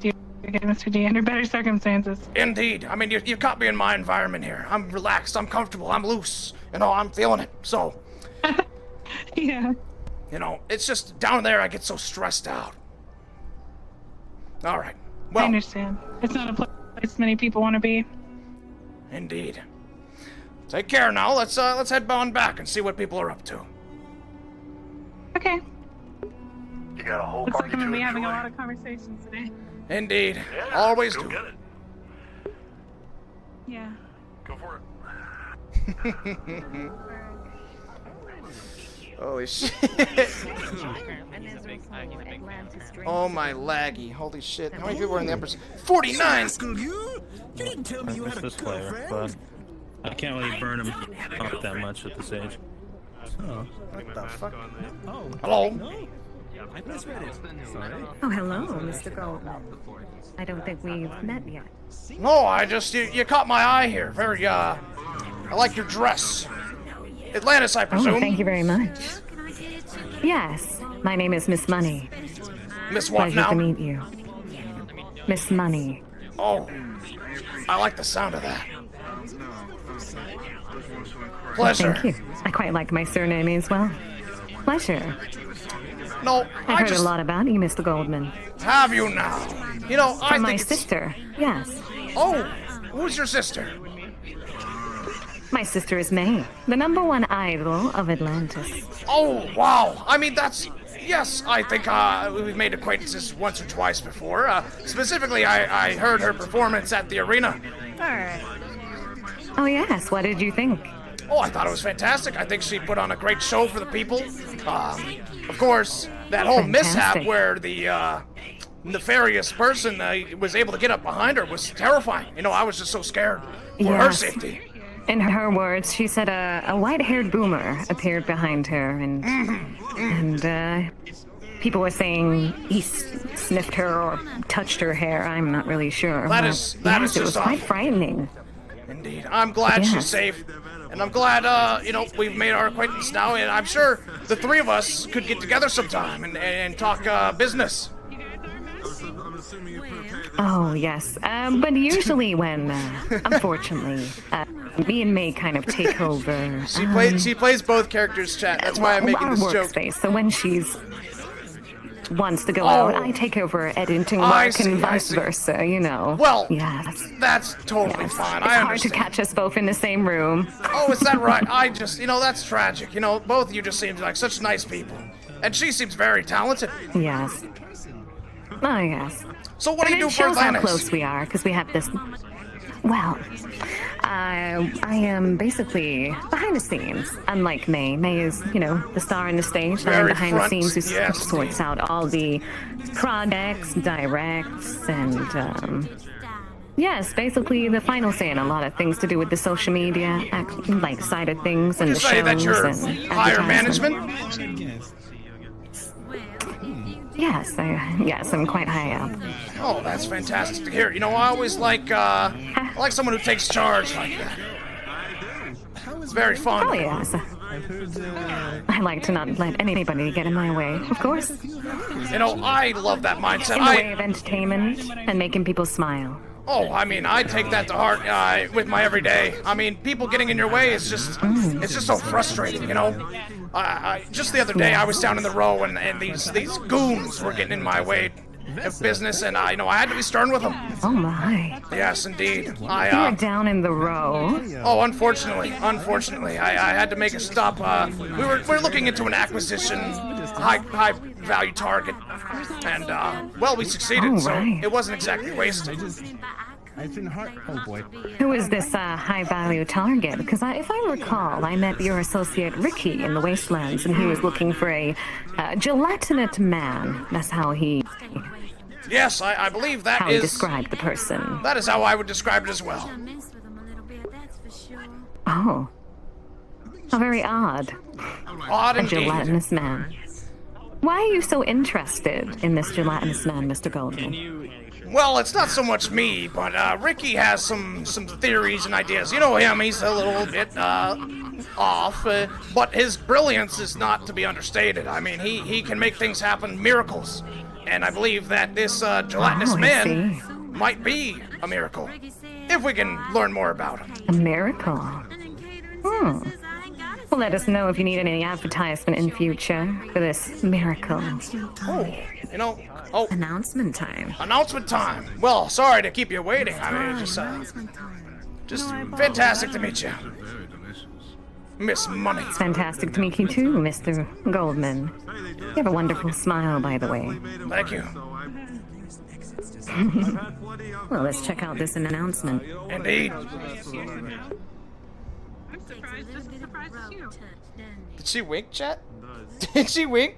you again, Mr. D, under better circumstances. Indeed. I mean, you caught me in my environment here. I'm relaxed. I'm comfortable. I'm loose. You know, I'm feeling it. So. Yeah. You know, it's just down there I get so stressed out. All right. Well. I understand. It's not a place many people want to be. Indeed. Take care now. Let's head on back and see what people are up to. Okay. You got a whole Looks like party I'm gonna to be having a enjoy. lot of conversations today. Indeed. Yeah, Always go do. get it. Yeah. Go for it. Holy shit. Oh my laggy. Holy shit. How many people are in the upper 49! You didn't tell me you had a this player, but I can't really burn him up that much at this age. Oh, what the fuck? Oh, hello? No. I misread it. Sorry. Oh, hello, Mr. Goldman. I don't think we've met yet. No, I just, you caught my eye here. Very, I like your dress. Atlantis, I presume. Oh, thank you very much. Yes, my name is Miss Money. Miss what Pleasure now? to meet you. Miss Money. Oh, I like the sound of that. Pleasure. Thank you. I quite like my surname as well. Pleasure. No, I've heard a lot about you, Mr. Goldman. Have you now? You know, I From think my it's... sister, yes. Oh, who's your sister? My sister is May, the #1 idol of Atlantis. Oh, wow. I mean, that's... Yes, I think we've made acquaintances once or twice before. Specifically, I heard her performance at the arena. Alright. Oh yes, what did you think? Oh, I thought it was fantastic. I think she put on a great show for the people. Of course, that whole mishap Fantastic. where the nefarious person was able to get up behind her was terrifying. You know, I was just so scared for her Yes. safety. In her words, she said a white-haired boomer appeared behind her, and people were saying he sniffed her or touched her hair. I'm not really sure. That but is yes, it just was quite awful. frightening. Indeed. I'm glad she's Yes. safe. And I'm glad, you know, we've made our acquaintance now, and I'm sure the three of us could get together sometime and talk business. Oh yes, but usually when, unfortunately, me and May kind of take over. She plays both characters, chat. That's why I'm making our this joke. workspace. So when she's wants to go Oh. out, I take over editing I work see, and I vice see. versa. You know. Well, yes. That's totally fine. It's I hard understand. to catch us both in the same room. Oh, is that right? I just, you know, that's tragic. You know, both of you just seem like such nice people. And she seems very talented. Yes. Oh yes. So what do And you it do for shows how Atlantis? close we are, because we have this. Well, I am basically behind the scenes. Unlike May. May is, you know, the star on the stage. I'm Very behind front, the scenes who yes, sorts out all the projects, directs, and yes, basically the final say in a lot of things to do with the social media, like side of things, and Would the you say that you're shows and higher advertisement. management? Yes, I'm quite high up. Oh, that's fantastic to hear. You know, I always like someone who takes charge like that. It's very fun. Oh yes. I like to not let anybody get in my way, of course. You know, I love that mindset. In the way of entertainment and making people smile. Oh, I mean, I take that to heart with my everyday. I mean, people getting in your way is just, it's just so frustrating, you know? Just the other day, I was down in the row, and these goons were getting in my way of business, and you know, I had to be stern with them. Oh my. Yes, indeed. You were down in the row. Oh, unfortunately, I had to make a stop. We're looking into an acquisition, high value target, and well, we succeeded, Oh, so right. it wasn't exactly wasted. Oh boy. Who is this high value target? Because if I recall, I met your associate Ricky in the Wastelands, and he was looking for a gelatinous man. That's how he. Yes, I believe that How he is. described the person. That is how I would describe it as well. Oh. How very odd. Odd A indeed. gelatinous man. Why are you so interested in this gelatinous man, Mr. Goldman? Well, it's not so much me, but Ricky has some theories and ideas. You know him; he's a little bit off, but his brilliance is not to be understated. I mean, he can make things happen, miracles, and I believe that this gelatinous Oh, I man might be a miracle if we can learn more about him. A miracle. Hmm. Well, let us know if you need any advertisement in future for this miracle. Oh, you know. Oh. Announcement time. Announcement time. Well, sorry to keep you waiting. I mean, just fantastic to meet you, Miss Money. It's fantastic to meet you too, Mr. Goldman. You have a wonderful smile, by the way. Thank you. Well, let's check out this announcement. Indeed. I'm surprised, just as surprised as you. Did she wink, chat? Did she wink?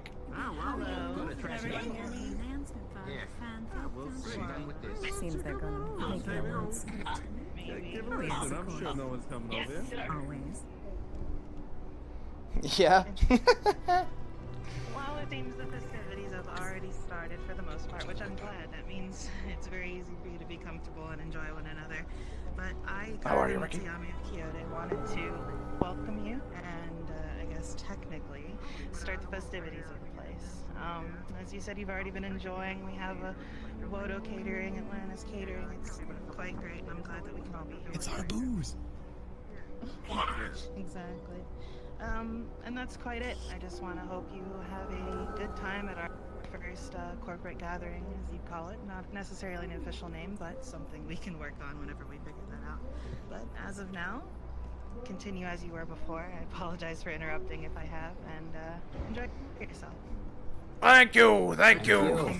Seems they're gonna make an announcement. I'm sure no one's coming over here. Always. Yeah. Well, it seems the festivities have already started for the most part, which I'm glad. That means it's very easy for you to be comfortable and enjoy one another. But I, How are you, Ricky? Yami of Kyoto, wanted to welcome you and guess technically, start the festivities of the place. As you said, you've already been enjoying. We have a Wodo catering, Atlantis catering. It's quite great, and I'm glad that we can all be here. It's our booze. Exactly. And that's quite it. I just want to hope you have a good time at our first corporate gathering, as you call it. Not necessarily an official name, but something we can work on whenever we figure that out. But as of now, continue as you were before. I apologize for interrupting if I have, and enjoy yourself. Thank you, thank you.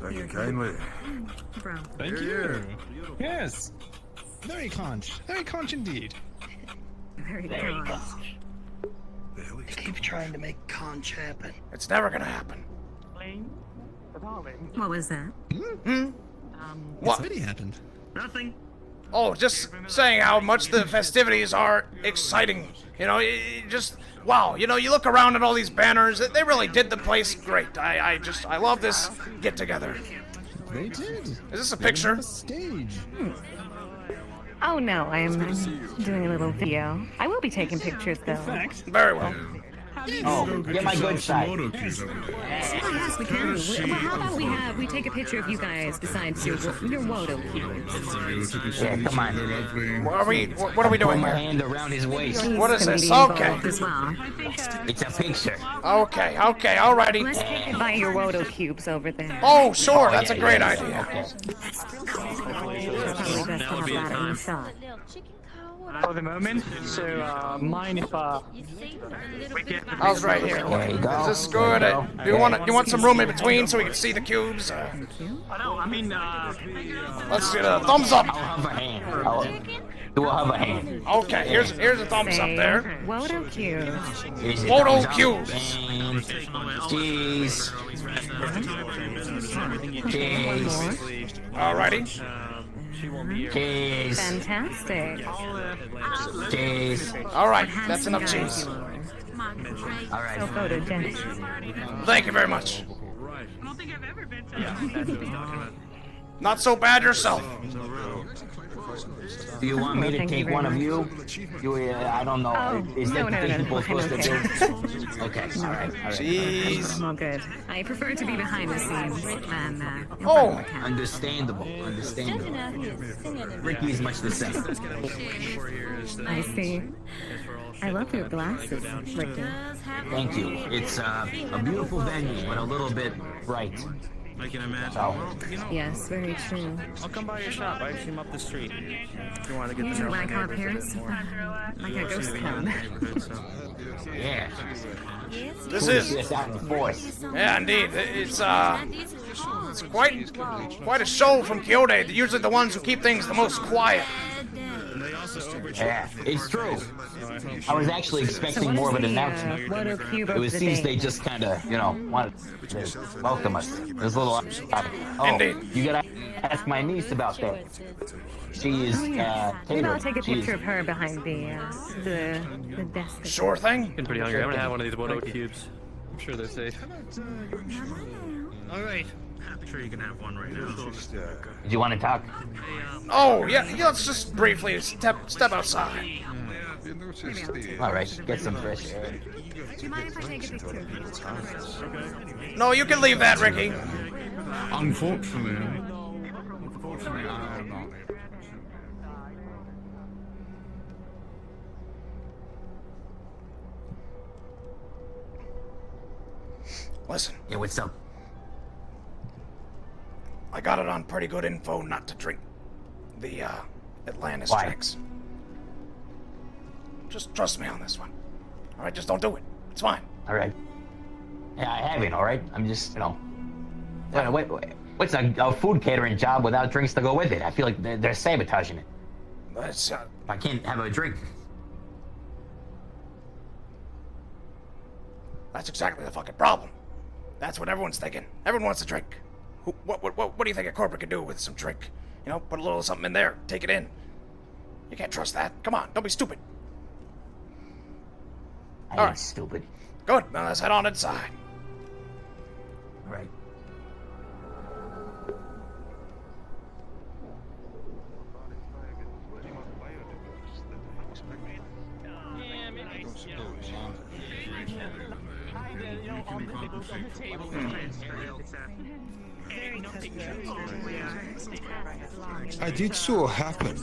Thank you kindly. Thank you. Yes. Very conch indeed. Very conch. They keep trying to make conch happen. It's never gonna happen. What was that? What? Already happened. Nothing. Oh, just saying how much the festivities are exciting. You know, just wow. You know, you look around at all these banners. They really did the place great. I love this get together. They did. Is this a picture? Stage. Oh no, I'm doing a little video. I will be taking pictures though. Very well. Oh, get my good side. Yes, we can. Well, how about we take a picture of you guys besides your Wodo cubes? Yeah, come on. What are we doing Put my here? hand around his waist. What is this? Gonna be Okay. involved as well. It's a picture. Okay, alrighty. Let's take it by your Wodo cubes over there. Oh, sure, that's a great idea. Probably best to have that in the shot. For the moment, so mind if I was right here. There you go. Is this good? Do you want some room in between so we can see the cubes? I mean, Let's get a thumbs up. I'll have a hand. I'll do a hover hand. Okay, here's a thumbs up there. Wodo cubes. Here's a Wodo thumbs up. cubes. And cheese. Cheese. Alrighty. Cheese. Fantastic. Cheese. Alright, that's enough cheese. So Alright. photogenic. Thank you very much. Not so bad yourself. Do you want me to Thank you take very one of much. you? I don't know. Oh, Is that no, the thing no. people are supposed to do? Okay, alright. Jeez. I'm all good. I prefer to be behind the scenes than Oh, Understandable. Ricky's much the same. I see. I love your glasses, Ricky. Thank you. It's a beautiful venue, but a little bit bright. I can imagine. So, Yes, very true. I'll come by your shop. I see him up the street. If you want to get You to do know like the how neighborhood a appearance? bit more. Like a ghost town. yeah. this See is. us out in force. Yeah, indeed. It's quite a show from Kyoto. They're usually the ones who keep things the most quiet. Yeah, it's true. I was actually expecting more of an announcement. Wodo cube It of the seems day? they just kind of, wanted to welcome us. There's a little. Oh, Indeed. you gotta ask my niece about that. She is Maybe I'll catering. take a She is- picture of her behind the desk. Sure thing. Getting pretty hungry. I'm gonna have one of these Wodo cubes. I'm sure they're safe. All right. I'm sure you can have one right now. Do you want to talk? Oh, yeah, let's just briefly step outside. All right, get some fresh air. Do you mind if I take a picture of you? No, you can leave that, Ricky. Unfortunately, I am not. Listen, Yeah, what's up? I got it on pretty good info not to drink the Atlantis Why? drinks. Just trust me on this one. All right, just don't do it. It's fine. All right. Yeah, I haven't. All right. I'm just, Wait, what's a food catering job without drinks to go with it? I feel like they're sabotaging it. That's I can't have a drink. That's exactly the fucking problem. That's what everyone's thinking. Everyone wants a drink. What do you think a corporate could do with some drink? Put a little something in there. Take it in. You can't trust that. Come on, don't be stupid. I ain't stupid. Good. Now let's head on inside. All right. I did so happen,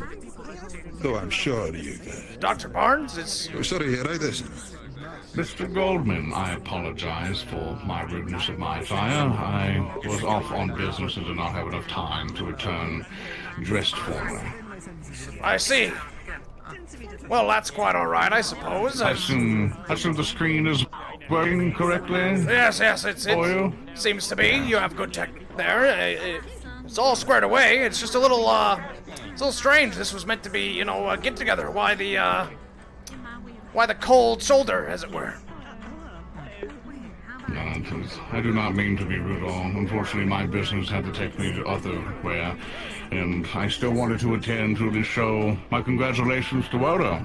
though I'm sure you could. Dr. Barnes, it's... Oh, sorry, right this. Mr. Goldman, I apologize for my rudeness at my fire. I was off on business and did not have enough time to return dressed formally. I see. Well, that's quite all right, I suppose. I assume the screen is working correctly? Yes, it seems to be. You have good tech there. It's all squared away. It's just a little strange. This was meant to be, you know, a get-together. Why the cold shoulder, as it were? Nonsense. I do not mean to be rude at all. Unfortunately, my business had to take me to otherwhere, and I still wanted to attend to this show. My congratulations to Odo.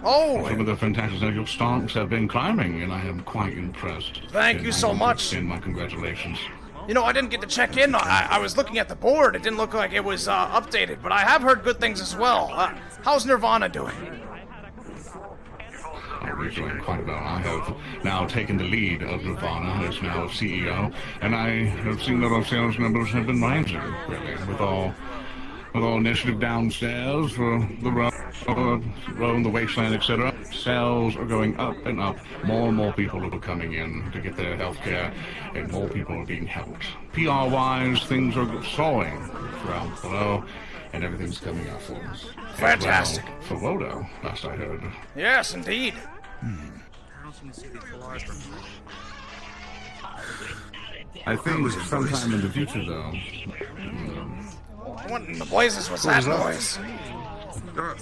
Oh! Some of the fantastic stocks have been climbing, and I am quite impressed. Thank you so much. Extend my congratulations. You know, I didn't get to check in. I was looking at the board. It didn't look like it was updated, but I have heard good things as well. How's Nirvana doing? We're doing quite well. I have now taken the lead of Nirvana as now CEO, and I have seen that our sales numbers have been rising, really, with all initiative downstairs for the road, the wasteland, etc. Sales are going up and up. More and more people are coming in to get their health care, and more people are being helped. PR-wise, things are soaring throughout below, and everything's coming up for us. Fantastic. Well, for Wodo, last I heard. Yes, indeed. I think sometime in the future, though. What in the blazes was that noise?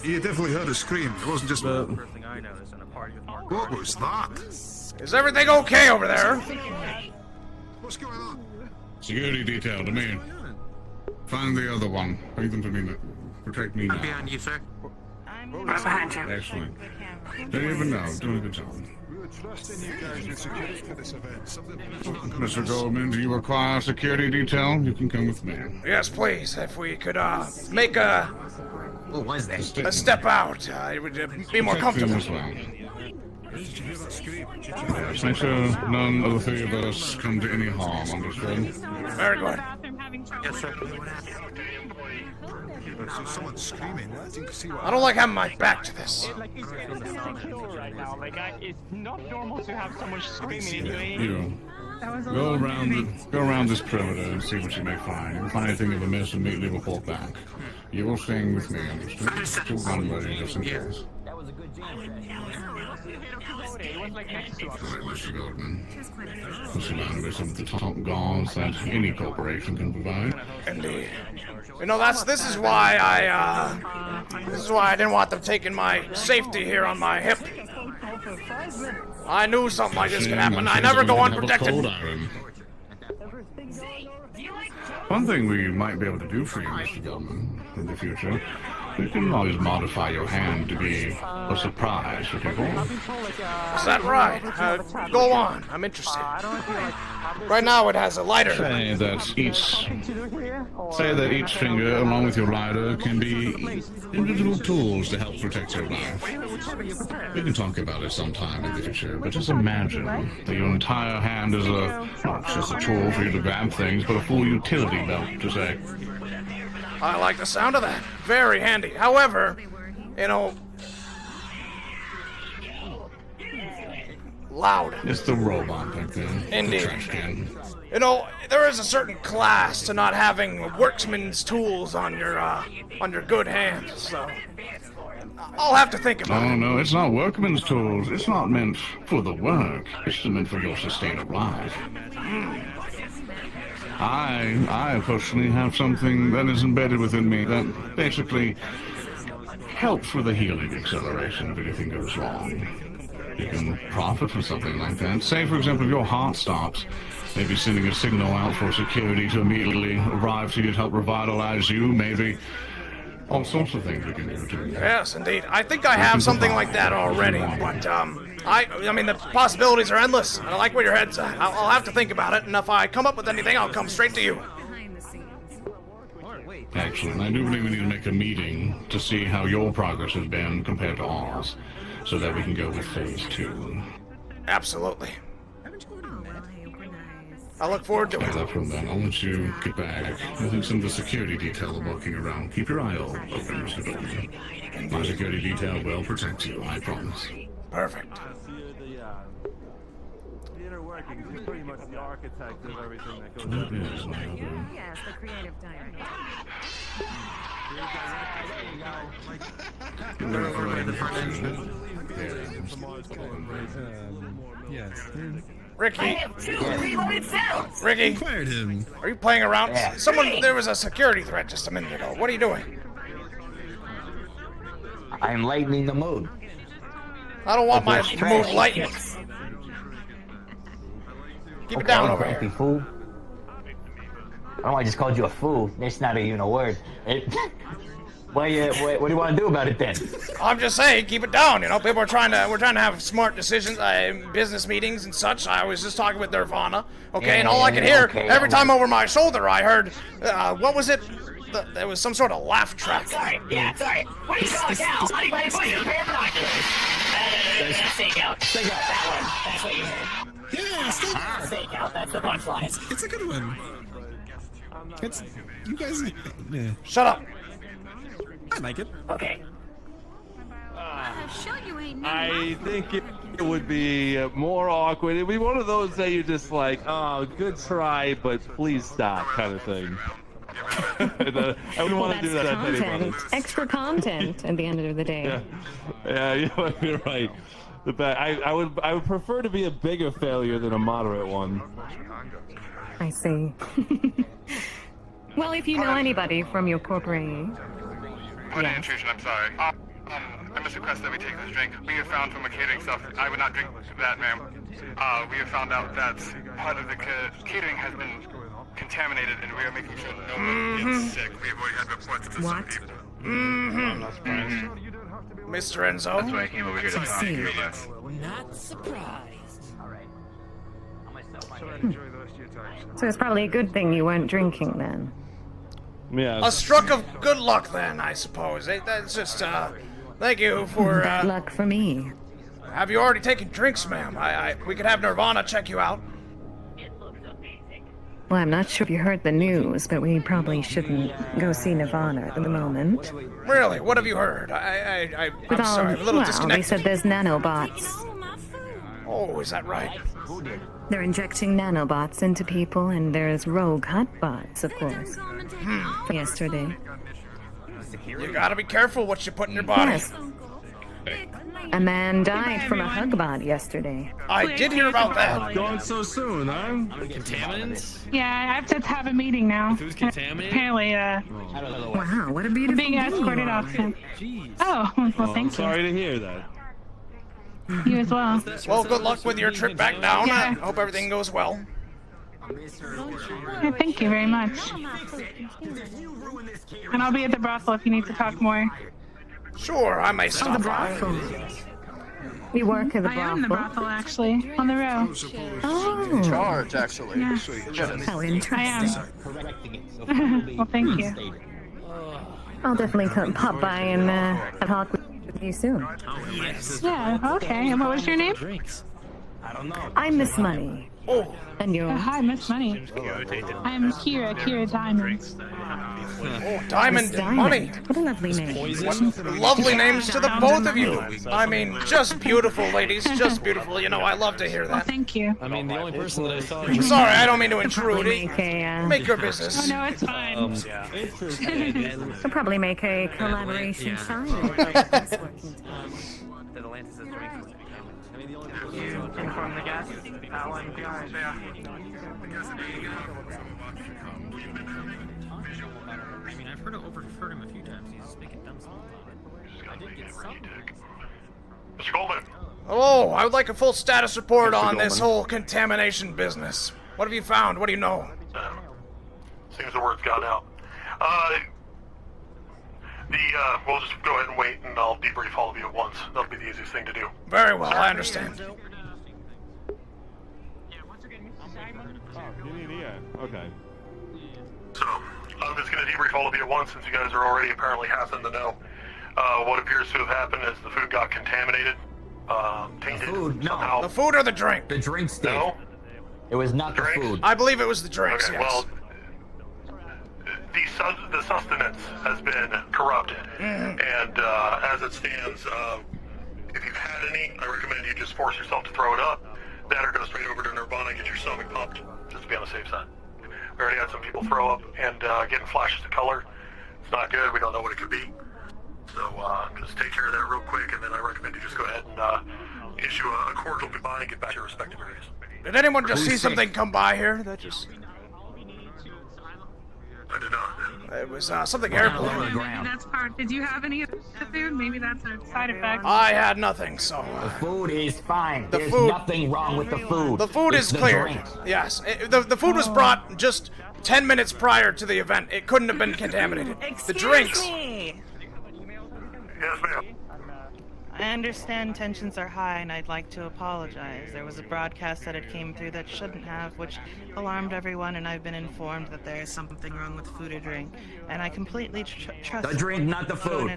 You definitely heard a scream. It wasn't just... What was that? Is everything okay over there? What's going on? Security detail to me. Find the other one. Bring them to me. Protect me now. I'm behind you, sir. Right behind you. Excellent. Don't even know. Doing a good job. We were trusting you guys with security for this event. Mr. Goldman, do you require security detail? You can come with me. Yes, please. If we could make a step out, it would be more comfortable. As well. Yes, make sure none of the three of us come to any harm, understood? Very good. Yes, sir. Someone's screaming. I don't like having my back to this. It's not normal to have someone screaming in You go around this perimeter and see what you may find. If you find anything of amiss, immediately report back. You will stay with me, understood? Keep gun ready just in case. Mr. Goldman. This around with some of the top guards that any corporation can provide. Indeed. You know, this is why I didn't want them taking my safety here on my hip. I knew something like this could happen. I never go unprotected. One thing we might be able to do for you, Mr. Goldman, in the future, you can always modify your hand to be a surprise for people. Is that right? Go on. I'm interested. Right now it has a lighter. Say that each finger, along with your lighter, can be individual tools to help protect your life. We can talk about it sometime in the future, but just imagine that your entire hand is not just a tool for you to grab things, but a full utility belt, to say. I like the sound of that. Very handy. However, you know... Loud. It's the robot back there. Indeed. The trash can. You know, there is a certain class to not having workman's tools on your good hand, so... I'll have to think about it. No, it's not workman's tools. It's not meant for the work. It's meant for your sustainable life. I personally have something that is embedded within me that basically helps with the healing acceleration if anything goes wrong. You can profit from something like that. Say, for example, if your heart stops, maybe sending a signal out for security to immediately arrive to you to help revitalize you, maybe all sorts of things we can do too. Yes, indeed. I think I have something like that already, but I mean, the possibilities are endless. I like where your head's at. I'll have to think about it, and if I come up with anything, I'll come straight to you. Excellent. I do believe we need to make a meeting to see how your progress has been compared to ours. so that we can go with phase 2. Absolutely. I look forward to it. That from then, I'll let you get back. I think some of the security detail are walking around. Keep your eye open, Mr. Dolman. My security detail will protect you, I promise. Perfect. The inner workings, you're pretty much the architect of everything that goes on. Yes, the creative director. Yes. Ricky. Ricky. Ricky. Are you playing around? Yeah. There was a security threat just a minute ago. What are you doing? I'm lightening the mood. I don't want my Trash. mood lightened. Keep it down over grumpy here. Fool. Oh, I just called you a fool. That's not even a word. What do you want to do about it then? I'm just saying, keep it down. You know, we're trying to have smart decisions, business meetings and such. I was just talking with Nirvana, okay, and all I could hear every time over my shoulder, I heard, what was it? There was some sort of laugh track. Sorry. What are you calling now? Honey, Stake out. That one. That's what you heard. Yeah, Stake out. That's the punchline. It's a good one. It's you guys. Yeah. Shut up. I like it. Okay. I think it would be more awkward. It'd be one of those that you're just like, oh, good try, but please stop kind of thing. I wouldn't want to do that to anybody. Extra content at the end of the day. Yeah, you're right. I would prefer to be a bigger failure than a moderate one. I see. Well, if you know anybody from your corporate... Put an intrusion, I'm sorry. I must request that we take this drink. We have found from the catering stuff, I would not drink that, ma'am. We have found out that part of the catering has been contaminated, and we are making sure that no one gets sick. We have already had reports of this from people. I'm not surprised. Mr. Enzo? That's why I came over here to talk to you about. Not surprised. So it's probably a good thing you weren't drinking then. Yeah. A stroke of good luck then, I suppose. That's just, thank you for, Bad luck for me. Have you already taken drinks, ma'am? We could have Nirvana check you out. Well, I'm not sure if you heard the news, but we probably shouldn't go see Nirvana at the moment. Really? What have you heard? I'm sorry, I'm a little disconnected. They said there's nanobots. Oh, is that right? They're injecting nanobots into people, and there's rogue hotbots, of course. Yesterday. You gotta be careful what you put in your body. Yes. A man died from a hugbot yesterday. I did hear about that. Going so soon, huh? Contaminants? Yeah, I have to have a meeting now. Who's contaminated? Apparently, Wow, what a beautiful being escorted off. Oh, well, thank you. Sorry to hear that. You as well. Well, good luck with your trip back down. Yeah. I hope everything goes well. Yeah, thank you very much. And I'll be at the brothel if you need to talk more. Sure, I may stop by. We work at the I brothel. am the brothel, actually, on the row. Oh. Charge, actually. Yeah. How I interesting. am. Well, thank you. I'll definitely pop by and talk with you soon. Yeah, okay. And what was your name? I'm Miss Money. Oh. And you? Hi, Miss Money. I'm Kira Diamond. Oh, Diamond and Money. What a lovely name. What lovely names to the both of you. I mean, just beautiful, ladies. Just beautiful. You know, I love to hear Well, that. thank you. I mean, the only person that I saw... Sorry, I don't mean to intrude. Make Make your business. Oh, no, it's fine. We'll probably make a collaboration sign. Inform the guests. Alan, I mean, I've heard him a few times. He's making dumb stuff about it. I did get some. Mr. Goldman. Hello, I would like a full status report on this whole contamination business. What have you found? What do you know? Seems the word's got out. We'll just go ahead and wait, and I'll debrief all of you at once. That'll be the easiest thing to do. Very well, I understand. Okay. So, I'm just going to debrief all of you at once, since you guys are already apparently half in the know. What appears to have happened is the food got contaminated. tainted Food? No. somehow. The food or the drink? The drinks did. No? It was not the food. I believe it was the drinks, Okay, yes. well, the sustenance has been corrupted, and as it stands, if you've had any, I recommend you just force yourself to throw it up, that or go straight over to Nirvana and get your stomach pumped, just to be on the safe side. We already had some people throw up and getting flashes of color. It's not good, we don't know what it could be. So just take care of that real quick, and then I recommend you just go ahead and issue a cordial goodbye and get back to your respective areas. Did anyone just see something come by here? That just... I did not. It was something airborne. Maybe that's part. Did you have any of the food? Maybe that's a side effect. I had nothing, so... The food is fine. The There's food- nothing wrong with the food. The food It's is the cleared. drinks. Yes. The food was brought just 10 minutes prior to the event. It couldn't have been contaminated. The drinks... Me. Yes, ma'am. I understand tensions are high, and I'd like to apologize. There was a broadcast that had came through that shouldn't have, which alarmed everyone, and I've been informed that there is something wrong with food or drink. And I completely trust... The drink, not the food.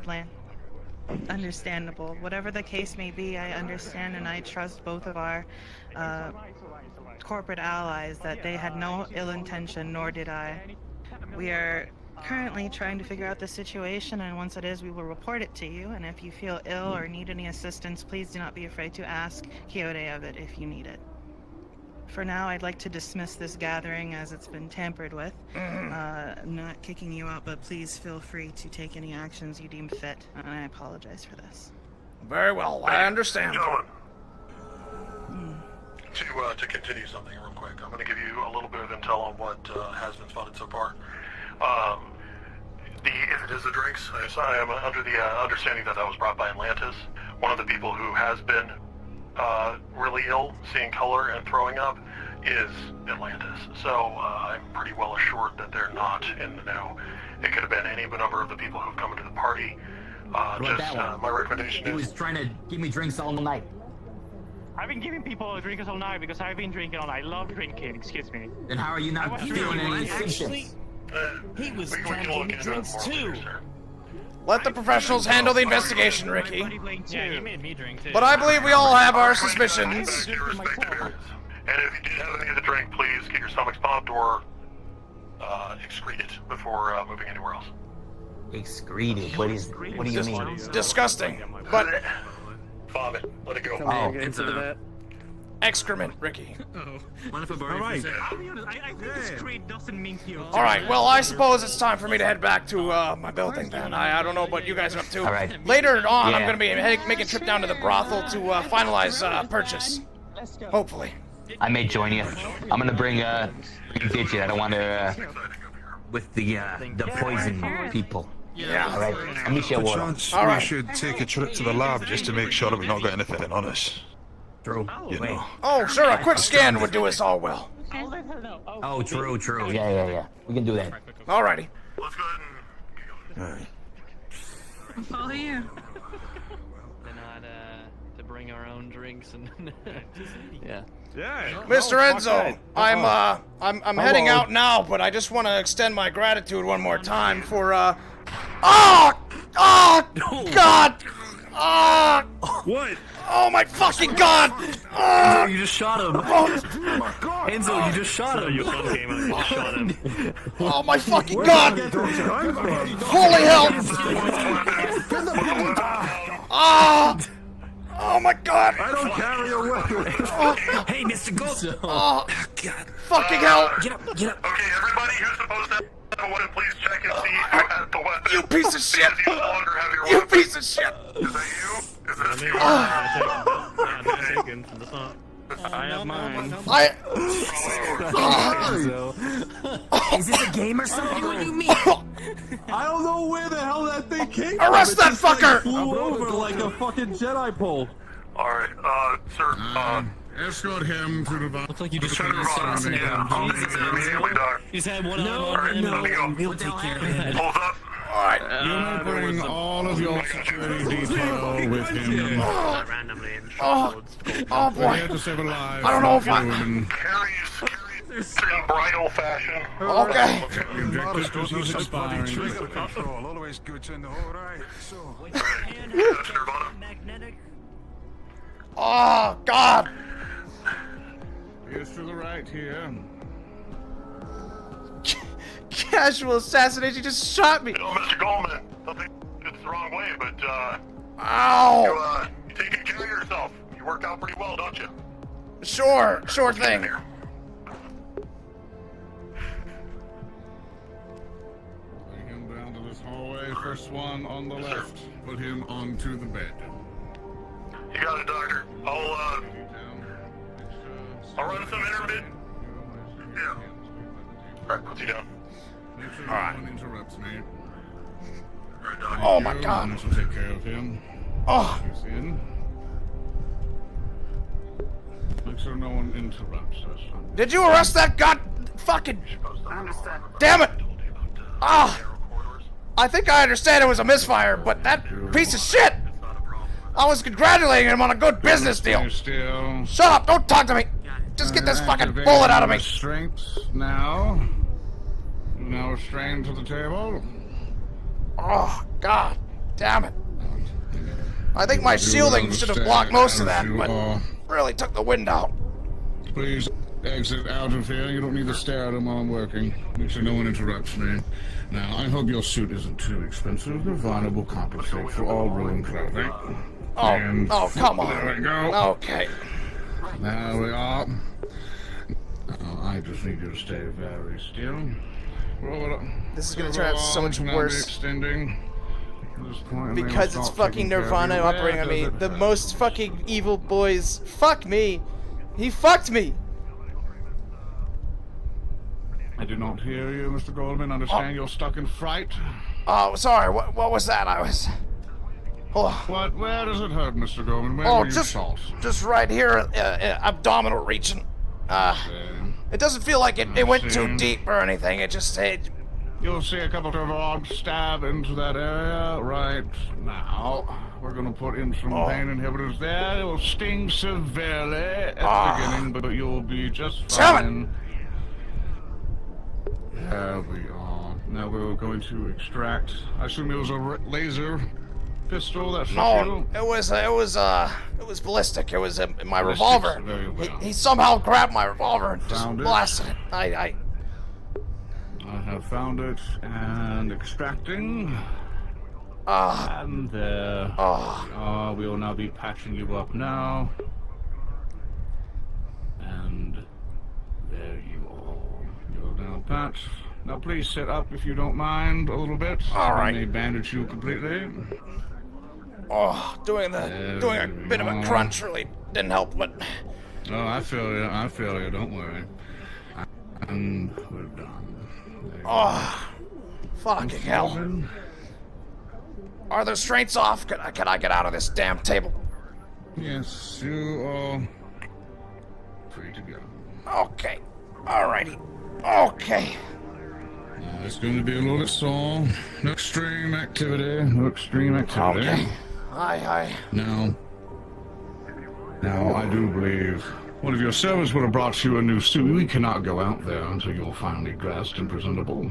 Understandable. Whatever the case may be, I understand, and I trust both of our corporate allies that they had no ill intention, nor did I. We are currently trying to figure out the situation, and once it is, we will report it to you. And if you feel ill or need any assistance, please do not be afraid to ask Quixote of it if you need it. For now, I'd like to dismiss this gathering as it's been tampered with. I'm not kicking you out, but please feel free to take any actions you deem fit, and I apologize for this. Very well, I understand. Gentlemen, to continue something real quick, I'm going to give you a little bit of intel on what has been spotted so far. If it is the drinks, I am under the understanding that was brought by Atlantis. One of the people who has been really ill, seeing color and throwing up, is Atlantis. So I'm pretty well assured that they're not in the know. It could have been any number of the people who've come into the party. My recommendation He is... was trying to give me drinks all night. I've been giving people drinks all night because I've been drinking all night. I love drinking, excuse me. Then how are you not feeling any symptoms? He was trying to give me drinks too. Let the professionals handle the investigation, Ricky. Yeah, you made me drink too. But I believe we all have our suspicions. And if you did have any of the drink, please get your stomachs pumped or excrete it before moving anywhere else. Excreted? What do you mean? It's disgusting. But vomit. Let it go. Oh, excrement, Ricky. What if a bird I think discreet doesn't mean you. All right. Well, I suppose it's time for me to head back to my building then. I don't know what you guys are up to. All right. Later on, Yeah. I'm gonna be making a trip down to the brothel to finalize purchase. Hopefully. I may join you. I'm gonna bring Digit. I don't want to with the poison people. Yeah. All right. I'll meet you at water. All right. We should take a trip to the lab just to make sure that we've not got anything on us. True. You know. Oh, sure. A quick scan would do us all well. Oh, true. Yeah. We can do that. Alrighty. Let's go ahead and... I'll follow you. We're not to bring our own drinks and yeah. Yeah. Mr. Enzo, I'm heading out now, but I just want to extend my gratitude one more time for God! What? Oh my fucking God! Enzo, you just shot him. Oh Enzo, you just shot him. You just shot him. Oh my fucking God! Holy hell! Oh my God! I don't carry a weapon. Hey, Mr. Gold. Oh God! Fucking hell! Get up. Okay, everybody who's supposed to have a weapon, please check and see who has the weapon. You piece of shit! Because you no longer have your You weapon. piece of shit! Is that you? Is this you? I have mine. Is this a game or something? What do you mean? I don't know where the hell that thing came from. Arrest It that just, like, fucker! flew over like a fucking Jedi pole. Alright, sir, Escort him to the bar. Looks like you just tried to assassinate him. immediately, Doc. He's had one No, we'll take care of it. Pulls up. Alright. You may bring all of your security detail with him. Oh boy! Here to save a life. I don't know if I- Carries in bridal fashion. Okay. The objective to cease aspiring. Trigger control, always good to know. Right, so... Nirvana. Oh, God! Here's to the right here. Casual assassination, he just shot me! Oh, Mr. Goldman, something it's the wrong way, but, Ow! You taking care of yourself. You work out pretty well, don't you? Sure thing. Bring him down to this hallway. First one on the left. Put him onto the bed. You got it, Doctor. I'll run some intermittent. Yeah. Alright, put you down. All right. No one interrupts me. Oh my God. This will take care of him. Oh. He's in. Make sure no one interrupts us. Did you arrest that god fucking... Damn it! Ah! I think I understand it was a misfire, but that piece of shit! I was congratulating him on a good business deal. Shut up! Don't talk to me! Just get this fucking bullet out of me! Restraints now. Now restrained to the table. Oh, God damn it. I think my shielding should have blocked most of that, but really took the wind out. Please exit out of here. You don't need to stare at him while I'm working. Make sure no one interrupts me. Now, I hope your suit isn't too expensive. Nirvana will compensate for all ruined clothing. Oh, come on. There we go. Okay. There we are. I just need you to stay very still. This is gonna turn out so much worse. Extending. Because it's fucking Nirvana operating on me. The most fucking evil boys. Fuck me. He fucked me. I did not hear you, Mr. Goldman. Understand you're stuck in fright? Oh, sorry. What was that? I was... Oh. What? Where does it hurt, Mr. Goldman? Where were you shot? Just right here, abdominal region. It doesn't feel like it went too deep or anything. It just You'll see a couple of rods stab into that area right now. We're gonna put in some pain inhibitors there. It will sting severely at the beginning, but you'll be just fine. There we are. Now we're going to extract. I assume it was a laser pistol that shot you? No, it was ballistic. It was my revolver. He somehow grabbed my revolver and just blasted it. I have found it and extracting. And there. We will now be patching you up now. And there you are. You're now patched. Now please sit up if you don't mind a little bit. All right. They bandage you completely. Oh, doing a bit of a crunch really didn't help, but... Oh, I feel you, don't worry. And we're done. Oh, fucking hell. Are the restraints off? Can I get out of this damn table? Yes, you are free to go. Okay. Alrighty. Okay. It's going to be a little bit sore. No extreme activity. Okay. Aye. Now, I do believe one of your servants would have brought you a new suit. We cannot go out there until you're finally dressed and presentable.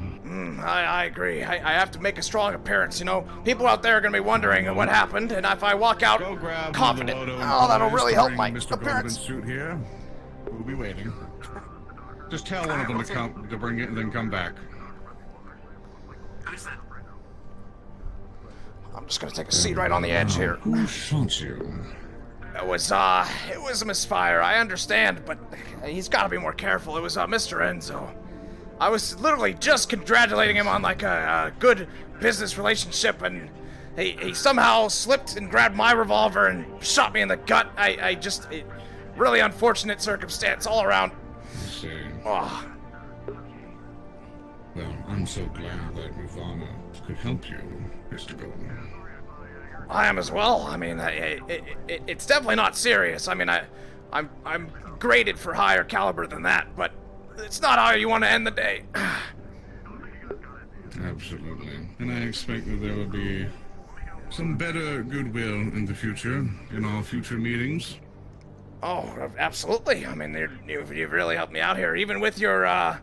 I agree. I have to make a strong appearance, you know. People out there are going to be wondering what happened, and if I walk out confident, that'll really help my appearance. Suit here. We'll be waiting. Just tell one of them to bring it and then come back. I'm just gonna take a seat right on the edge here. Who shot you? It was a misfire. I understand, but he's got to be more careful. It was Mr. Enzo. I was literally just congratulating him on like a good business relationship, and he somehow slipped and grabbed my revolver and shot me in the gut. Really unfortunate circumstance all around. I see. Oh. Well, I'm so glad that Nirvana could help you, Mr. Goldman. I am as well. I mean, it's definitely not serious. I mean, I'm graded for higher caliber than that, but it's not how you want to end the day. Absolutely. And I expect that there will be some better goodwill in the future, in all future meetings. Oh, absolutely. I mean, you've really helped me out here, even with your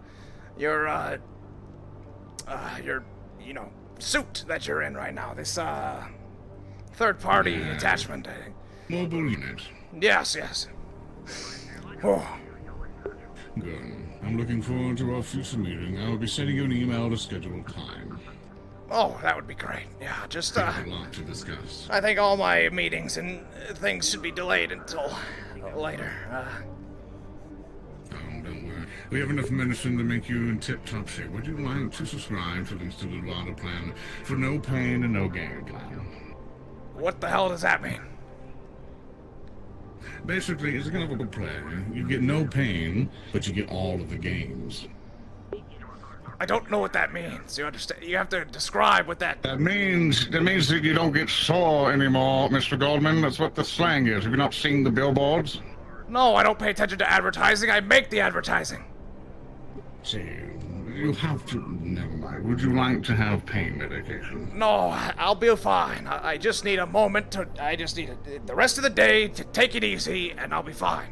suit that you're in right now. This third-party attachment. mobile unit. Yes, yes. Oh. Good. I'm looking forward to our future meeting. I will be sending you an email to schedule time. Oh, that would be great. Yeah, just, We have a lot to discuss. I think all my meetings and things should be delayed until later. Don't worry. We have enough medicine to make you in tip-top shape. Would you like to subscribe to the Institute Nevada plan for no pain and no gain plan? What the hell does that mean? Basically, it's kind of a good plan. You get no pain, but you get all of the gains. I don't know what that means. You understand? You have to describe what that... That means that you don't get sore anymore, Mr. Goldman. That's what the slang is. Have you not seen the billboards? No, I don't pay attention to advertising. I make the advertising. See, you have to... Never mind. Would you like to have pain medication? No, I'll be fine. I just need a moment to... I just need the rest of the day to take it easy, and I'll be fine.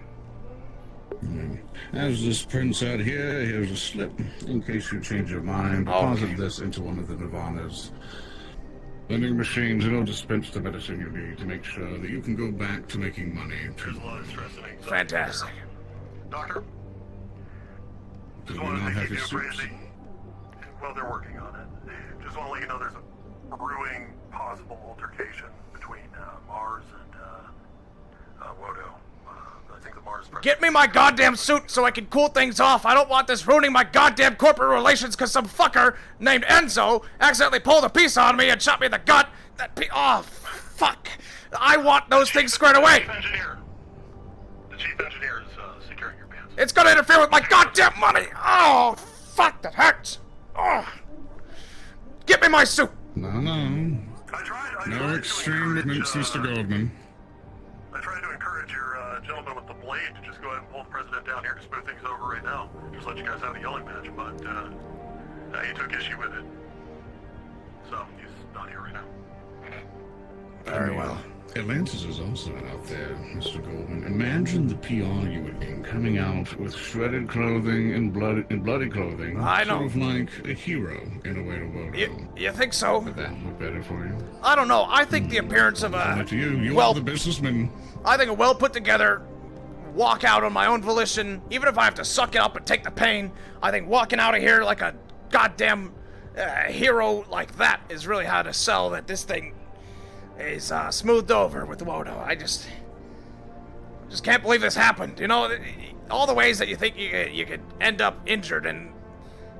As this prints out here, here's a slip. In case you change your mind, deposit this into one of the Nirvana's vending machines. It'll dispense the medicine you need to make sure that you can go back to making money. There's a lot of stress and anxiety. Fantastic. Doctor? Do Just you want not to have make your you suits? crazy. Well, they're working on it. Just want to let you know there's a brewing possible altercation between Mars and Wodo. I think the Mars president... Get me my goddamn suit so I can cool things off. I don't want this ruining my goddamn corporate relations because some fucker named Enzo accidentally pulled a piece on me and shot me in the gut. Oh, fuck. I want those things squared away. The chief engineer is securing your pants. It's gonna interfere with my goddamn money. Oh, fuck, that hurts. Oh. Get me my suit. No. No extreme movements, Mr. Goldman. I tried to encourage your gentleman with the blade to just go ahead and pull the president down here to smooth things over right now. Just let you guys have a yelling match, but he took issue with it. So he's not here right now. Very well. Atlantis is also out there, Mr. Goldman. Imagine the PR you would get coming out with shredded clothing and bloody clothing. I know. Sort of like a hero in a way to Wodo. You think so? Would that look better for you? I don't know. I think the appearance of a... Up to you. You are the businessman. I think a well put together walk out on my own volition, even if I have to suck it up and take the pain. I think walking out of here like a goddamn hero like that is really how to sell that this thing is smoothed over with Wodo. I just can't believe this happened. You know, all the ways that you think you could end up injured and,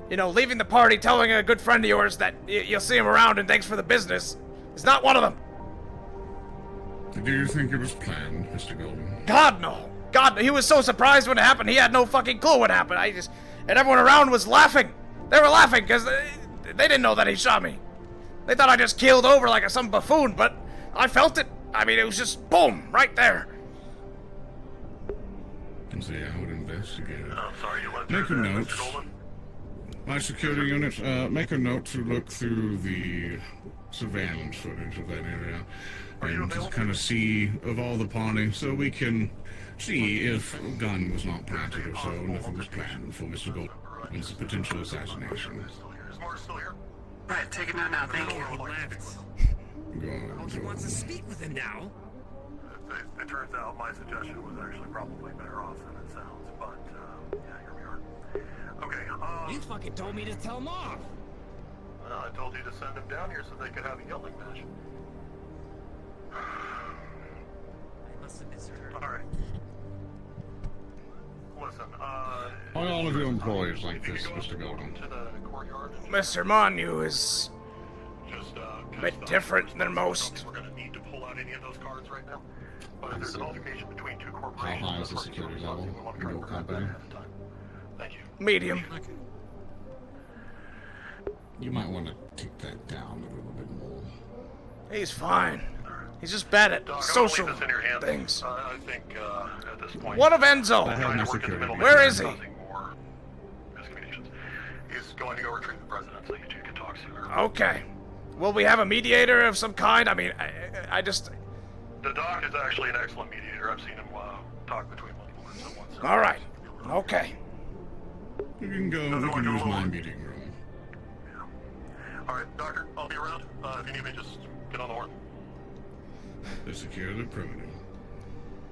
you know, leaving the party, telling a good friend of yours that you'll see him around and thanks for the business is not one of them. Do you think it was planned, Mr. Goldman? God, no. God, he was so surprised when it happened. He had no fucking clue what happened. And everyone around was laughing. They were laughing because they didn't know that he shot me. They thought I just keeled over like some buffoon, but I felt it. I mean, it was just boom, right there. See, I would investigate it. I'm sorry, you went Make a through that, note. Mr. Goldman? My security units, make a note to look through the surveillance footage of that area and just kind of see of all the party so we can see if a gun was not planted or so, nothing was planned for Mr. Goldman's potential assassination. Is Mars still here? Right, take it now, thank you. He wants to speak with him now. It turns out my suggestion was actually probably better off than it sounds, but yeah, here we are. Okay, You fucking told me to tell him off. Well, I told you to send him down here so they could have a yelling match. I must have misheard. Alright. Listen, Why all of your employees like this, Mr. Goldman? to the courtyard and Mr. Manu is just a bit different than most. we're gonna need to pull out any of those cards right now. But if there's an altercation between two How corporations, high is the security level in your company? Thank you. Medium. You might want to take that down a little bit more. He's fine. He's just bad at Doc, social I'm gonna leave this in your hands. things. I think at this point. What of Enzo? I have no security. Where is he? More miscommunications. He's going to go retrieve the president so you two can talk sooner. Okay. Will we have a mediator of some kind? I mean, I just... The doc is actually an excellent mediator. I've seen him talk between multiple men at once. All right. Okay. You can go, we can use my meeting room. Alright, Doctor, I'll be around. If you need me, just get on the horn. They secure the perimeter.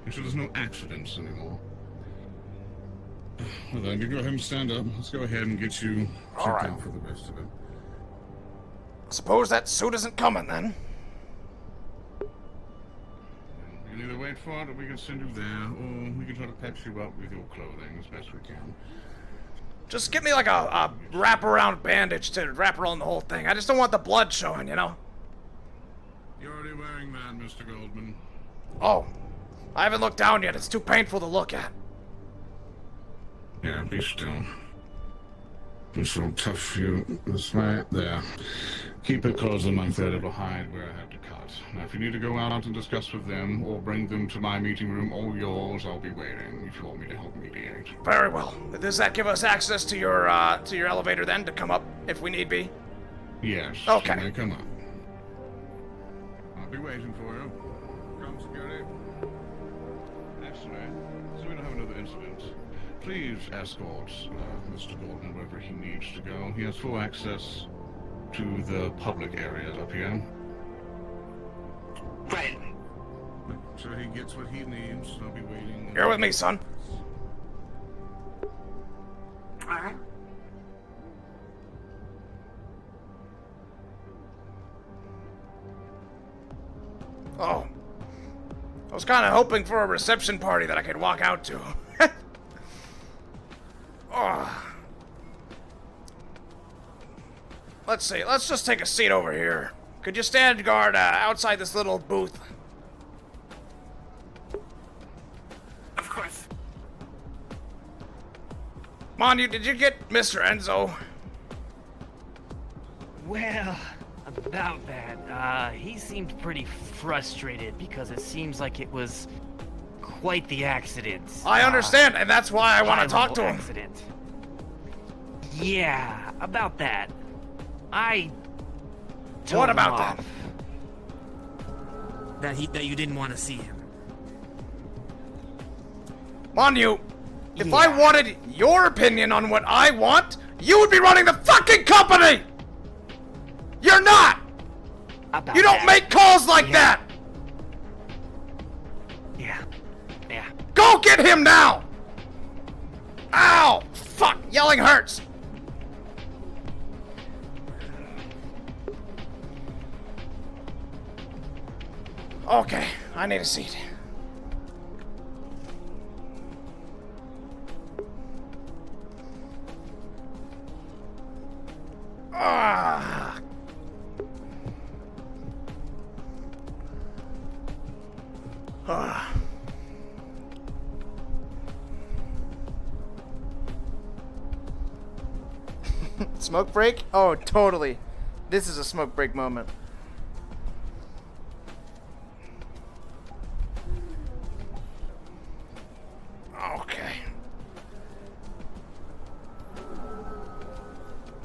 Make sure there's no accidents anymore. Well then, you go ahead and stand up. Let's go ahead and get you checked Alright. out for the rest of it. Suppose that suit isn't coming then. We can either wait for it, or we can send you there, or we can try to patch you up with your clothing as best we can. Just get me like a wraparound bandage to wrap around the whole thing. I just don't want the blood showing, you know? You're already wearing that, Mr. Goldman. Oh, I haven't looked down yet. It's too painful to look at. Yeah, be still. It's so tough for you. It's right there. Keep it closing like that. It'll hide where I have to cut. Now, if you need to go out and discuss with them, or bring them to my meeting room or yours, I'll be waiting if you want me to help mediate. Very well. Does that give us access to your elevator then to come up if we need be? Yes. Okay. You may come up. I'll be waiting for you. Come, security. Actually, so we don't have another incident, please escort Mr. Goldman wherever he needs to go. He has full access to the public areas up here. Right. So he gets what he needs. I'll be waiting. You're with me, son. Alright. Oh. I was kind of hoping for a reception party that I could walk out to. Oh. Let's see. Let's just take a seat over here. Could you stand guard outside this little booth? Of course. Manu, did you get Mr. Enzo? Well, about that, he seemed pretty frustrated because it seems like it was quite the accident. I understand, and that's why I want to talk to him. Accident. Yeah, about that. I told What him about off that you didn't want to see him. Manu, if I wanted your opinion on what I want, you would be running the fucking company! You're not! You don't make calls like that! Yeah. Go get him now! Ow! Fuck! Yelling hurts! Okay, I need a seat. Ah. Ah. Smoke break? Oh, totally. This is a smoke break moment. Okay.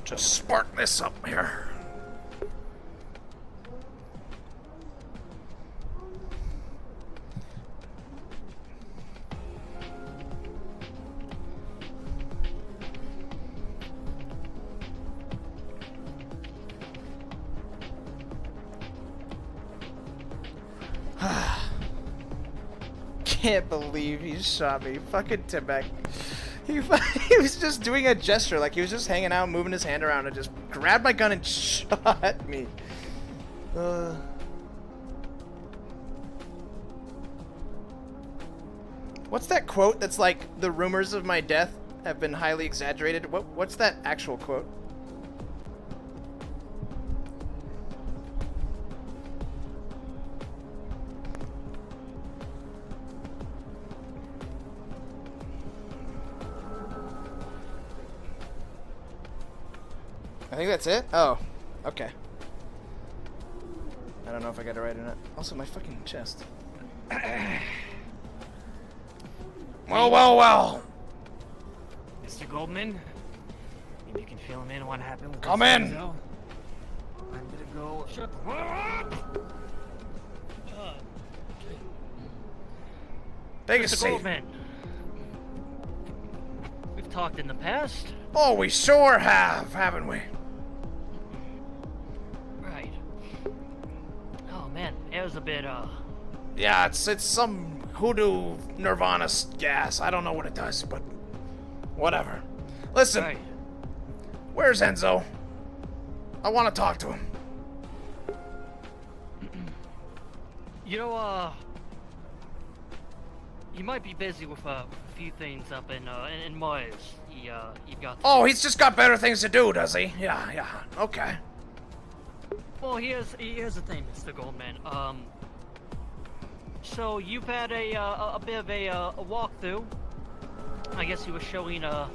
Just spark this up here. Can't believe he shot me. Fucking Tibet. He was just doing a gesture, like he was just hanging out, moving his hand around, and just grabbed my gun and shot me. What's that quote that's like, the rumors of my death have been highly exaggerated? What's that actual quote? I think that's it? Oh, okay. I don't know if I got it right or not. Also, my fucking chest. Well. Mr. Goldman, maybe you can fill him in on what happened with Come this in. Enzo. I'm gonna go. Shut the Take a Mr. seat. Goldman, we've talked in the past. Oh, we sure have, haven't we? Right. Oh man, it was a bit Yeah, it's some hoodoo nirvana gas. I don't know what it does, but whatever. Listen, where's Enzo? I want to talk to him. You know, he might be busy with a few things up in Mars. He got. Oh, he's just got better things to do, does he? Yeah. Okay. Well, here's the thing, Mr. Goldman. So you've had a bit of a walkthrough. I guess he was showing some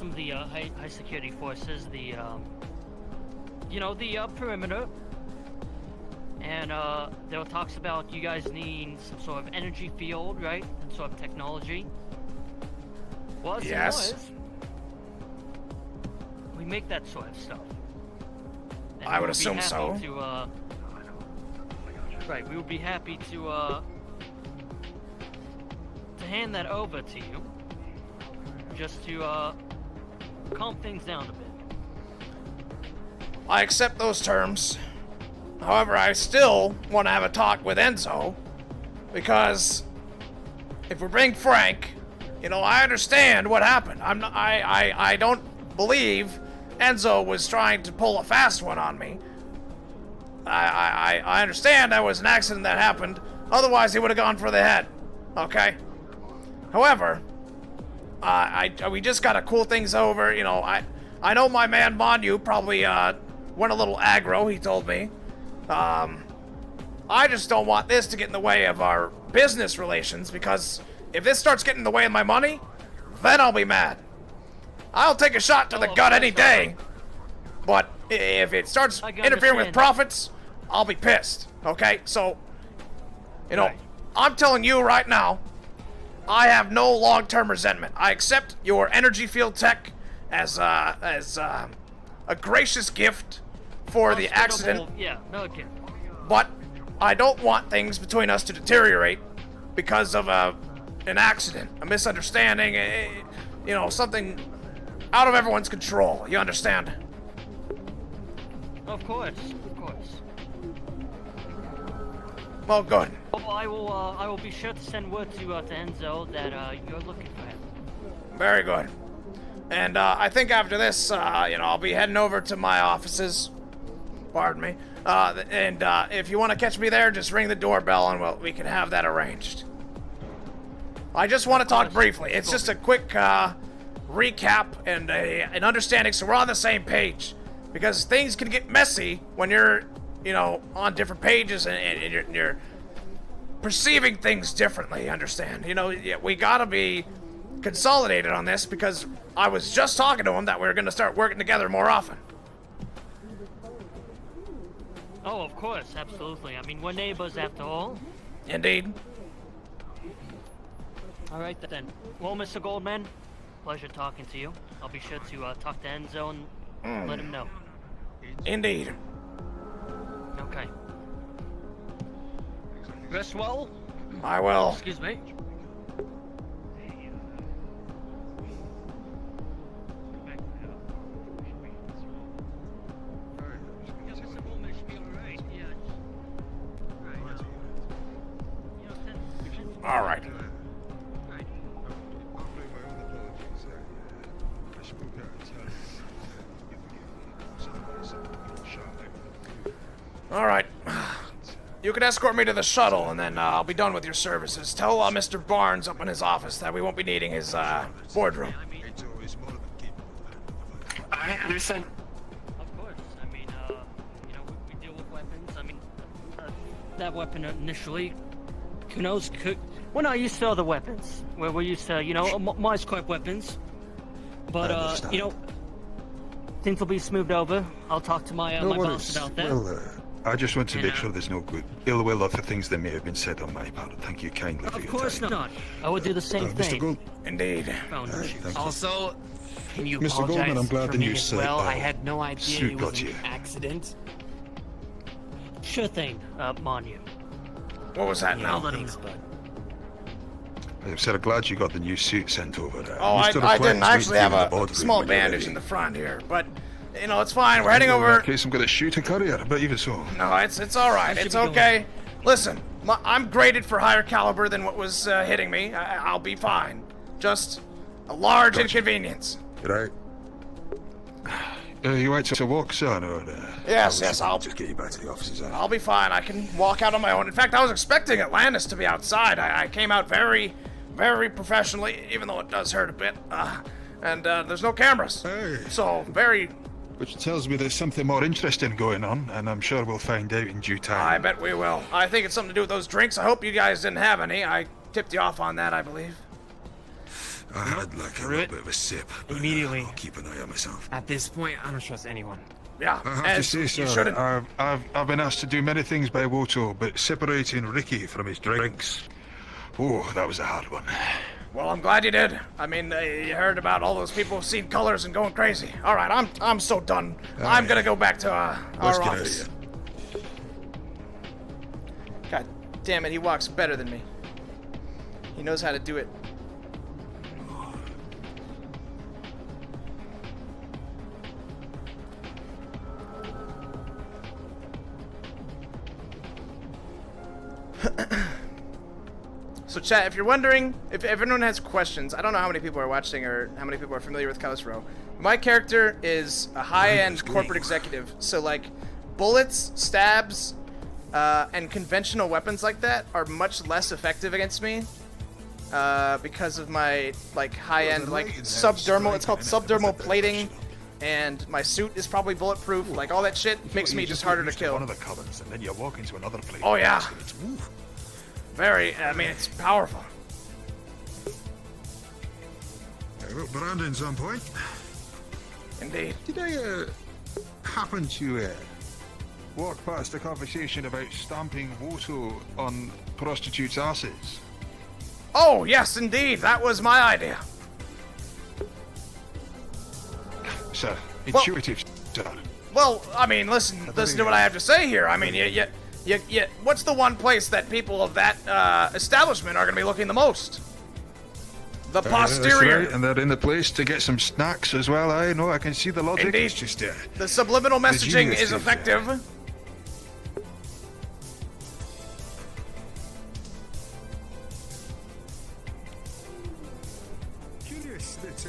of the high security forces, the perimeter. And there were talks about you guys needing some sort of energy field, right? Some sort of technology. Well, yes. We make that sort of stuff. And I would assume so. Right, we would be happy to hand that over to you, just to calm things down a bit. I accept those terms. However, I still want to have a talk with Enzo, because if we're being frank, I understand what happened. I don't believe Enzo was trying to pull a fast one on me. I understand that was an accident that happened. Otherwise, he would have gone for the head. Okay? However, we just gotta cool things over. I know my man Manu probably went a little aggro, he told me. I just don't want this to get in the way of our business relations, because if this starts getting in the way of my money, then I'll be mad. I'll take a shot to the gut any day, but if it starts interfering with profits, I'll be pissed, okay? So, I'm telling you right now, I have no long-term resentment. I accept your energy field tech as a gracious gift for the accident. Yeah, no gift. But I don't want things between us to deteriorate because of an accident, a misunderstanding, something out of everyone's control. You understand? Of course. Well, good. Oh, I will be sure to send word to Enzo that you're looking for him. Very good. And I think after this, I'll be heading over to my offices. Pardon me. And if you want to catch me there, just ring the doorbell and we can have that arranged. I just want to talk briefly. It's just a quick recap and an understanding so we're on the same page. Because things can get messy when you're, on different pages and you're perceiving things differently, you understand? We gotta be consolidated on this, because I was just talking to him that we were gonna start working together more often. Oh, of course, absolutely. I mean, we're neighbors after all. Indeed. All right, then. Well, Mr. Goldman, pleasure talking to you. I'll be sure to talk to Enzo and let him know. Indeed. Okay. Rest well? I will. Excuse me. All right. All right. You can escort me to the shuttle, and then I'll be done with your services. Tell Mr. Barnes up in his office that we won't be needing his boardroom. I understand. Of course. I mean, we deal with weapons. I mean, that weapon initially, who knows, we're not used to other weapons. We're used to, Mars-Corp weapons. But, things will be smoothed over. I'll talk to my boss about that. Well, I just want to make sure there's no good ill will for things that may have been said on my part. Thank you kindly for your time. Of course not. I would do the same thing. Mr. Gold. Indeed. Also, can you Mr. apologize Goldman, I'm glad for the me news as well? said, I had no idea suit it was got an you. accident. Sure thing, Manu. What was that now? Thanks, bud. I said I'm glad you got the new suit sent over. Oh, I didn't. I actually have a small bandage in the front here, but it's fine. We're heading over. In case I'm going to shoot a courier, but even so. No, it's all right. It's okay. Listen, I'm graded for higher caliber than what was hitting me. I'll be fine. Just a large inconvenience. Right. You want to walk, son, or? Yes, I'll just get you back to the offices. I'll be fine. I can walk out on my own. In fact, I was expecting Atlantis to be outside. I came out very, very professionally, even though it does hurt a bit. And there's no cameras. Hey. So, very... Which tells me there's something more interesting going on, and I'm sure we'll find out in due time. I bet we will. I think it's something to do with those drinks. I hope you guys didn't have any. I tipped you off on that, I believe. I had like a little bit of a sip. But, immediately. I'll keep an eye on myself. At this point, I don't trust anyone. Yeah, I have to say, sir, I've been asked to do many things by Woto, but separating Ricky from his drinks, oh, that was a hard one. Well, I'm glad you did. I mean, you heard about all those people who've seen colors and going crazy. All right, I'm so done. I'm gonna go back to our office. God damn it, he walks better than me. He knows how to do it. So chat, if you're wondering, if everyone has questions, I don't know how many people are watching or how many people are familiar with Callous Row. My character is a high-end corporate executive, so like bullets, stabs, and conventional weapons like that are much less effective against me because of my like high-end like subdermal. It's called subdermal plating, and my suit is probably bulletproof. Like all that shit makes me just harder to kill. One of the colors, and then you walk into another place. Oh yeah. Very, I mean, it's powerful. Well, Brandon's on point. Indeed. Did I happen to walk past a conversation about stamping Woto on prostitutes' asses? Oh, yes, indeed. That was my idea. Sir, intuitive, sir. Well, I mean, listen to what I have to say here. I mean, what's the one place that people of that establishment are going to be looking the most? The posterior. That's right, and they're in the place to get some snacks as well. I know, I can see the logic. Indeed. It's just the subliminal messaging is effective. Curious that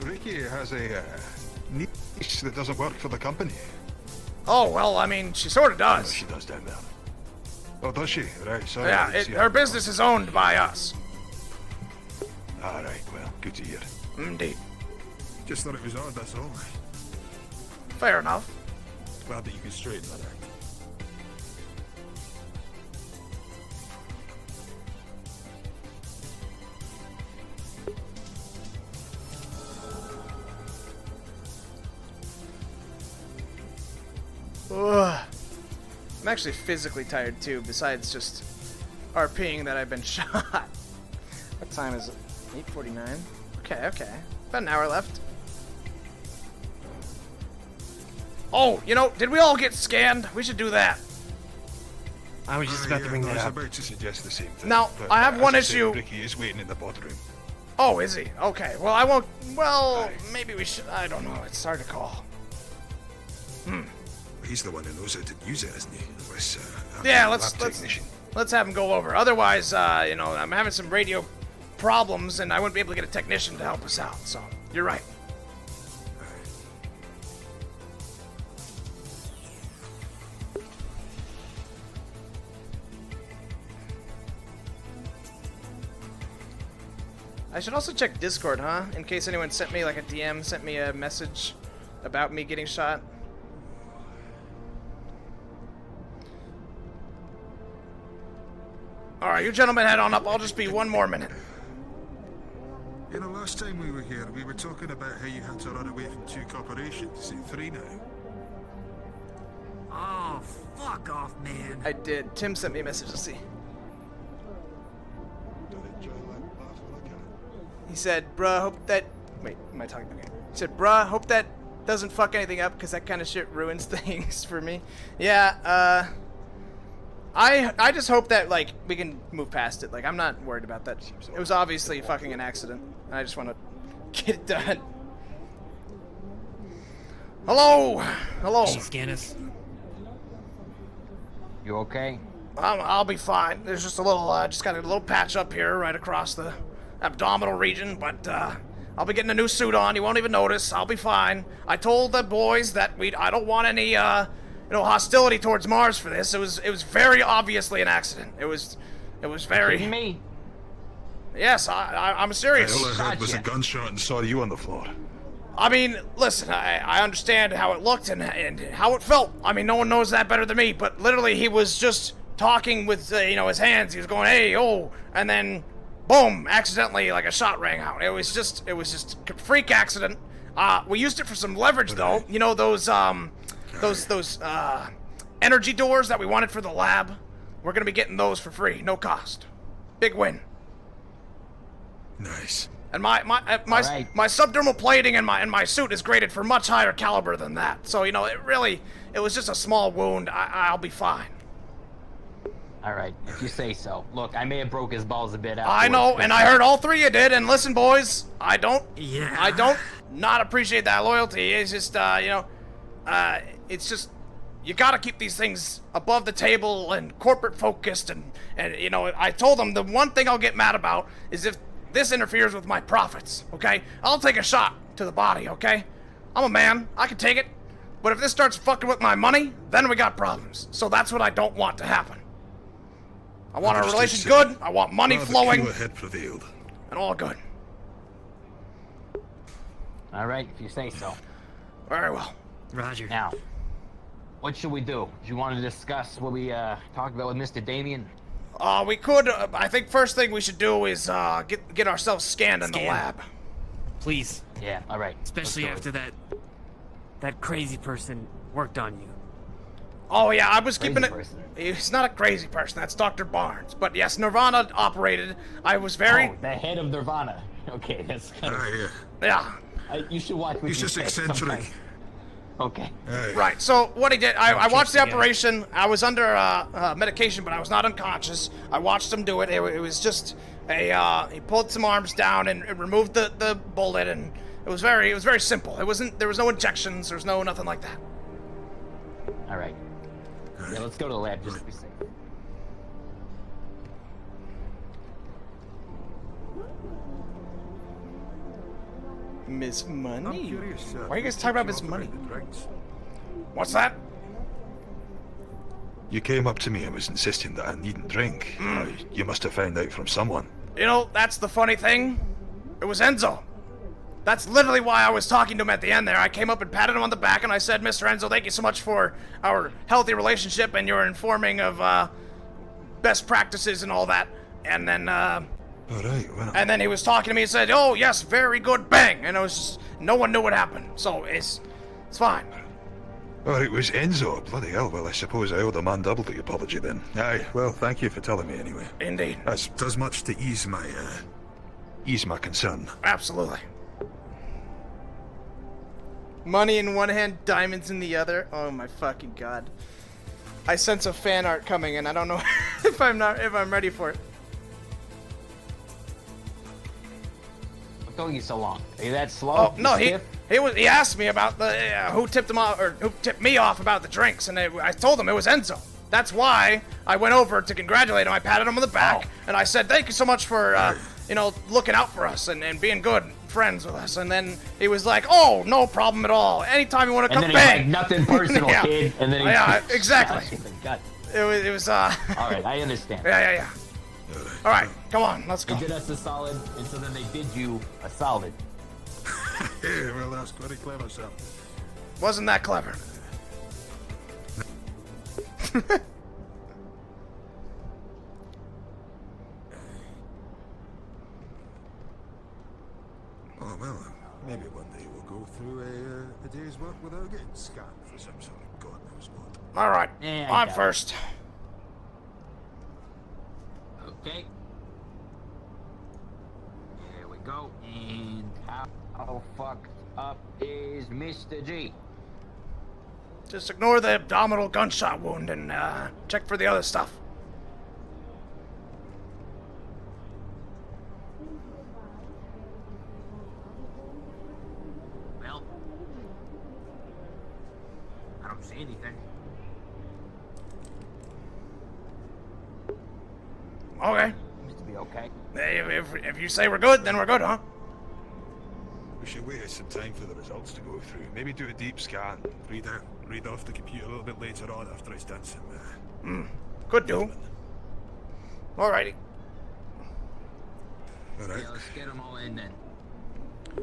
Ricky has a niece that doesn't work for the company. Oh, well, I mean, she sort of does. She does down there. Oh, does she? Right, sorry. Yeah, her business is owned by us. All right, well, good to hear. Indeed. Just thought it was odd, that's all. Fair enough. Glad that you can straighten that out. Ugh. I'm actually physically tired too, besides just RPing that I've been shot. What time is it? 8:49? Okay. About an hour left. Oh, you know, did we all get scanned? We should do that. I was just about to bring that up. I was about to suggest the same thing. Now, I have one issue. Ricky is waiting in the boardroom. Oh, is he? Okay. Well, I won't. Well, maybe we should. I don't know. It's hard to call. He's the one who knows how to use it, isn't he? Unless, yeah, let's have him go over. Otherwise, you know, I'm having some radio problems, and I wouldn't be able to get a technician to help us out. So you're right. I should also check Discord, huh? In case anyone sent me like a DM, sent me a message about me getting shot. Alright, you gentlemen head on up. I'll just be one more minute. You know, last time we were here, we were talking about how you had to run away from 2 corporations. Is it 3 now? Oh, fuck off, man. I did. Tim sent me a message. Let's see. He said, bruh, hope that... Wait, am I talking? Okay. He said, bruh, hope that doesn't fuck anything up, because that kind of shit ruins things for me. Yeah, I just hope that, like, we can move past it. Like, I'm not worried about that. It was obviously fucking an accident, and I just want to get it done. Hello! Hello! Can you scan us? You okay? I'll be fine. There's just a little, just got a little patch up here right across the abdominal region, but I'll be getting a new suit on. You won't even notice. I'll be fine. I told the boys that I don't want any, hostility towards Mars for this. It was very obviously an accident. It was very. Kidding me? Yes, I'm serious. All I heard was a gunshot and saw you on the floor. I mean, listen, I understand how it looked and how it felt. I mean, no one knows that better than me, but literally he was just talking with, his hands. He was going, hey, oh, and then, boom, accidentally, like a shot rang out. It was just a freak accident. We used it for some leverage, though. You know, those energy doors that we wanted for the lab? We're gonna be getting those for free, no cost. Big win. Nice. And my subdermal plating and my suit is graded for much higher caliber than that. So, it was just a small wound. I'll be fine. All right, if you say so. Look, I may have broke his balls a bit. I know, and I heard all three of you did. And listen, boys, I don't not appreciate that loyalty. It's just, it's just, you gotta keep these things above the table and corporate focused. And I told them the one thing I'll get mad about is if this interferes with my profits, okay? I'll take a shot to the body, okay? I'm a man, I can take it. But if this starts fucking with my money, then we got problems. So that's what I don't want to happen. I want our relation good, I want money flowing, and all good. All right, if you say so. Very well. Roger. Now, what should we do? Do you want to discuss what we talked about with Mr. Damien? We could, I think first thing we should do is, get ourselves scanned in the lab. Please. Yeah, alright. Especially after that crazy person worked on you. Oh yeah, I was keeping it. He's not a crazy person, that's Dr. Barnes. But yes, Nirvana operated. I was very... Oh, the head of Nirvana. Okay, that's kind of... Yeah. You should watch what He's you just say eccentric. sometimes. Okay. Right, so what he did, I watched the operation. I was under medication, but I was not unconscious. I watched him do it. It was just he pulled some arms down and removed the bullet, and it was very simple. There was no injections, there was nothing like that. All right. Yeah, let's go to the lab just to be safe. Miss Money? Why are you guys talking about Miss Money? What's that? You came up to me and was insisting that I needn't drink. You must have found out from someone. That's the funny thing. It was Enzo. That's literally why I was talking to him at the end there. I came up and patted him on the back and I said, Mr. Enzo, thank you so much for our healthy relationship and your informing of best practices and all that. And then, all right, well. And then he was talking to me and said, oh, yes, very good, bang. And it was just, no one knew what happened. So it's fine. Oh, it was Enzo. Bloody hell. Well, I suppose I owe the man double the apology then. Aye, well, thank you for telling me anyway. Indeed. That does much to ease my concern. Absolutely. Money in one hand, diamonds in the other. Oh my fucking god. I sense a fan art coming and I don't know if I'm ready for it. What took you so long? Are you that slow? Oh no, he asked me about the who tipped him off or who tipped me off about the drinks, and I told him it was Enzo. That's why I went over to congratulate him. I patted him on the back and I said thank you so much for looking out for us and being good friends with us. And then he was like, oh, no problem at all. Anytime you want to come, and bang. Like, nothing personal, yeah. Kid. And then exactly. It was All right, I understand. Yeah. All right, come on, let's go. They did us a solid, and so then they did you a solid. Yeah, well, that's very clever, sir. Wasn't that clever? Oh, well, maybe one day we'll go through a day's work without getting scanned for some sort of God knows what. All right, I'm first. Okay. Here we go. And how fucked up is Mr. G? Just ignore the abdominal gunshot wound and check for the other stuff. Well, I don't see anything. Okay. Seems to be okay. If you say we're good, then we're good, huh? We should wait some time for the results to go through. Maybe do a deep scan. Read off the computer a little bit later on after it's done some. Could do. Alrighty. Alright. Yeah, let's get them all in then.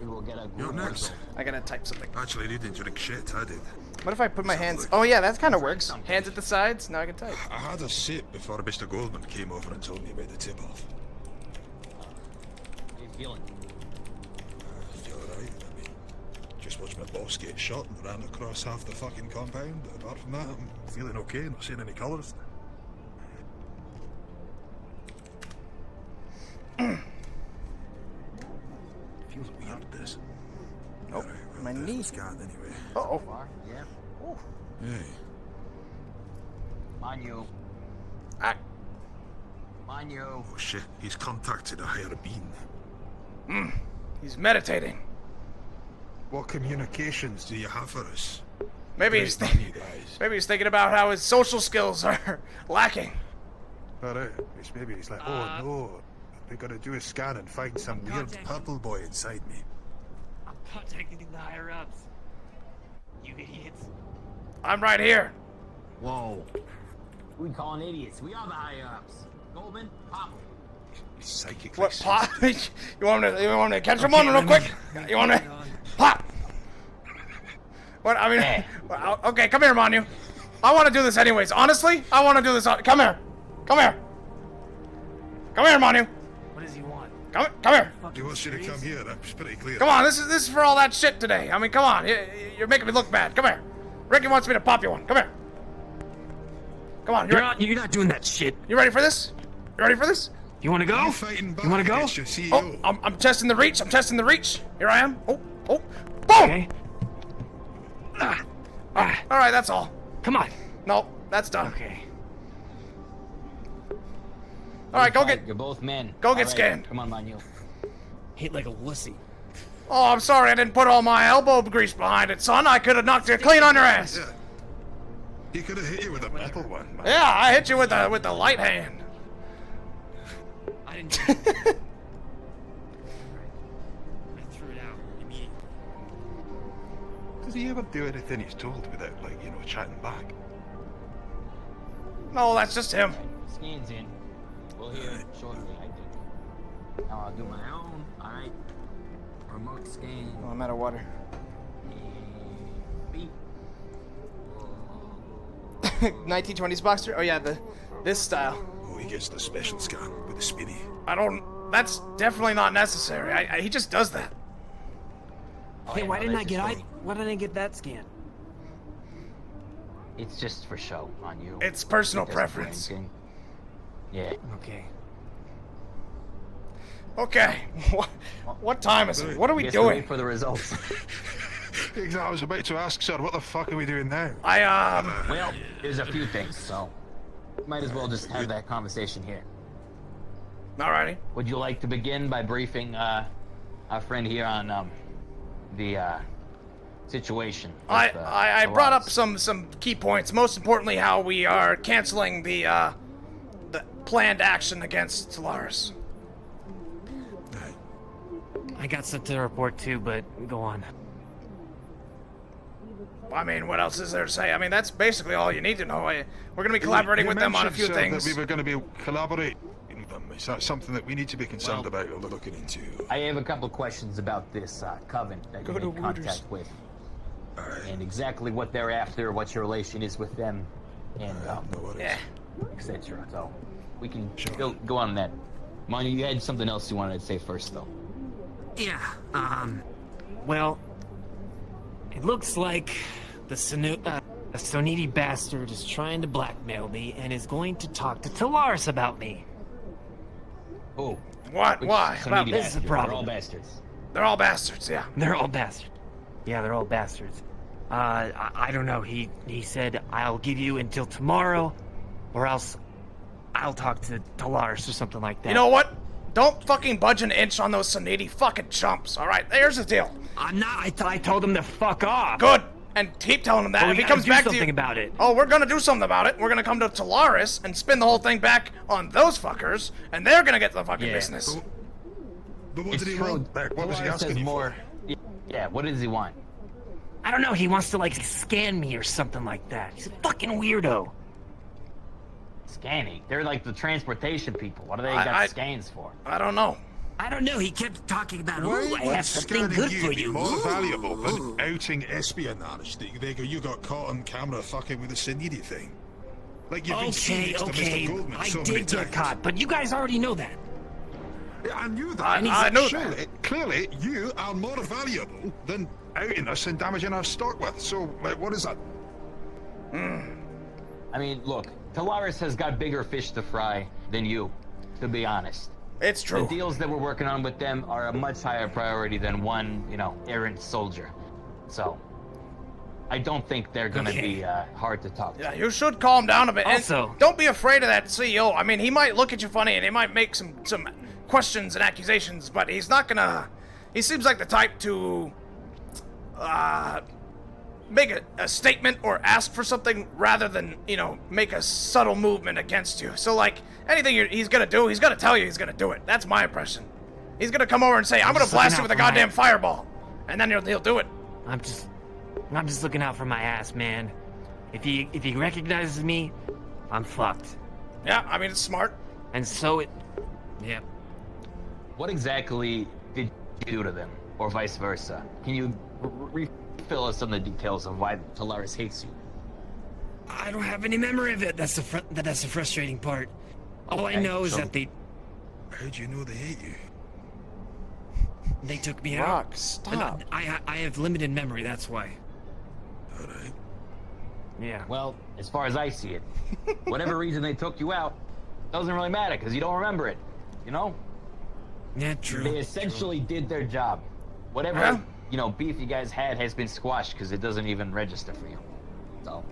We will get a You're good next. result. I gotta type something. Actually, you didn't drink shit, I did. What if I put my hands... Oh yeah, that kind of works. Hands at the sides, now I can type. I had a sip before Mr. Goldman came over and told me about the tip-off. How you feeling? I feel alright. I mean, just watched my boss get shot and ran across half the fucking compound. But apart from that, I'm feeling okay, not seeing any colours. Feels weird, this. Oh, Alright, my knee. Scan anyway. Uh-oh. Yeah. Hey. Manu. Manu. Oh shit, he's contacted a higher being. He's meditating. What communications do you have for us? Maybe Great he's man, you guys. maybe he's thinking about how his social skills are lacking. Alright, maybe he's like, oh no, we gotta do a scan and find some weird purple boy inside me. I'm contacting the higher ups. You idiots. I'm right here. Whoa. We calling idiots. We are the higher ups. Goldman, pop. Psychically. What pop? you want me to catch him on real quick? You want to pop? What? I mean, well, okay, come here, Manu. I want to do this anyways. Honestly, I want to do this. Come here. Come here. Come here, Manu. What does he want? Come here. He wants you to come here. That's pretty clear. Come on. This is for all that shit today. I mean, come on. You're making me look bad. Come here. Ricky wants me to pop you one. Come here. Come on. You're not doing that shit. You ready for this? You ready for this? You want to go? You want to go? Oh, I'm testing the reach. I'm testing the reach. Here I am. Oh, boom. Okay. All right, that's all. Come on. No, that's done. Okay. All right, go get. You're both men. Go All get right, scanned. Come on, Manu. Hit like a wussy. Oh, I'm sorry. I didn't put all my elbow grease behind it, son. I could have knocked you clean on your ass. Yeah. He could have hit you with a metal one, man. Yeah, I hit you with the light hand. I didn't do it. I threw it out immediately. Does he ever do anything he's told without, like, chatting back? No, that's just him. Scan's in. We'll hear it shortly, I think. Now I'll do my own. Alright. Remote scan. Oh, I'm out of water. Beep. 1920s boxer? Oh yeah, this style. Oh, he gets the special scan with the spinny. That's definitely not necessary. He just does that. Oh, Hey, yeah, why no, didn't I this get is funny. why didn't I get that scan? It's just for show on you. It's personal It doesn't do preference. anything. Yeah. Okay. Okay. What time is it? What are we Guess doing? wait for the results. Exactly. I was about to ask, sir, what the fuck are we doing now? Well, there's a few things, so might as well just have that conversation here. Alrighty. Would you like to begin by briefing our friend here on the situation? I brought up some key points. Most importantly, how we are canceling the planned action against Callous. I got something to report too, but go on. I mean, what else is there to say? I mean, that's basically all you need to know. We're going to be collaborating with them on a few mentioned, sir, things. that we were going to be collaborating with them. Is that something that we need to be concerned about or looking into? I have a couple questions about this coven that you made contact with, and exactly what they're after, what your relation is with them, and etc. So we can go on that. Manu, you had something else you wanted to say first, though. Yeah. Well, it looks like the Soniti bastard is trying to blackmail me and is going to talk to Callous about me. Oh. What? Why? Soniti This is a bastard? problem. They're all bastards. They're all bastards, yeah. They're all bastards. Yeah, they're all bastards. I don't know. He said, I'll give you until tomorrow, or else I'll talk to Callous or something like that. You know what? Don't fucking budge an inch on those Soniti fucking chumps, alright? Here's the deal. I'm not. I told him to fuck off. Good. and keep telling him that. Well, if we he gotta comes do back to something you, about it. oh, we're gonna do something about it. We're gonna come to Callous and spin the whole thing back on those fuckers, and they're gonna get the fucking business. But what It's did he true. want? Like, what was he Callous asking has you more. for? Yeah, what does he want? I don't know. He wants to like scan me or something like that. He's a fucking weirdo. Scanning. They're like the transportation people. What do they I got scans for? I don't know. I don't know. He kept talking about, Why ooh, I would have something scanning good you for be you. more Ooh. valuable than outing espionage that you got caught on camera fucking with the Sinidi thing? Like you've been seen Okay, next to okay. Mr. Goldman I so many did get times. caught, but you guys already know that. Yeah, I knew that. I know surely, that. Clearly, you are more valuable than outing us and damaging our stock with. So, like, what is that? I mean, look, Callous has got bigger fish to fry than you, to be honest. It's true. The deals that we're working on with them are a much higher priority than one, errant soldier. So, I don't think they're gonna be hard to talk to. Yeah, you should calm down a bit. Also- And don't be afraid of that CEO. I mean, he might look at you funny and he might make some questions and accusations, but he's not gonna. He seems like the type to make a statement or ask for something rather than make a subtle movement against you. So like anything he's gonna do, he's gonna tell you he's gonna do it. That's my impression. He's gonna come over and say, "I'm gonna blast you with a goddamn fireball," and then he'll do it. I'm just looking out for my ass, man. If he recognizes me, I'm fucked. Yeah, I mean it's smart. And so it. Yeah. What exactly did you do to them, or vice versa? Can you refill us on the details of why Callous hates you? I don't have any memory of it. That's the frustrating part. All I know is that they How'd you know they hate you? took me Rock, out. stop. And I have limited memory. That's why. All right. Yeah. Well, as far as I see it, whatever reason they took you out doesn't really matter because you don't remember it. Yeah, true. They essentially did their job. Whatever beef you guys had has been squashed because it doesn't even register for you. So.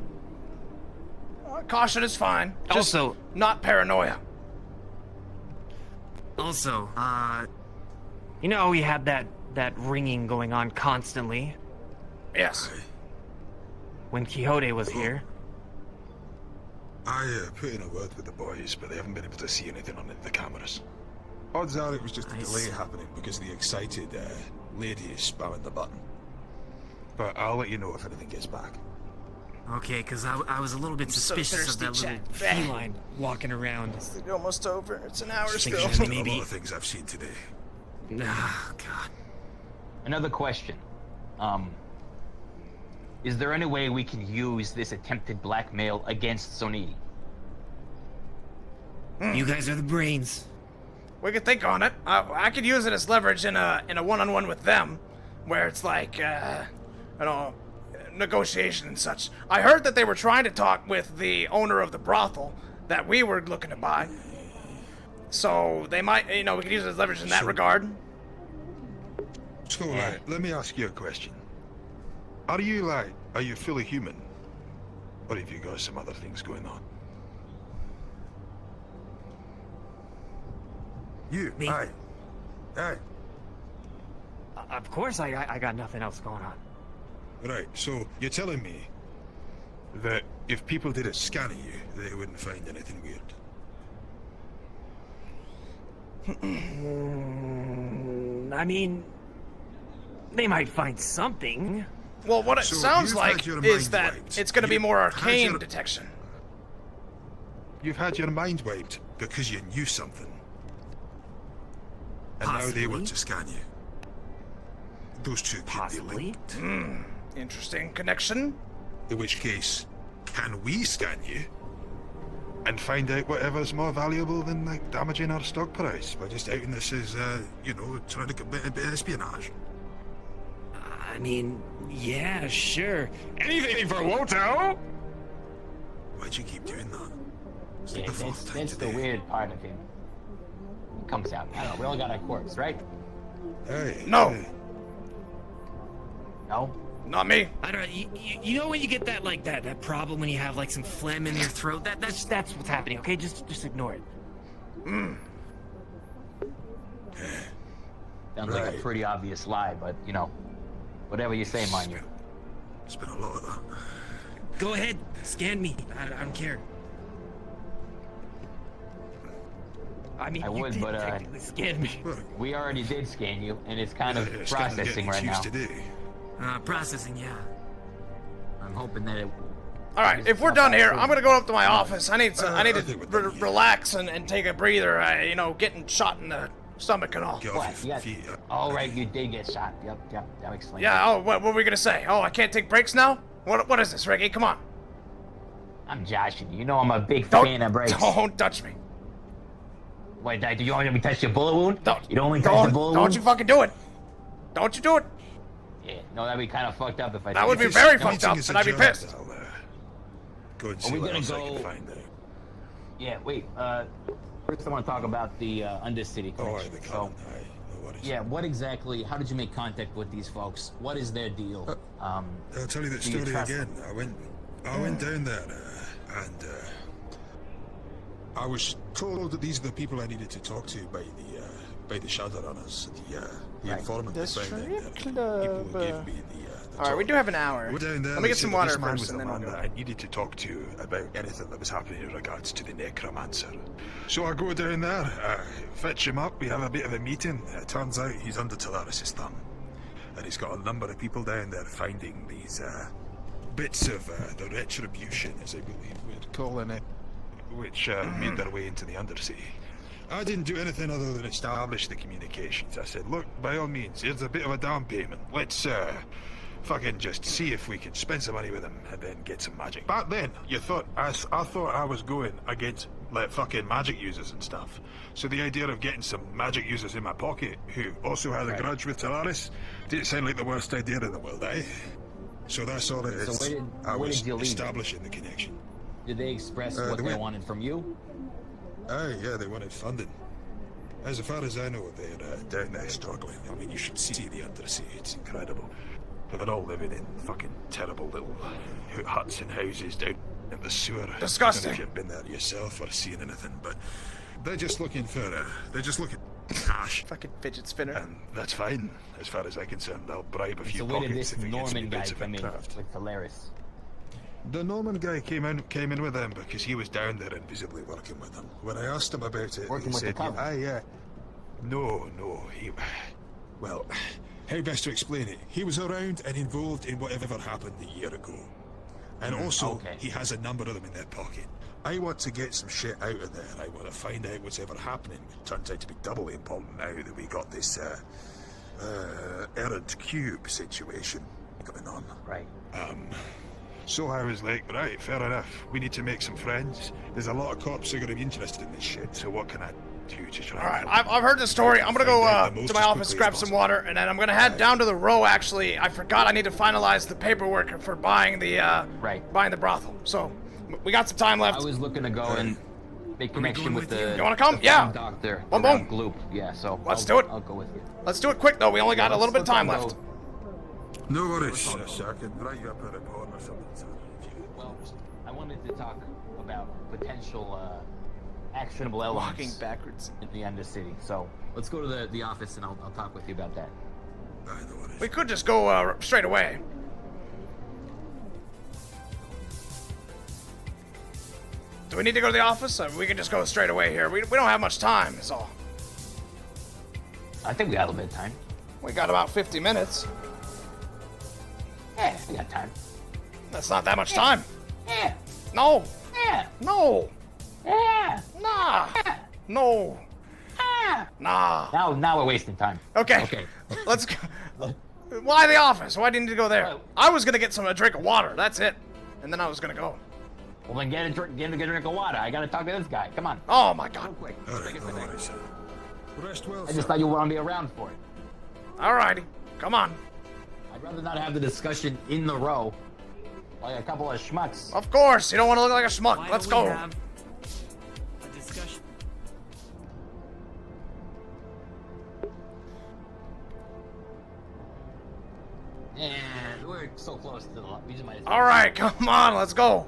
Caution is fine. Just Also, not paranoia. Also, we had that ringing going on constantly Yes. when Quixote was here. I put in a word with the boys, but they haven't been able to see anything on the cameras. Odds are it was just a delay happening because the excited lady is spamming the button. But I'll let you know if anything gets back. Okay, because I was a little bit so suspicious of that thirsty, little Jack. feline walking around. It's almost over. It's an hour Just still. thinking There's maybe- a lot of things I've seen today. Oh, God. Another question. Is there any way we can use this attempted blackmail against Sonidi? You guys are the brains. We could think on it. I could use it as leverage in a one-on-one with them, where it's like, negotiation and such. I heard that they were trying to talk with the owner of the brothel that we were looking to buy. So they might, we could use it as leverage in that regard. So, let me ask you a question. Are you fully human? Or have you got some other things going on? You, Me? aye. Of course, I got nothing else going on. Right, so you're telling me that if people did a scan of you, they wouldn't find anything weird? I mean, they might find something. Well, what it So sounds you've like had your is mind that wiped. it's going to be You've more had arcane your- detection. You've had your mind wiped because you knew something. And now they want to scan you. Those two could be linked. Interesting connection. In which case, can we scan you and find out whatever's more valuable than damaging our stock price by just outing this as, trying to commit a bit of espionage? I mean, yeah, sure. Anything for Woto? Why'd you keep doing that? It's Yeah, the fourth time that's the today. weird part of him. It comes out. I don't know. We all got our quirks, right? Hey. No. No? Not me. I don't. You know when you get that problem when you have some phlegm in your throat. That's what's happening. Okay, just ignore it. Sounds like a pretty obvious lie, but whatever you say, mind you. It's been a lot of that. Go ahead, scan me. I don't care. I mean, I you would, did but technically scan me. we already did scan you, and it's kind of It's kinda processing getting right now. used today. Processing, yeah. I'm hoping that it. All right, if we're done here, I'm gonna go up to my office. I need to relax and take a breather. You know, getting shot in the stomach and all. What? All right, you did get shot. Yep, that explains. Yeah. Oh, what were we gonna say? Oh, I can't take breaks now. What is this, Ricky? Come on. I'm joshing you. You know I'm a big fan of breaks. Don't touch me. Wait, do you want me to touch your bullet wound? You don't want me to touch Don't, the bullet don't wound? you fucking do it. Don't you do it. Yeah, no, that'd be kind of fucked up if I. That would be very fucked up, and I'd be pissed. Go and Are see we what gonna else I go? can find out. Yeah, wait. First I want to talk about the Undercity connection. Yeah, what exactly? How did you make contact with these folks? What is their deal? I'll tell you that do you story trust again. them? I went down there, and I was told that these are the people I needed to talk to by the Shadowrunners, the informant they found out there. People who gave me the All right, we do have an hour. We're down there. Let me they get said some that water this man first, was and the then we'll man go. that I needed to talk to about anything that was happening in regards to the necromancer. So I go down there, fetch him up. We have a bit of a meeting. It turns out he's under Talaris' thumb, and he's got a number of people down there finding these bits of the retribution, as I believe we're calling it, which made their way into the Undercity. I didn't do anything other than establish the communications. I said, look, by all means, here's a bit of a down payment. Let's fucking just see if we can spend some money with him and then get some magic. Back then, I thought I was going against like fucking magic users and stuff. So the idea of getting some magic users in my pocket who also had a grudge with Talaris didn't sound like the worst idea in the world, eh? So that's all it is. So I where was did you leave establishing the connection. Did they express what they they went- wanted from you? Oh, yeah, they wanted funding. As far as I know, they're down there struggling. I mean, you should see the Undersea. It's incredible. They're all living in fucking terrible little huts and houses down in the sewer. Disgusting. I don't know if you've been there yourself or seen anything, but they're just looking for, they're just looking cash. Fucking fidget spinner. And that's fine, as far as I'm concerned. I'll bribe a few So where did pockets this if it gets me Norman guy bits of come in craft. with Polaris? The Norman guy came in with them because he was down there invisibly working with them. When I asked him about it, Working he with the said, Coven? yeah. No, well, how best to explain it? He was around and involved in whatever happened a year ago. And also, he has a number of them in their pocket. I want to get some shit out of there. I want to find out what's ever happening. It turns out to be doubly important now that we got this, errant cube situation going on. Right. So I was like, right, fair enough. We need to make some friends. There's a lot of cops who are going to be interested in this shit, so what can I do to try? All right, I've heard the story. I'm gonna go to my office, grab some water, and then I'm gonna head down to the row. Actually, I forgot I need to finalize the paperwork for buying the buying the brothel. So we got some time left. I was looking to go and make connection with the. You wanna come? the Yeah. Doctor. Boom, around boom. Gloop. Yeah. So Let's do it. I'll go with you. Let's do it quick though. We only got a little bit of time left. No worries. So I can write you up a report or something. Well, I wanted to talk about potential actionable elements Walking backwards in the Undercity. So let's go to the office and I'll talk with you about that. We could just go straight away. Do we need to go to the office? We can just go straight away here. We don't have much time, is all. I think we got a little bit of time. We got about 50 minutes. Yeah, we got time. That's not that much time. Yeah. No. Yeah. No. Yeah. Nah. No. Nah. Now we're wasting time. Okay. Okay. Let's go. Why the office? Why didn't you go there? I was gonna get a drink of water. That's it. And then I was gonna go. Well, then get a drink of water. I gotta talk to this guy. Come on. Oh my God. Real quick. Rest well, I just thought you want to be around for it. Alrighty. Come on. I'd rather not have the discussion in the row, like a couple of schmucks. Of course. You don't want to look like a schmuck. Let's go. A discussion. Yeah, we're so close to the. We just might. As All right. Come on. Let's go.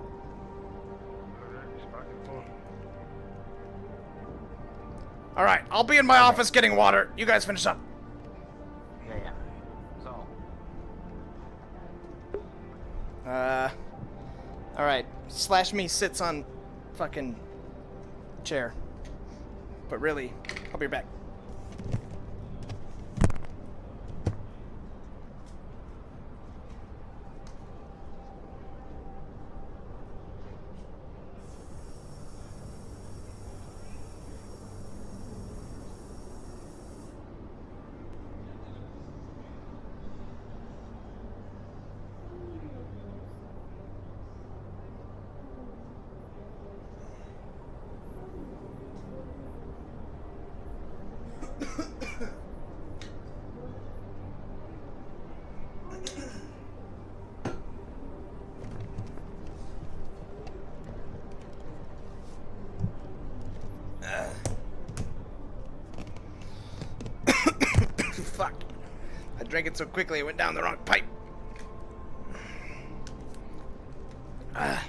All right. I'll be in my office getting water. You guys finish up. Yeah. So. Alright. Slash me sits on fucking chair. But really, I'll be back. Fuck. I drank it so quickly it went down the wrong pipe. That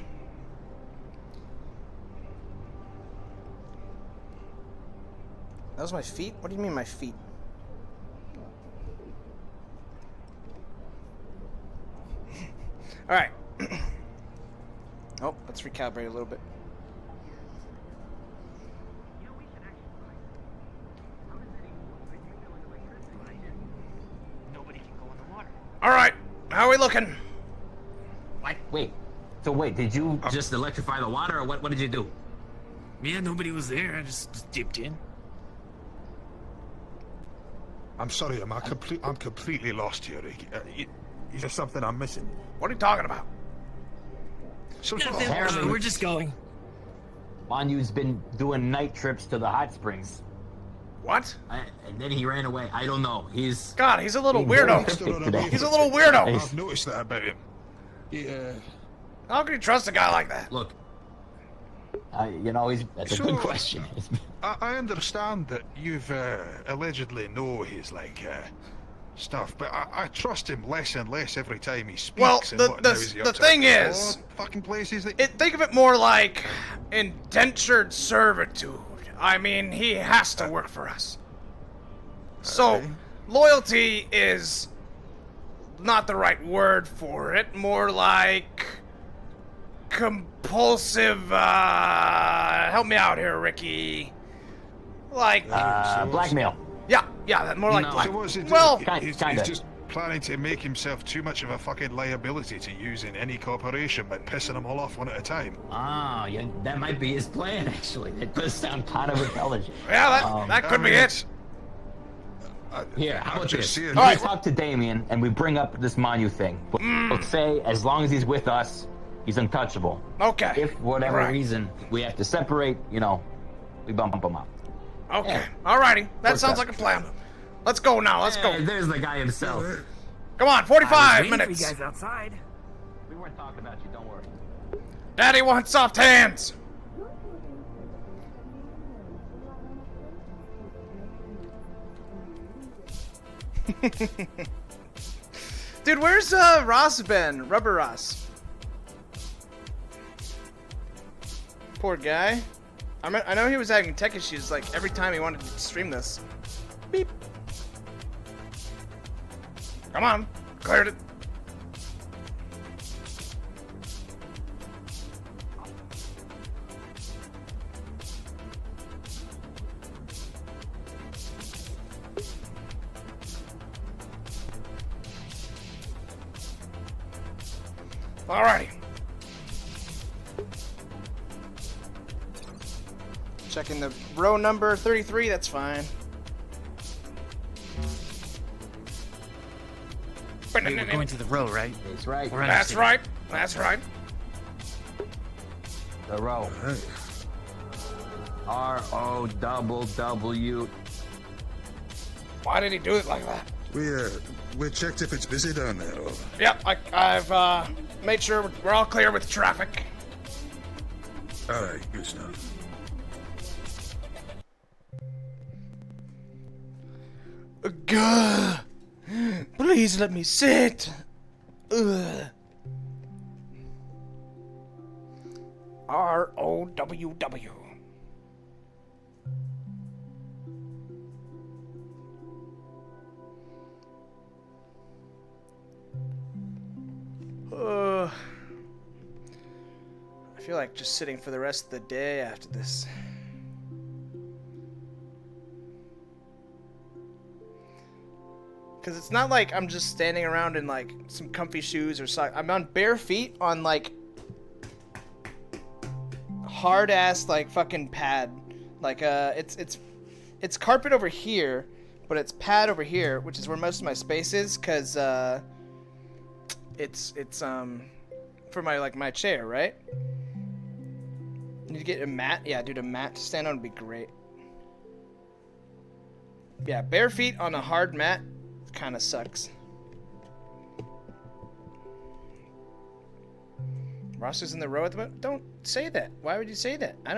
was my feet? What do you mean my feet? Alright. Oh, let's recalibrate a little bit. Alright, how are we looking? What? Wait. So wait, did you just electrify the water, or what did you do? Yeah, nobody was there. I just dipped in. I'm sorry, I'm completely lost here. Is there something I'm missing? What are you talking about? Nothing. We're just going. Manyu's been doing night trips to the hot springs. What? And then he ran away. I don't know. He's a little weirdo. He's a little weirdo. I've noticed that about him. Yeah. How can you trust a guy like that? Look. That's a good question. I understand that you've allegedly know his stuff, but I trust him less and less every time he speaks. Well, the thing is, fucking places that think of it more like indentured servitude. I mean, he has to work for us. So, loyalty is not the right word for it. More like compulsive. Help me out here, Ricky. Like blackmail. Yeah, more like blackmail. So well, he's just planning to make himself too much of a fucking liability to use in any corporation by pissing them all off one at a time. Ah, yeah, that might be his plan, actually. It does sound kind of intelligent. Yeah, that could be it. Here, how about this? All We right. talk to Damien, and we bring up this Manu thing. We'll say, as long as he's with us, he's untouchable. Okay. If, for whatever reason, we have to separate, we bump him up. Okay. Yeah. Alrighty. That What's sounds up? like a plan. Let's go now. Let's go. There's the guy himself. Come on, 45 minutes. You guys outside. We weren't talking about you, don't worry. Daddy wants soft hands. Dude, where's Ross been? Rubber Ross. Poor guy. I know he was having tech issues like every time he wanted to stream this. Beep. Come on, cleared it. Alrighty. Checking the row number 33, that's fine. We're going to the row, right? That's right. That's right. That's right. The row. ROWW. Why did he do it like that? We checked if it's busy down there. Yep, I've made sure we're all clear with traffic. Alright, good stuff. Gah! Please let me sit. Ugh. ROWW. feel like just sitting for the rest of the day after this. Because it's not like I'm just standing around in like some comfy shoes or socks. I'm on bare feet on like hard ass like fucking pad. Like it's carpet over here, but it's pad over here, which is where most of my space is, cause it's for my chair, right? Need to get a mat. Yeah, dude, a mat to stand on would be great. Yeah, bare feet on a hard mat kind of sucks. Roster's in the row at the moment. Don't say that. Why would you say that? I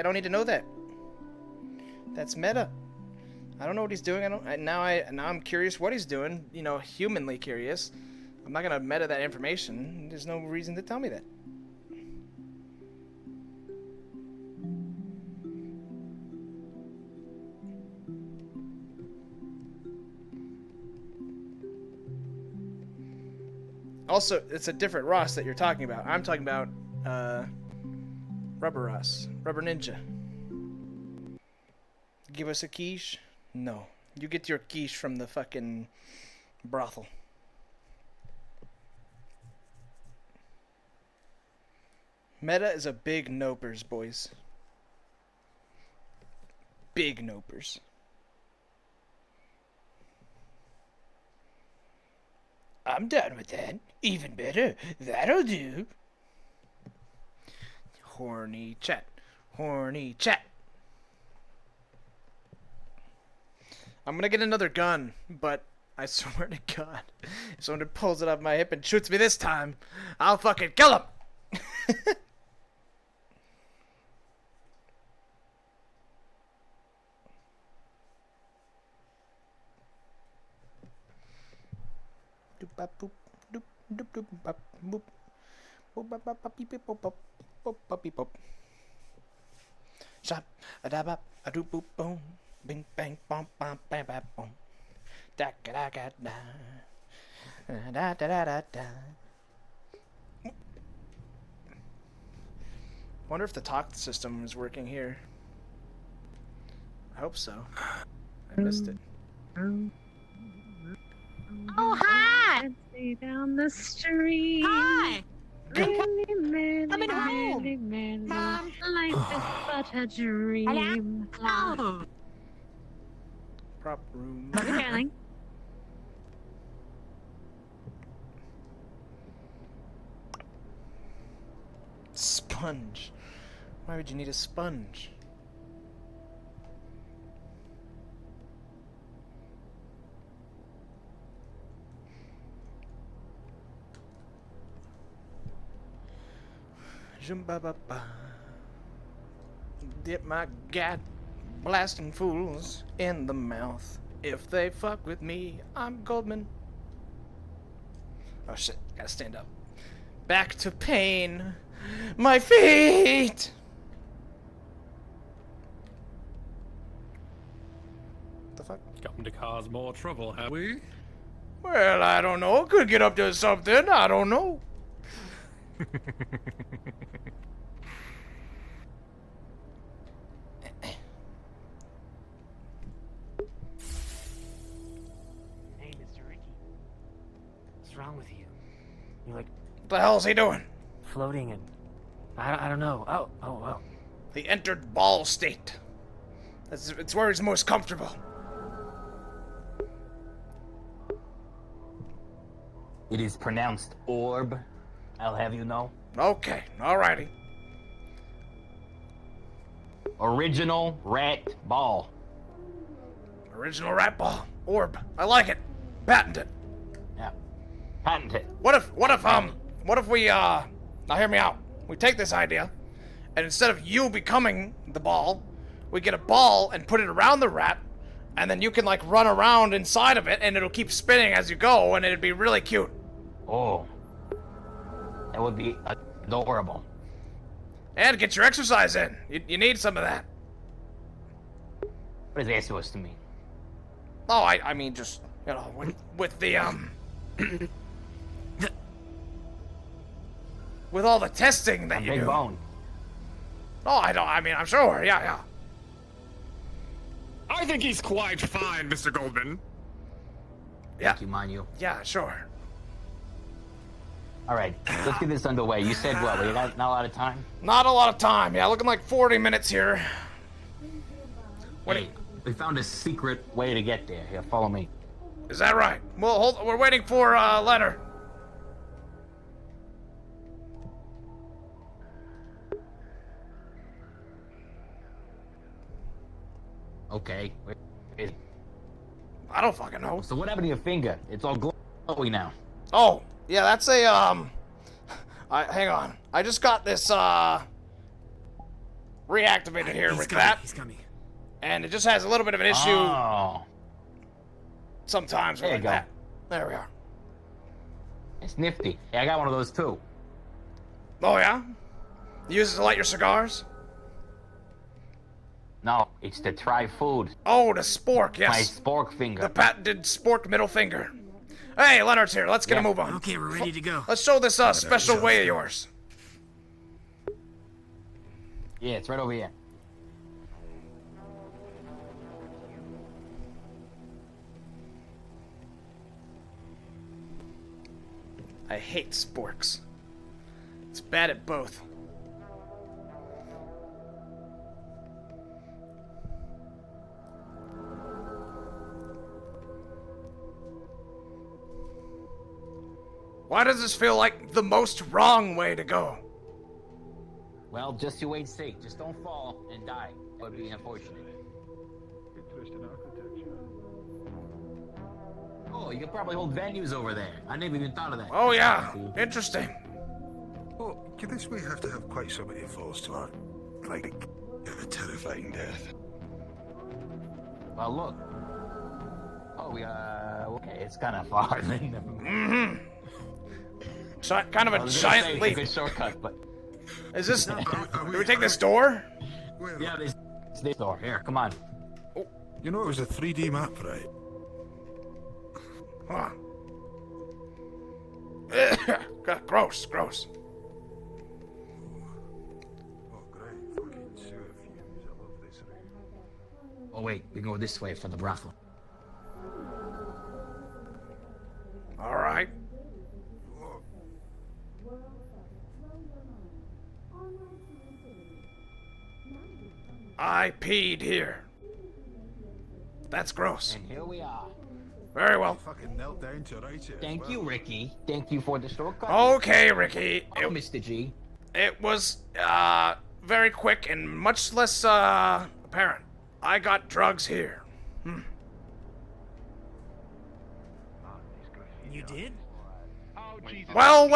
don't need to know that. That's meta. I don't know what he's doing. Now I'm curious what he's doing. You know, humanly curious. I'm not gonna meta that information. There's no reason to tell me that. Also, it's a different Ross that you're talking about. I'm talking about Rubber Ross, Rubber Ninja. Give us a quiche? No. You get your quiche from the fucking brothel. Meta is a big nopers, boys. Big nopers. I'm done with that. Even better. That'll do. Horny chat. Horny chat. I'm gonna get another gun, but I swear to God, if someone pulls it off my hip and shoots me this time, I'll fucking kill him! Shop a da bop a doop boop boom, bing bang bom bom bam bam boom, da da da da da da da da. Wonder if the talk system is working here. I hope so. I missed it. Oh, hi! Down the street. Hi! Many, Coming home. many, Mom. life is but a dream. Hello? Prop room. Good darling. Sponge. Why would you need a sponge? Jum-ba-ba-ba. Dip my god blasting fools in the mouth. If they fuck with me, I'm Goldman. Oh shit, gotta stand up. Back to pain. My feet! The fuck? Come to cause more trouble, have we? Well, I don't know. Could get up to something. I don't know. Hey, Mr. Ricky. What's wrong with you? You're like What the hell's he doing? floating and I don't know. Oh. He entered ball state. It's where he's most comfortable. It is pronounced orb. I'll have you know. Okay, alrighty. Original rat ball. Original rat ball. Orb. I like it. Patent it. Yeah. Patent it. What if we, now hear me out. We take this idea, and instead of you becoming the ball, we get a ball and put it around the rat, and then you can, like, run around inside of it, and it'll keep spinning as you go, and it'd be really cute. Oh. That would be adorable. And get your exercise in. You need some of that. What is that supposed to mean? Oh, I mean, just, you know, with the, with all the testing that you big do. bone. Oh, I mean, I'm sure. Yeah. I think he's quite fine, Mr. Goldman. Yeah. Thank you, Manu. Yeah, sure. All right, let's get this underway. You said what? We got not a lot of time? Not a lot of time. Yeah, looking like 40 minutes here. Wait, we found a secret way to get there. Here, follow me. Is that right? Well, we're waiting for a letter. Okay. Wait. I don't fucking know. So what happened to your finger? It's all glowy now. Oh, yeah, that's a, hang on. I just got this, reactivated here with that. He's coming. And it just has a little bit of an issue. Oh. Sometimes There you like go. that. There we are. It's nifty. Yeah, I got one of those too. Oh, yeah? You use it to light your cigars? No, it's to try food. Oh, the spork, yes. My spork finger. The patented spork middle finger. Hey, Leonard's here. Let's get a move on. Okay, we're ready to go. Let's show this special way of yours. Yeah, it's right over here. I hate sporks. It's bad at both. Why does this feel like the most wrong way to go? Well, just you wait and see. Just don't fall and die. That would be unfortunate. Oh, you could probably hold venues over there. I never even thought of that. Oh, yeah. Interesting. Oh, could this way have to have quite so many falls to our, like, a terrifying death? Well, look. Oh, okay, it's kind of far. Mm-hmm. Kind of a giant leap. It's a good shortcut, but... Is this... Do we take this door? Yeah, this door. Here, come on. Oh, you know it was a 3D map, right? Huh. Gross. Oh, wait, we go this way for the brothel. All right. I peed here. That's gross. And here we are. Very well. Fucking knelt down to write it. Thank you, Ricky. Thank you for the shortcut. Okay, Ricky. Oh, Mr. G. It was, very quick and much less, apparent. I got drugs here. You did? Well,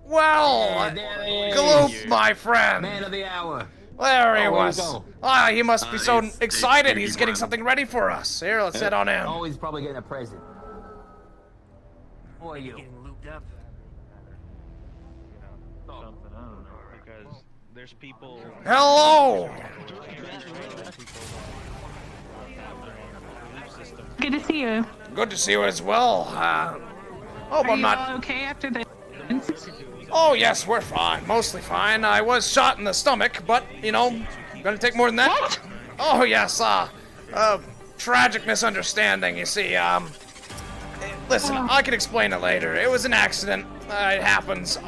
Yeah, there he is. Gloop, my friend. Man of the hour. There he Oh, where'd he was. go? Ah, he must be so excited. He's getting something ready for us. Here, let's head on in. Oh, he's probably getting a present. Who are you? Getting looped up. Something, I don't know, because there's people... Hello! Good to see you. Good to see you as well. Are I'm you not... all okay after the... Oh, yes, we're fine. Mostly fine. I was shot in the stomach, but, gonna take more than that. What? Oh, yes, tragic misunderstanding, you see, listen, I can explain it later. It was an accident. It happens.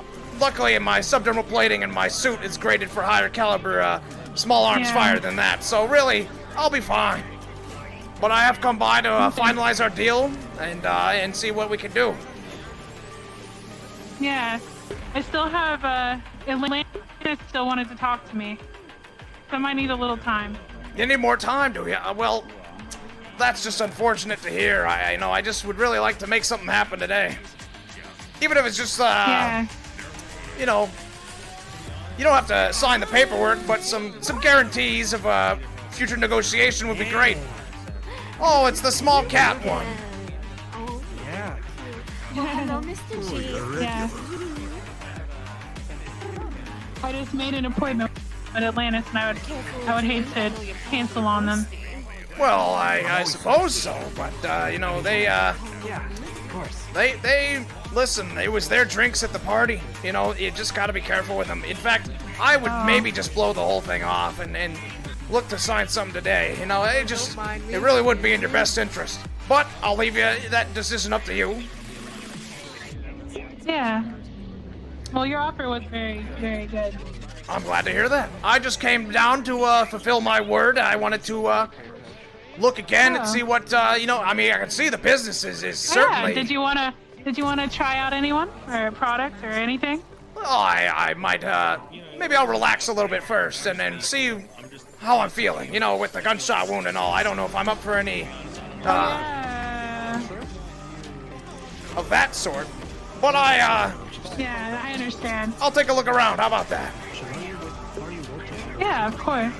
Luckily, my subdermal plating in my suit is graded for higher caliber, small arms fire than that, so really, I'll be fine. But I have come by to finalize our deal and see what we can do. Yeah. I still have, Atlanta still wanted to talk to me. So I might need a little time. You need more time, do you? Well, that's just unfortunate to hear. I just would really like to make something happen today. Even if it's just, you don't have to sign the paperwork, but some guarantees of future negotiation would be great. Oh, it's the small cat one. Yeah. Well, hello, Mr. G. Yeah. I just made an appointment at Atlantis, and I would hate to cancel on them. Well, I suppose so, but, they, of course. They listen. It was their drinks at the party. You know, you just got to be careful with them. In fact, I would maybe just blow the whole thing off and look to sign something today. You know, it really would be in your best interest. But I'll leave you. That just isn't up to you. Yeah. Well, your offer was very, very good. I'm glad to hear that. I just came down to fulfill my word. I wanted to look again and see what you know. I mean, I can see the business is certainly. Yeah. Did you wanna try out anyone or a product or anything? Well, I might maybe I'll relax a little bit first and then see how I'm feeling. You know, with the gunshot wound and all. I don't know if I'm up for any of that sort. But yeah, I understand. I'll take a look around. How about that? Yeah, of course.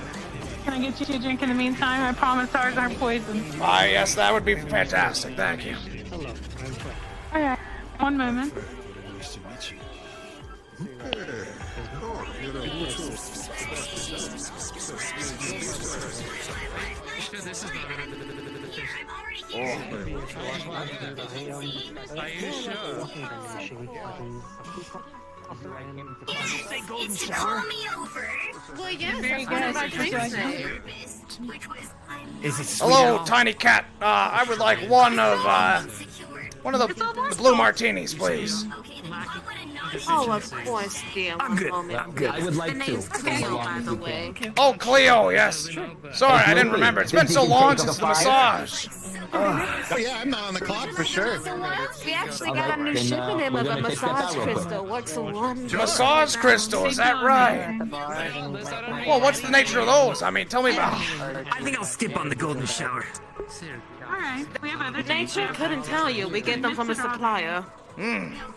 Can I get you a drink in the meantime? I promise ours aren't poison. Yes, that would be fantastic. Thank you. Alright, one moment. Nice to meet you. Say golden shower. Well, yes, Very that's one of good. our drinks there. Is it sweet Hello, at all? tiny cat. I would like one of the blue martinis, please. Oh, of course, dear. I'm good. I'm good. I would like to. Cleo, by the way. Oh, Cleo, yes. Sorry, I didn't remember. It's been so long since the massage. Oh yeah, I'm not on the clock for sure. We actually got a new shipment in with a massage crystal. Works a wonder. Massage crystal, is that right? Well, what's the nature of those? I mean, tell me about them. I think I'll skip on the golden shower. Alright, we have other drinks. Nature couldn't tell you. We get them from a supplier.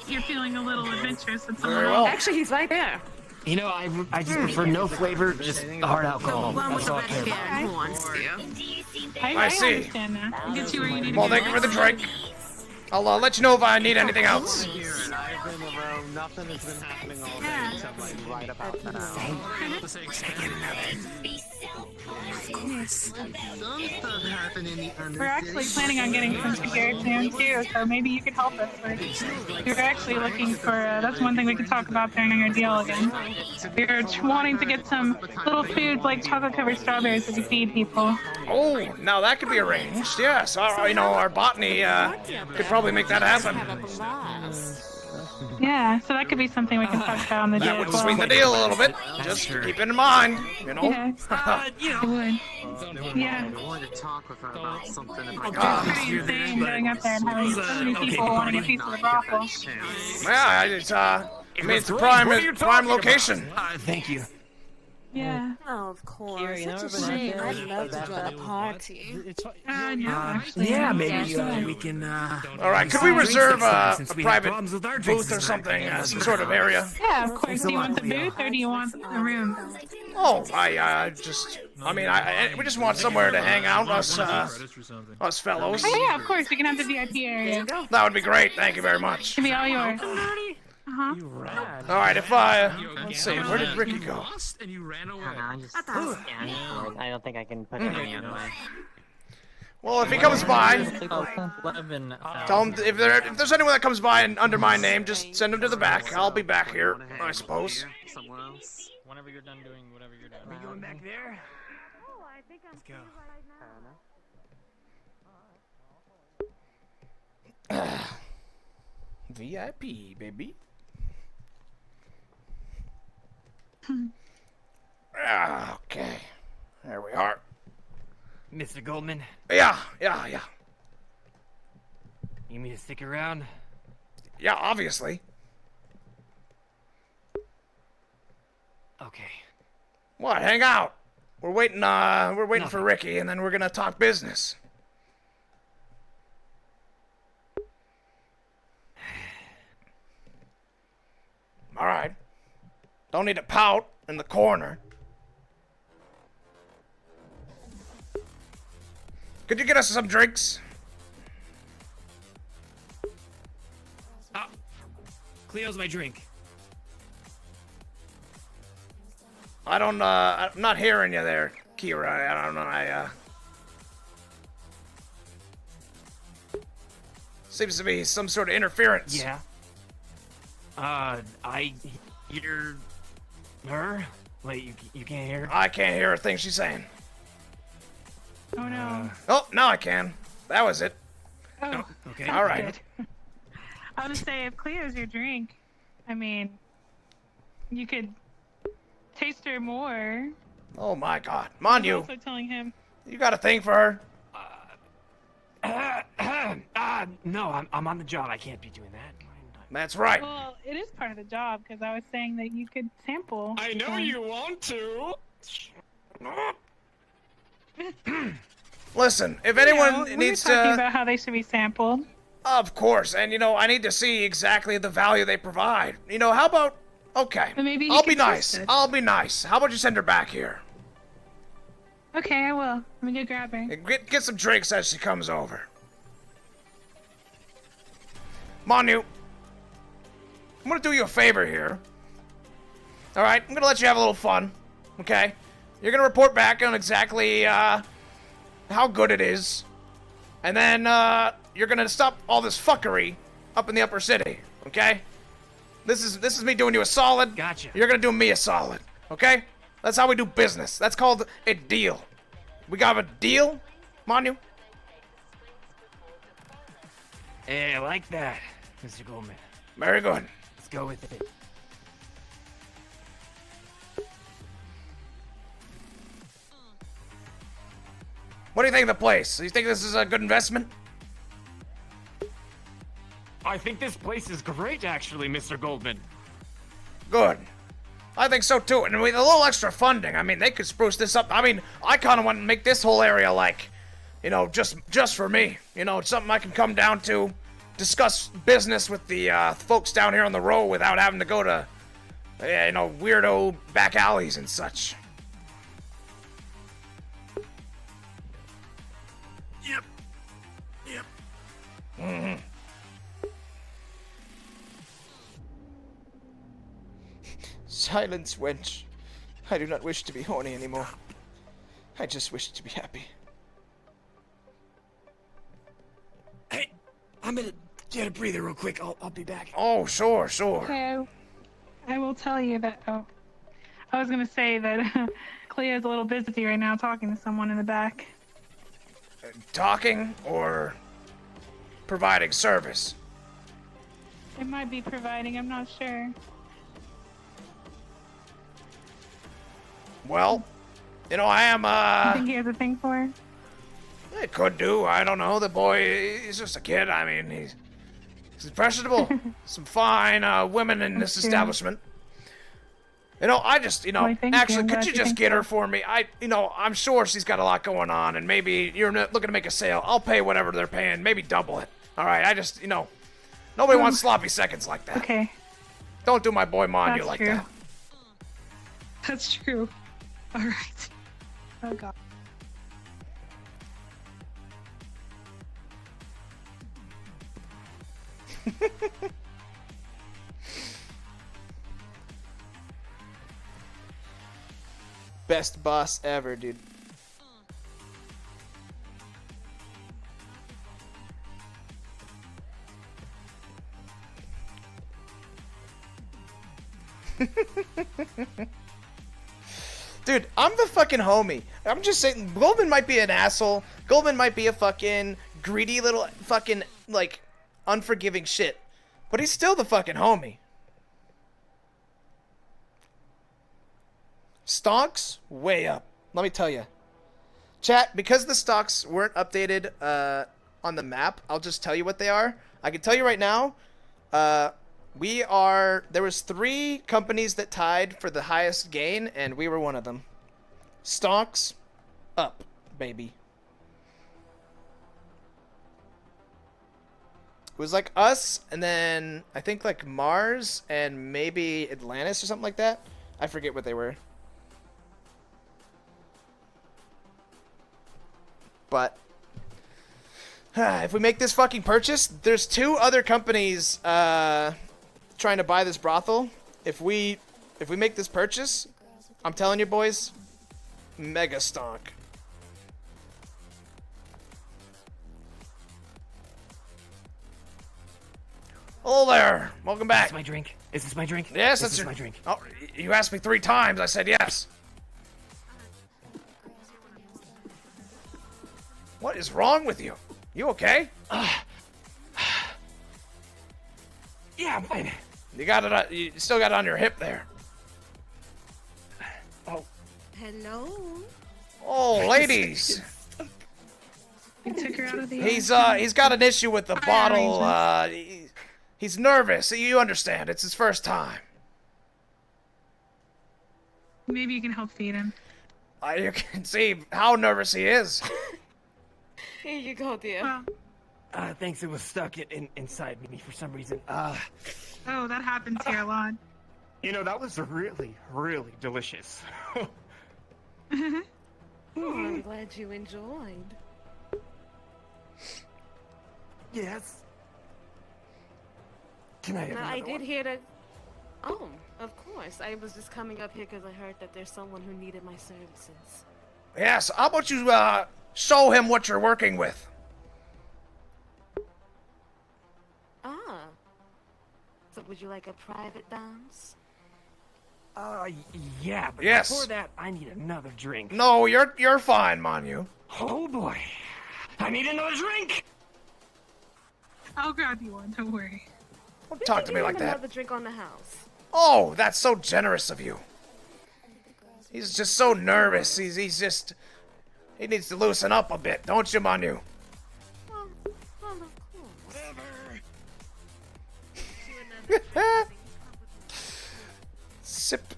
You're feeling a little adventurous. It's a Very little... well. Actually, he's right there. You know, I just prefer no flavor, just hard alcohol. One with That's the all I red care about. hair who wants to. I see. understand that. I'll get you where you need Well, to thank you for the drink. I'll let you know if I need anything else. I've been around. Nothing has been happening all day except like right about now. We're actually planning on getting some together soon too, so maybe you could help us. We're actually looking for, that's one thing we could talk about during our deal again. We're wanting to get some little foods like chocolate covered strawberries that we feed people. Oh, now that could be arranged. Yes, our botany could probably make that happen. Yeah, so that could be something we can talk about on the deal. That would as well. sweeten the deal a little bit. Just keep it in mind, you know. Yeah, it would. Yeah. I wanted to talk with her about something. It's pretty insane going up there and having so many people wanting a piece of the brothel. Yeah, it's a prime location. Thank you. Yeah. Oh, of course. Such a shame. I'd love to join a party. Yeah, maybe we can. All right, could we reserve a since we have private problems with our drinks booth or this something, some sort of area? Yeah, of course. Do you want the booth or do you want the room? Oh, we just want somewhere to hang out, us fellows. Oh, yeah, of course. We can have the VIP area. That would be great. Thank you very much. Can be all yours. All right, let's see, where did Ricky go? I don't think I can put it any other way. Well, if he comes by, tell him if there's anyone that comes by and under my name, just send him to the back. I'll be back here, I suppose. Whenever you're done doing whatever you're doing. Are we going back there? Oh, I think I'm go. VIP, baby. Okay, there we are. Mr. Goldman? Yeah. You need me to stick around? Yeah, obviously. Okay. What? Hang out. We're waiting for Ricky, and then we're gonna talk business. All right. Don't need to pout in the corner. Could you get us some drinks? Cleo's my drink. I'm not hearing you there, Kira. I don't know. Seems to be some sort of interference. Yeah. I hear her. Wait, you can't hear? I can't hear a thing she's saying. Oh no. Oh, now I can. That was it. Oh, okay. All right. I'll just say, if Cleo's your drink, I mean, you could taste her more. Oh my God, Manu, Also telling him. you got a thing for her? No, I'm on the job. I can't be doing that. That's right. Well, it is part of the job because I was saying that you could sample. I know you want to. Listen, if You anyone know, we needs were talking to, about how they should be sampled. of course, and I need to see exactly the value they provide. How about? Okay, But maybe he I'll be could nice. taste it. I'll be nice. How about you send her back here? Okay, I will. I'm gonna go grab her. And get some drinks as she comes over. Manu, I'm gonna do you a favor here. All right, I'm gonna let you have a little fun. Okay, you're gonna report back on exactly how good it is, and then you're gonna stop all this fuckery up in the upper city. Okay, this is me doing you a solid. Gotcha. You're gonna do me a solid. Okay, that's how we do business. That's called a deal. We got a deal, Manu? Hey, I like that, Mr. Goldman. Very good. Let's go with it. What do you think of the place? Do you think this is a good investment? I think this place is great, actually, Mr. Goldman. Good. I think so too. And with a little extra funding, I mean, they could spruce this up. I mean, I kind of want to make this whole area like, just for me. It's something I can come down to, discuss business with the folks down here on the road without having to go to, weirdo back alleys and such. Yep. Mm-hmm. Silence, wench. I do not wish to be horny anymore. I just wish to be happy. Hey, I'm gonna get a breather real quick. I'll be back. Oh, sure. Okay, I will tell you that. Oh, I was gonna say that Cleo's a little busy right now talking to someone in the back. Talking or providing service? It might be providing. I'm not sure. Well, I am, You think he has a thing for her? It could do. I don't know. The boy, he's just a kid. I mean, he's impressionable. Some fine women in this establishment. I just, Well, actually, could you just get her for me? I'm sure she's got a lot going on, and maybe you're looking to make a sale. I'll pay whatever they're paying, maybe double it. All right, I just, nobody wants sloppy seconds like that. Okay. Don't do my boy Manu That's like true. that. That's true. All right. Oh God. Best boss ever, dude. Dude, I'm the fucking homie. I'm just saying, Goldman might be an asshole. Goldman might be a fucking greedy little fucking, unforgiving shit. But he's still the fucking homie. Stocks, way up. Let me tell you. Chat, because the stocks weren't updated on the map, I'll just tell you what they are. I can tell you right now, there was 3 companies that tied for the highest gain, and we were one of them. Stocks, up, baby. It was like us, and then I think like Mars, and maybe Atlantis or something like that. I forget what they were. But if we make this fucking purchase, there's 2 other companies trying to buy this brothel. If we make this purchase, I'm telling you boys, mega stonk. Hello there. Welcome back. Is this my drink? Is this my drink? Yes, Is that's this your my drink. Oh, you asked me 3 times. I said yes. What is wrong with you? You okay? Yeah, I'm fine. You got it. You still got it on your hip there. Oh. Hello. Oh, ladies. You took her out of the. He's got an issue with the bottle. He's nervous. You understand? It's his first time. Maybe you can help feed him. You can see how nervous he is. Here you go, dear. Thanks. It was stuck inside me for some reason. Oh, that happens here a lot. You know, that was really, really delicious. Oh, I'm glad you enjoyed. Yes. Can I have Now, I another did one? hear that. Oh, of course. I was just coming up here because I heard that there's someone who needed my services. Yes. How about you show him what you're working with? Ah. So would you like a private dance? Yeah, but Yes. before that, I need another drink. No, you're fine, Manu. Oh boy, I need another drink. I'll grab you one. Don't worry. Don't talk to me like that. Another drink on the house. Oh, that's so generous of you. He's just so nervous. He needs to loosen up a bit, don't you, Manu? Well, of course. Sip.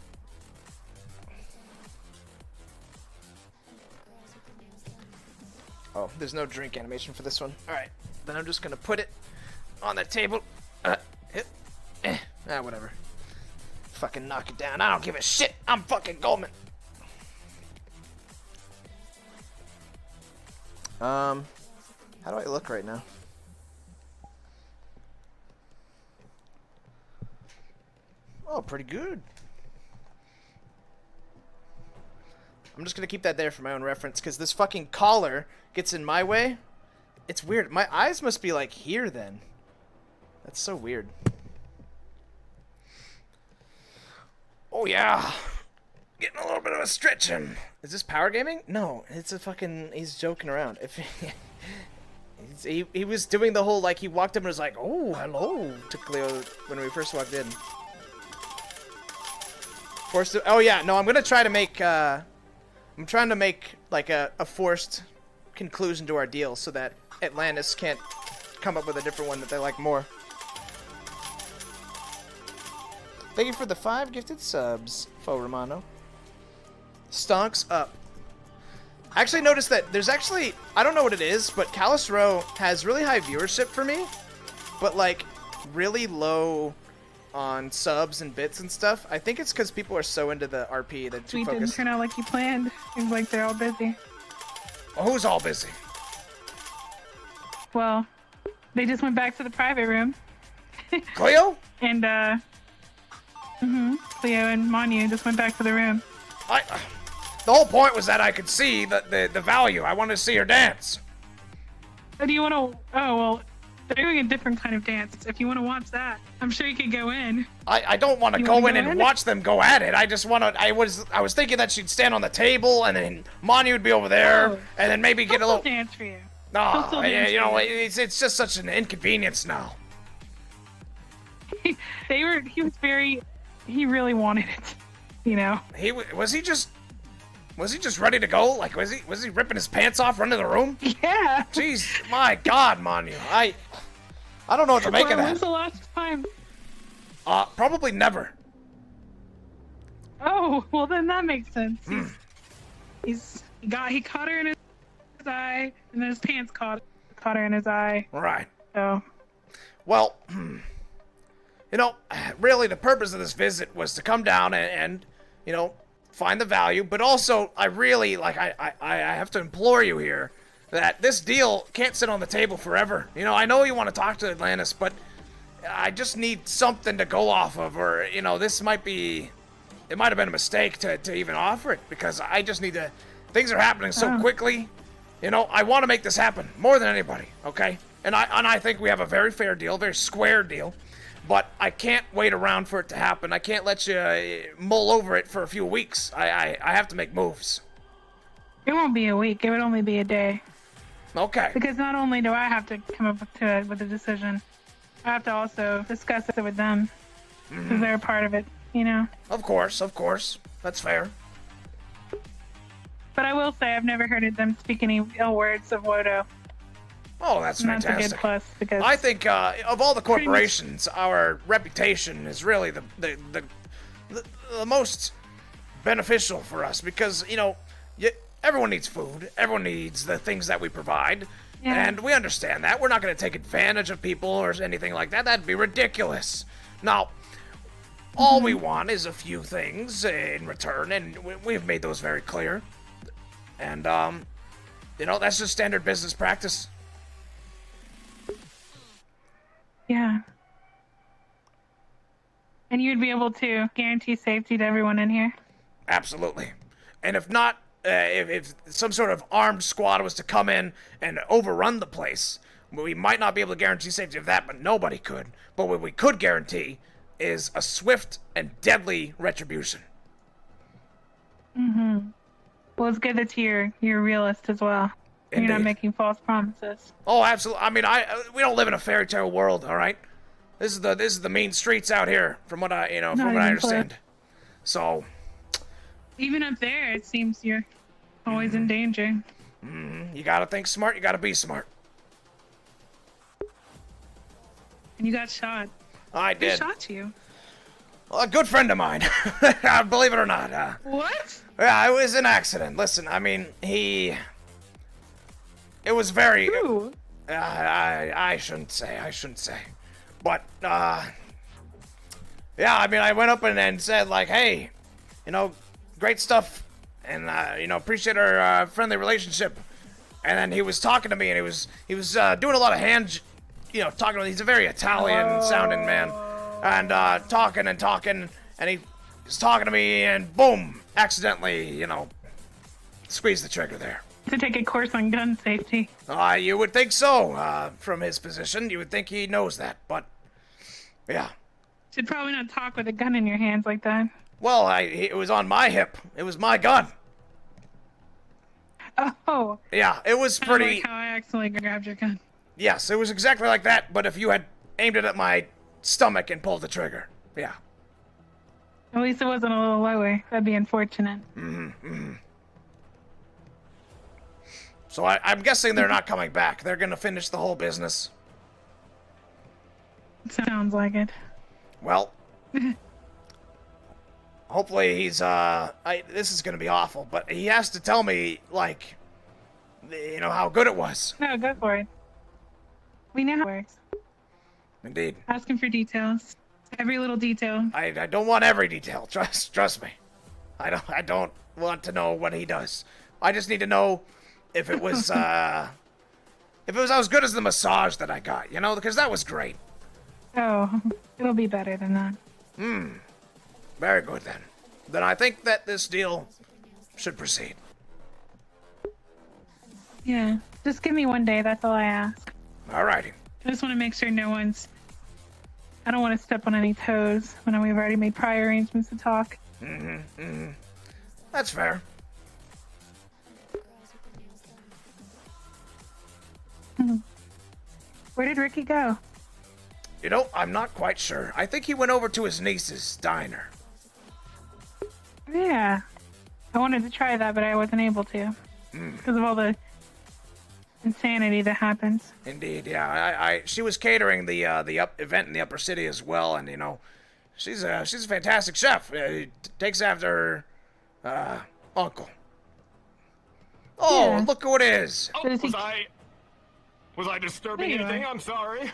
Oh, there's no drink animation for this one. Alright, then I'm just gonna put it on the table. Whatever. Fucking knock it down. I don't give a shit. I'm fucking Goldman. How do I look right now? Oh, pretty good. I'm just gonna keep that there for my own reference, because this fucking collar gets in my way. It's weird. My eyes must be like here then. That's so weird. Oh yeah. Getting a little bit of a stretching. Is this power gaming? No, it's a fucking, he's joking around. If he was doing the whole, like, he walked up and was like, oh, hello, to Cleo when we first walked in. Forced to, oh yeah, no, I'm gonna try to make, I'm trying to make, like, a forced conclusion to our deal so that Atlantis can't come up with a different one that they like more. Thank you for the 5 gifted subs, Fo Romano. Stonks up. I actually noticed that there's actually, I don't know what it is, but Callous Row has really high viewership for me, but like really low on subs and bits and stuff. I think it's because people are so into the RP that too We didn't focused. turn out like you planned. Seems like they're all busy. Oh, who's all busy? Well, they just went back to the private room. Cleo? And, Cleo and Manu just went back to the room. The whole point was that I could see the value. I wanted to see her dance. Do you want to? Oh well, they're doing a different kind of dance. If you want to watch that, I'm sure you could go in. I don't want to You go wanna in go and in? watch them go at it. I just want to. I was thinking that she'd stand on the table and then Manu would be over there Oh. and then maybe get a little dance for you. No, still yeah, dance you for know, you. it's just such an inconvenience now. He really wanted it. You know. Was he just ready to go? Like was he ripping his pants off, running the room? Yeah. Jeez, my God, Manu, I don't know what to make of When's that. the last time? Probably never. Oh, well then that makes sense. He caught her in his eye, and then his pants caught her in his eye. Right. So. Well, you know, really the purpose of this visit was to come down and you know, find the value, but also I really, like, I have to implore you here that this deal can't sit on the table forever. You know, I know you want to talk to Atlantis, but I just need something to go off of, or, you know, it might have been a mistake to even offer it, because I just need to, things are happening so quickly, you know, I want to make this happen more than anybody, okay? and I think we have a very fair deal, very square deal. But I can't wait around for it to happen. I can't let you mull over it for a few weeks. I have to make moves. It won't be a week. It would only be a day. Okay. Because not only do I have to come up with a decision, I have to also discuss it with them. Because they're a part of it, you know? Of course. That's fair. But I will say I've never heard of them speak any ill words of Wodo. Oh, that's and fantastic. That's a good plus because I think of all the corporations, our reputation is really the most beneficial for us because, you know, everyone needs food. Everyone needs the things that we provide. Yeah. And we understand that. We're not going to take advantage of people or anything like that. That'd be ridiculous. Now, all we want is a few things in return, and we've made those very clear. And, you know, that's just standard business practice. Yeah. And you'd be able to guarantee safety to everyone in here? Absolutely. And if not, if some sort of armed squad was to come in and overrun the place, we might not be able to guarantee safety of that, but nobody could. But what we could guarantee is a swift and deadly retribution. Mm-hmm. Well, it's good that you're a realist as well. Indeed. You're not making false promises. Oh, absolutely. I mean, we don't live in a fairy tale world, all right? This is the mean streets out here, from what I understand. So, even up there, it seems you're always in danger. You gotta think smart. You gotta be smart. And you got shot. I did. Who shot you? Well, a good friend of mine. Believe it or not. What? Yeah, it was an accident. Listen, I mean, it was very... Who? I shouldn't say. But, yeah, I mean, I went up and said, like, hey, you know, great stuff, and, you know, appreciate our friendly relationship. And then he was talking to me, and he was doing a lot of talking to me. He's a very Italian-sounding man. And, talking, and he was talking to me, and boom, accidentally, you know, squeezed the trigger there. To take a course on gun safety. You would think so, from his position. You would think he knows that, but, yeah. Should probably not talk with a gun in your hands like that. Well, it was on my hip. It was my gun. Oh. Yeah, it was Kinda pretty... like how I accidentally grabbed your gun. Yes, it was exactly like that, but if you had aimed it at my stomach and pulled the trigger. Yeah. At least it wasn't a little lower. That'd be unfortunate. So I'm guessing they're not coming back. They're gonna finish the whole business. Sounds like it. Well, hopefully he's, this is gonna be awful, but he has to tell me, like, you know, how good it was. No, go for it. We know how it works. Indeed. Ask him for details. Every little detail. I don't want every detail. Trust me. I don't want to know what he does. I just need to know if it was as good as the massage that I got, you know, because that was great. Oh, it'll be better than that. Very good then. Then I think that this deal should proceed. Yeah, just give me one day, that's all I ask. Alrighty. I just want to make sure I don't want to step on any toes when we've already made prior arrangements to talk. That's fair. Where did Ricky go? You know, I'm not quite sure. I think he went over to his niece's diner. Yeah. I wanted to try that, but I wasn't able to. Because of all the insanity that happens. Indeed, yeah. She was catering the event in the upper city as well, and you know, she's a fantastic chef. Takes after her uncle. Oh, Yeah. look who it is. Oh, was I disturbing There you anything? are. I'm sorry.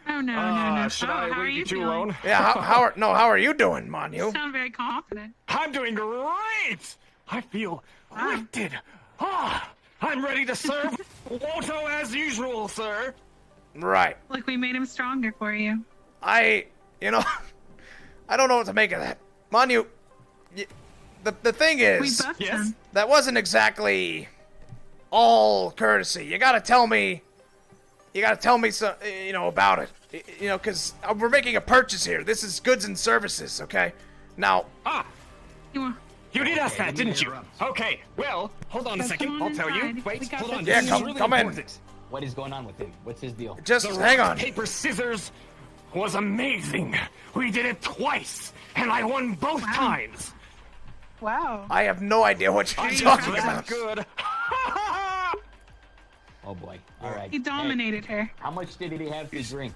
Oh, no. Should Oh, I how are leave you you two feeling? alone? Yeah, how are you doing, Manu? You sound very confident. I'm doing great. I feel lifted. I'm ready to serve Woto as usual, sir. Right. Like we made him stronger for you. You know, I don't know what to make of that. Manu, the thing We is, buffed him. that wasn't exactly all courtesy. You gotta tell me, you gotta tell me some, about it. You know, because we're making a purchase here. This is goods and services, okay? Now... You did ask that, didn't you? Okay, well, hold on a second. I'll tell you. Wait, hold on. Yeah, This is come really in. important. What is going on with him? What's his deal? Just The hang rock, on. Paper, scissors was amazing. We did it twice, and I won both times. Wow. I have no idea what you're talking about. Good. Oh boy. All right. He dominated her. How much did he have to drink?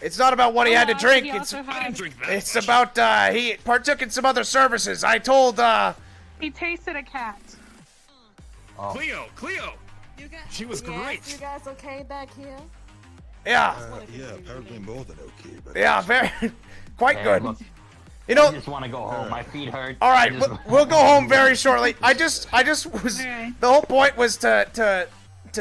It's not about what he had to drink. He It's also had- it's about he partook in some other services. I told He tasted a cat. Oh. Cleo. She was great. You guys okay back here? Yeah. Yeah, apparently more than okay, but... Yeah, very quite Hey, good. look, You know, I just want to go home. My feet hurt. all right, I just- we'll go home very shortly. I just was the whole point was to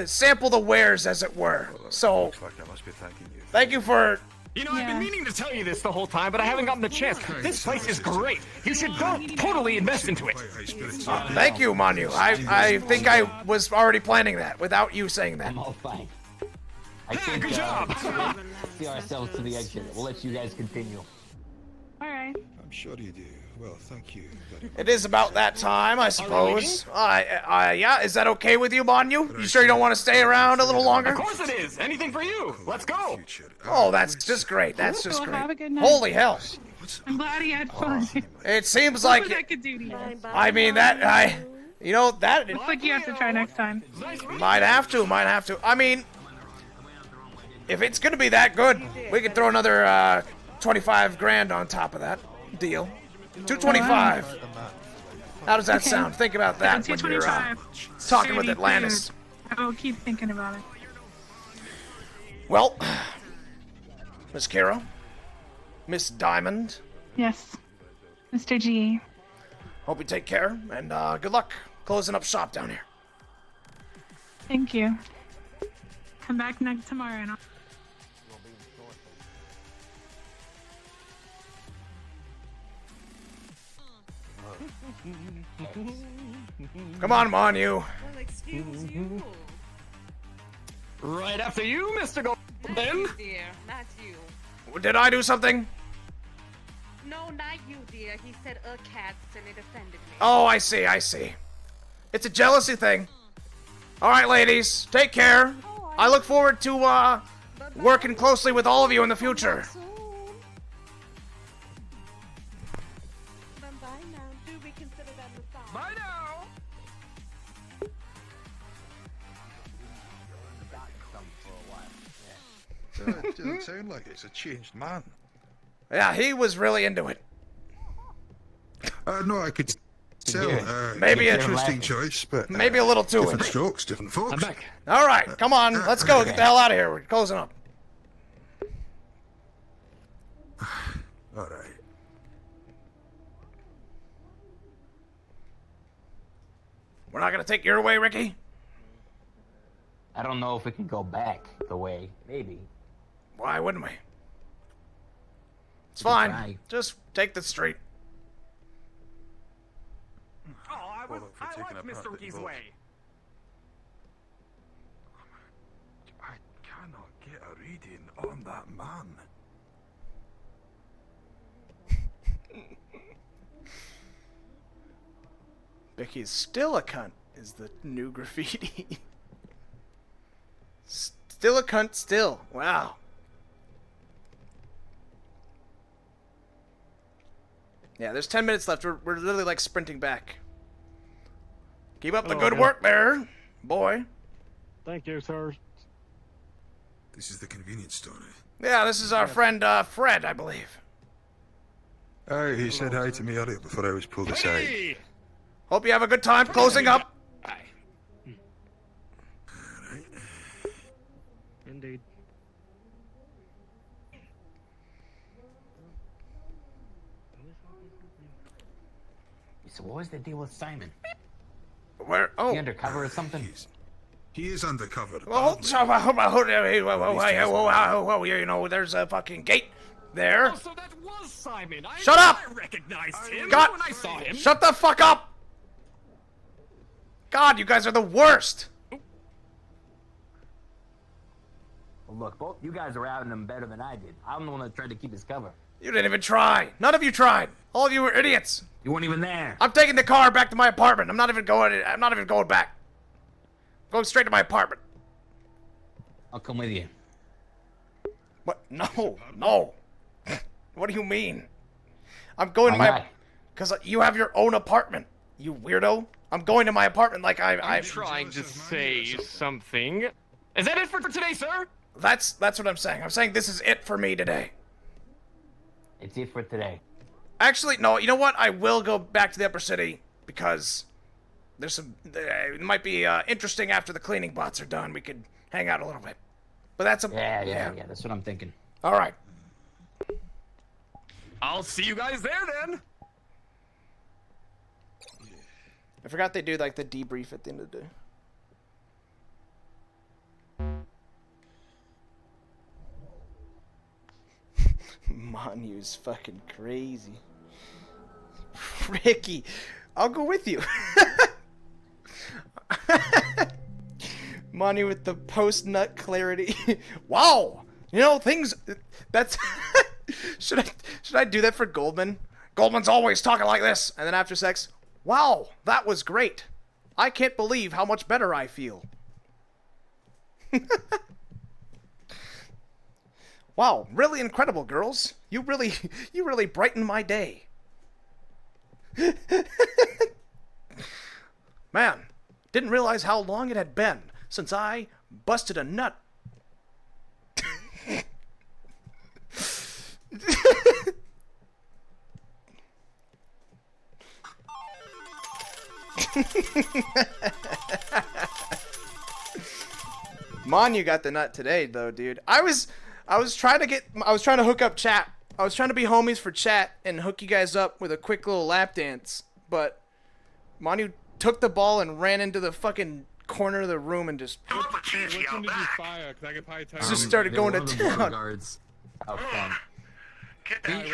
sample the wares, as it were. So Looks like I must be thanking you. thank you for. You know, I've been meaning to tell you this the whole time, but I haven't gotten the chance. This place is great. You should go totally invest into it. Thank you, Manu. I think I was already planning that without you saying that. I'm all fine. I think, good job. We'll see ourselves to the exit. We'll let you guys continue. All right. I'm sure you do. Well, thank you very much. It is about that time, I suppose. Yeah, is that okay with you, Manu? You sure you don't want to stay around a little longer? Of course it is. Anything for you. Let's go. Oh, that's just great. That's just Well, have a great. good night. Holy hell. I'm glad he had fun. It seems Look like what that could do to you. I mean that Looks like you have to try next time. might have to. I mean, if it's gonna be that good, we could throw another 25 grand on top of that deal. 225. How does that Okay. sound? Think about that when you're 225. talking with 32. Atlantis. I will keep thinking about it. Well, Miss Kira, Miss Diamond, Yes. Mr. G. hope you take care and good luck closing up shop down here. Thank you. Come back tomorrow and I'll... Come on, Manu. Well, excuse you. Right after you, Mr. Golden. Dear, not you. Did I do something? No, not you, dear. He said a cat and it offended me. Oh, I see. It's a jealousy thing. All right, ladies, take care. I look forward to working closely with all of you in the future. Bye now. Do we consider that massage? Bye now. It doesn't sound like it's a changed man. Yeah, he was really into it. No, I could tell. Maybe a interesting choice, but maybe a little too different into it. strokes, different folks. I'm back. All right, come on, let's go. Get the hell out of here. We're closing up. All right. We're not gonna take your way, Ricky. I don't know if we can go back the way. Maybe. Why wouldn't we? It's We can fine. try. Just take the street. Oh, I like Mr. Ricky's way. I cannot get a reading on that man. Vicky's still a cunt is the new graffiti. Still a cunt, still. Wow. Yeah, there's 10 minutes left. We're literally like sprinting back. Keep up the Oh, good okay. work there, boy. Thank you, sir. This is the convenience store. Yeah, this is our friend Fred, I believe. He said hi to me earlier before I was pulled aside. Hope you have a good time closing up. Indeed. So what was the deal with Simon? Where? Oh, he undercover or something? He is undercover. Well, you know, there's a fucking gate there. Oh, so that was Simon. Shut up! I recognized him God, when I saw him. shut the fuck up! God, you guys are the worst. Well, look, both you guys are having them better than I did. I'm the one that tried to keep his cover. You didn't even try. None of you tried. All of you were idiots. You weren't even there. I'm taking the car back to my apartment. I'm not even going back. I'm going straight to my apartment. I'll come with you. What? No. What do you mean? I'm going to my... Because you have your own apartment, you weirdo. I'm going to my apartment like I'm trying to say something. Is that it for today, sir? That's what I'm saying. I'm saying this is it for me today. It's it for today. Actually, no, you know what? I will go back to the Upper City because there's some... it might be interesting after the cleaning bots are done. We could hang out a little bit. But that's a... Yeah, that's what I'm thinking. All right. I'll see you guys there then. I forgot they do like the debrief at the end of the day. Manu's fucking crazy. Ricky, I'll go with you. Manu with the post-nut clarity. Wow! You know, things... That's... Should I do that for Goldman? Goldman's always talking like this. And then after sex, wow, that was great. I can't believe how much better I feel. Wow, really incredible, girls. You really brightened my day. Man, didn't realize how long it had been since I busted a nut. Manu got the nut today though, dude. I was trying to hook up chat. I was trying to be homies for chat and hook you guys up with a quick little lap dance, but Manu took the ball and ran into the fucking corner of the room and just just started going to town.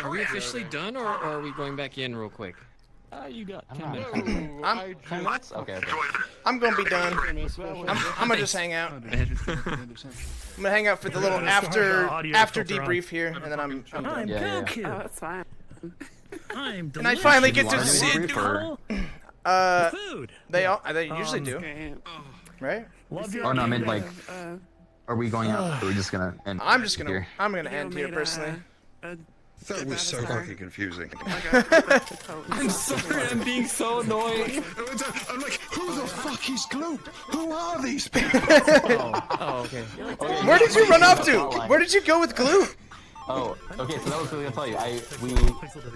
Are we officially done, or are we going back in real quick? You got 10 minutes. Okay. I'm gonna be done. I'm gonna just hang out. I'm gonna hang out for the little after debrief here, and then I'm done. I'm Goku. Oh, that's fine. I'm and I finally get to see sit. Food. They usually do, right? Oh no, I mean like, are we going out? Or are we just gonna end? I'm gonna end here personally. That was so fucking confusing. I'm sorry, I'm being so annoying. I'm like, who the fuck is Gloop? Who are these people? Okay. Where did you run off to? Where did you go with Gloop? Oh, okay, so that was what I was gonna tell you. We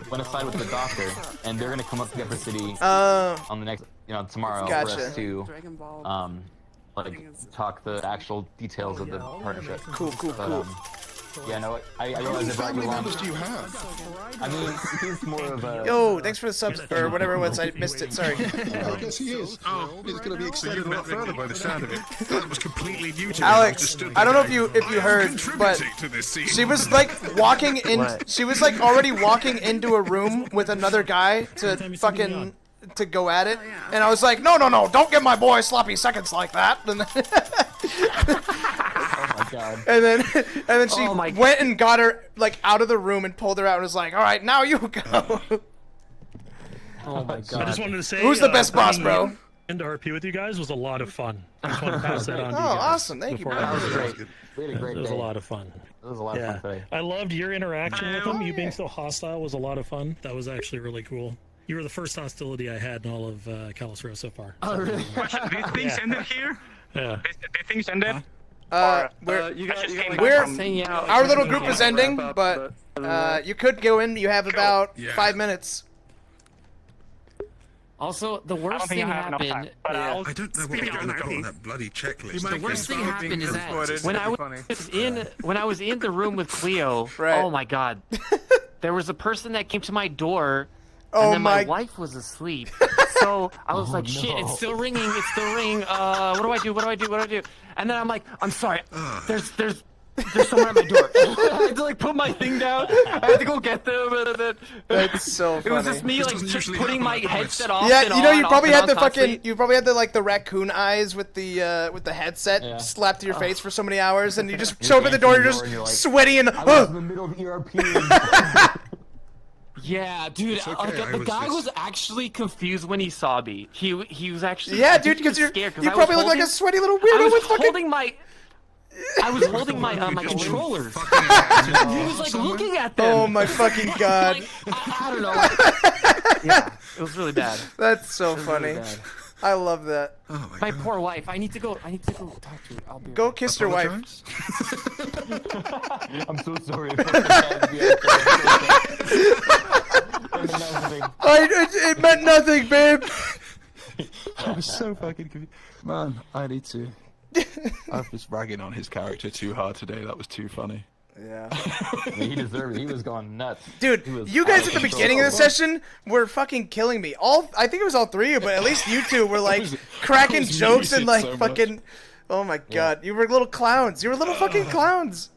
went aside with the doctor, and they're gonna come up to the Upper City on the next, tomorrow for us to, like, talk the actual details of the partnership. Cool. Yeah, no, I realize I brought you along. Do you have? I mean, he's more of a... Yo, thanks for the subs, or whatever it was, I missed it, sorry. I guess he is. Oh, he's gonna be extended a lot further by the sound of it. That was completely new to me. Alex, I don't know if you heard, but she was like walking in, she was like already walking into a room with another guy to go at it, and I was like, no, don't give my boy sloppy seconds like that. God. And then she went and got her like out of the room and pulled her out and was like, all right, now you go. Oh my God. I just wanted to say, who's the best boss, bro? Into RP with you guys was a lot of fun. I just want to pass that on to you guys. Awesome, thank you, bro. That was great. We had a great It was day. a lot of fun. It was a lot of fun today. I loved your interaction with him. You being so hostile was a lot of fun. That was actually really cool. You were the first hostility I had in all of Callous Row so far. Oh, really? These things ended here? Yeah. These things ended? Our little group is ending, but you could go in. You have about 5 minutes. Also, the worst thing happened. I don't know what we're going to go on that bloody checklist. The worst thing happened is that when I was in the room with Cleo, oh my God, there was a person that came to my door, and then my wife was asleep. So I was like, shit, it's still ringing. What do I do? And then I'm like, I'm sorry. There's there's someone at my door. I had to like put my thing down. I had to go get them, and then That's so funny. it was just me like just putting my headset off. Yeah, and you know, on, you off probably and had on the constantly. fucking, you probably had the like the raccoon eyes with the headset slapped to your face for so many hours, and you just show up at the door, you're just sweaty and. I was in the middle of ERP. Yeah, dude. okay, Like, I the was guy just- was actually confused when he saw me. He was actually Yeah, I dude, think he because was scared, you I probably was look like a holding- sweaty little I weirdo was with fucking. holding my. I was holding my my controllers. He was like looking at them. Oh my fucking god! Like, I don't know. Yeah, it was really bad. That's so It was funny. really bad. I love that. Oh My poor wife. I need to go talk to her. I'll be. Go kiss your wife. Apologise? I'm so sorry. It meant nothing, babe. I was so fucking confused. Man, I need to. I was ragging on his character too hard today. That was too funny. Yeah. He deserved it. He was going nuts. Dude, He was you guys out at the of control. beginning of the session were fucking killing me. I think it was all three of you, but at least you two were like cracking was jokes and like muted so much. fucking. Oh my god, you were little clowns. You were little fucking clowns.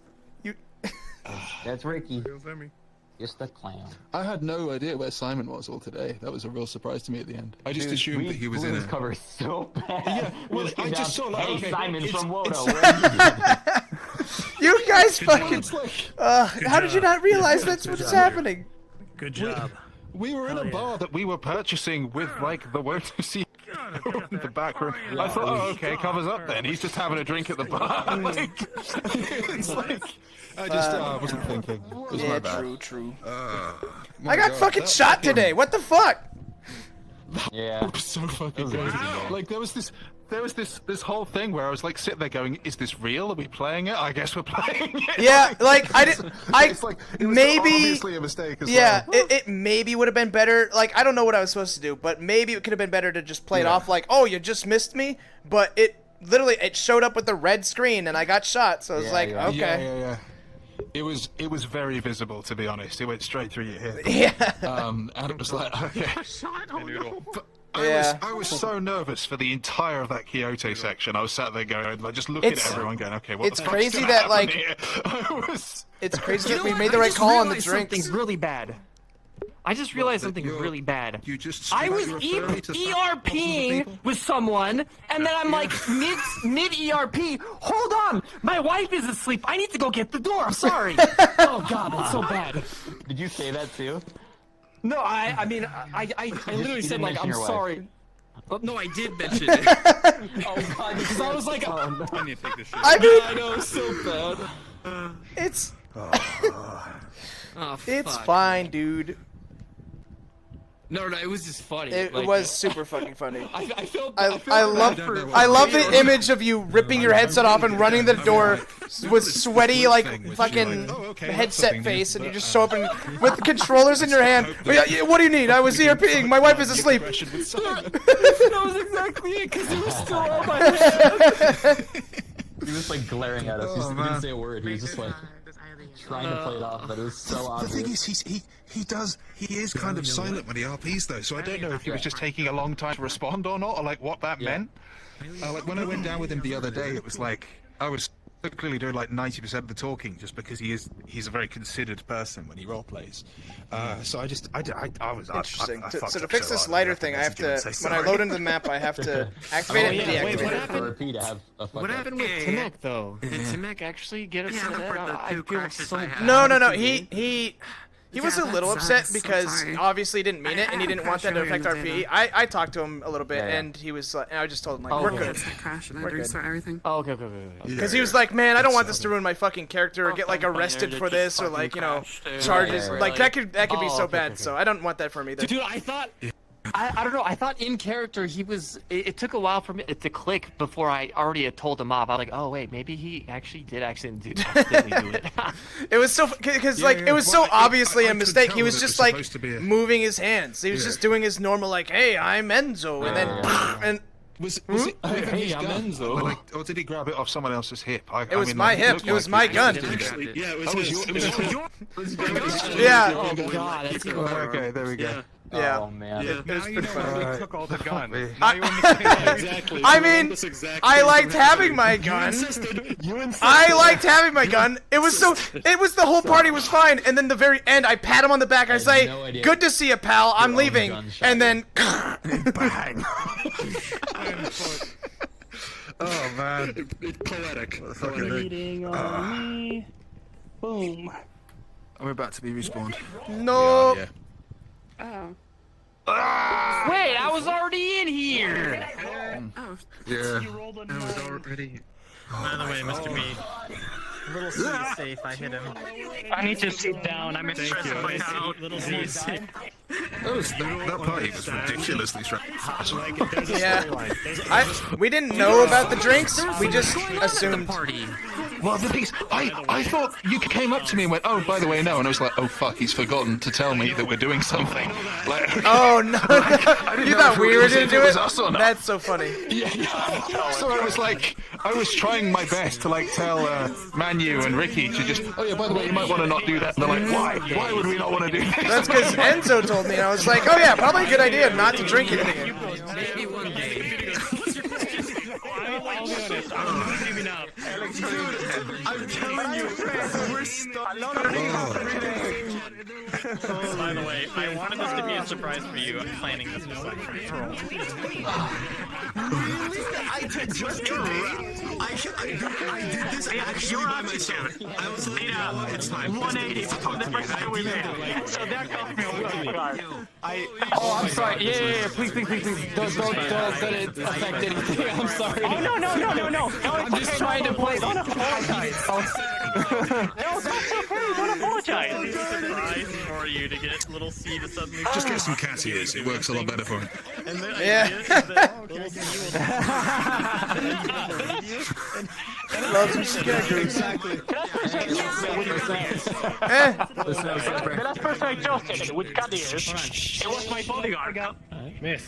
That's Ricky. Just a clown. I had no idea where Simon was all today. That was a real surprise to me at the end. I just assumed that he was in his a. cover so bad. Yeah, well, I just saw like, Hey, okay, Simon it's- from Wodo. it's- You guys Well, fucking. it's like- How did you not realize that's what's happening? Good job. We were in a bar that we were purchasing with like the word to see in the back room. I thought, oh, okay, covers up then. He's just having a drink at the bar. Like, it's like I just wasn't thinking. It was my Yeah, bad. true. My I got God, fucking that shot fucking- today. What the fuck? Yeah. It was so fucking crazy. Like there was this whole thing where I was like sitting there going, "Is this real? Are we playing it? I guess we're playing it." Yeah, like I didn't. It's like it was maybe. obviously a mistake as Yeah, well. it maybe would have been better. Like I don't know what I was supposed to do, but maybe it could have been better to just play it Yeah. off like, "Oh, you just missed me," but it showed up with the red screen and I got shot. So it's like, okay. Yeah. It was very visible, to be honest. It went straight through your hip. Yeah. And it was like, okay. But Yeah. I was so nervous for the entire of that Kyoto section. I was sat there going, like, just looking It's- at everyone going, okay, what it's the fuck's crazy gonna that, happen like- here? I was... It's crazy You that know we what? made the I right just call on the realized drinks. something really bad. I just realized something really bad. You just I was you're referring to stuff- ERPing with someone, and then I'm like mid ERP. Hold on, my wife is asleep. I need to go get the door. I'm sorry. Oh god, that's so bad. Did you say that too? No, I mean I literally you said didn't like mention I'm your wife. sorry. No, I did mention it. Oh god, Because I was like, I need to take this shit. I mean, I know, so bad. it's Oh, it's fuck. fine, dude. No, it was just funny. It Like, was super fucking funny. I felt. I love the image of you ripping your headset off and running the door with sweaty like fucking headset face, and you just show up and with the controllers in your hand. Yeah, what do you need? I was ERPing. My wife is asleep. That was exactly it, because it was still on my head. He was like glaring at us. Oh, He didn't say a word. He was just like trying to play it off, but it was so The obvious. thing is, he is kind of silent when he RPs though, so I don't know if he was just taking a long time to respond or not, or like what that meant. Like when I went down with him the other day, it was like I was clearly doing like 90% of the talking, just because he's a very considered person when he role plays. So I was Interesting. I So fucked to up fix so this hard. lighter I thing, I have to message him when and I say load into the map, I have to activate it and deactivate Wait, what it. happened? To have a fuck What up. happened with Timek though? Did Timek actually get upset? I feel so bad. No. He was a little upset because obviously he didn't mean it and he didn't want that to affect RP. I talked to him a little bit and he was and I just told him like we're good. We're good. Oh, okay. Because he was like, man, I don't want this to ruin my fucking character or get like arrested for this or like charges. Like that could be so bad. So I don't want that for him either. Dude, I thought. I don't know. I thought in character he was. It took a while for me to click before I already had told him off. I was like, oh wait, maybe he actually did accidentally do it. It was so because like it was so obviously a mistake. He was just like moving his hands. He was just doing his normal like, hey, I'm Enzo, and then and. Was it? Hey, I'm Enzo. Or did he grab it off someone else's hip? It was my hip. It was my gun. Yeah, it was yours. Yeah. Oh god, that's even worse. Okay, there we go. Yeah. Oh man. It was pretty funny. They took all the guns. Exactly. I mean, I liked having my gun. I liked having my gun. It was the whole party was fine, and then the very end, I pat him on the back. I say, no idea. "Good to see you, pal. I'm leaving," and then Bang. Oh man. It's poetic. Bleeding on me. Boom. I'm about to be respawned. no. Yeah. Oh. Wait, I was already in here. Oh. Yeah. I was already. By the way, Mr. B. Little C is safe. I hit him. I need to sit down. I'm stressing my out. Little C is safe. That party was ridiculously stressful. Yeah. We didn't know about the drinks. We just assumed. Well, the thing is, I thought you came up to me and went, "Oh, by the way, no," and I was like, "Oh fuck, he's forgotten to tell me that we're doing something." Like, Oh no! You thought we were gonna do it? Us or not. That's so funny. Yeah. So I was like, I was trying my best to like tell Manu and Ricky to just, "Oh yeah, by the way, you might want to not do that." And they're like, "Why? Why would we not want to do this?" That's because Enzo told me. I was like, "Oh yeah, probably a good idea not to drink anything." Maybe one day. I'll be honest. I'm giving up. I'm telling you, we're stuck. By the way, I wanted this to be a surprise for you. I'm planning this for like I did just I did this actually by myself. I was lead out. It's time. 180 from the first time we met. So that cost me Oh, I'm sorry. Yeah. Please. Don't let it affect anything. I'm sorry. Oh no. I'm just trying to play. Don't apologize. No, that's okay. Don't apologize. It's a surprise for you to get little C to suddenly. Just get some cat ears. It works a lot better for him. And then little C Love some scarecrows. Exactly. The last person I trusted with cat ears, it was my bodyguard. Miss.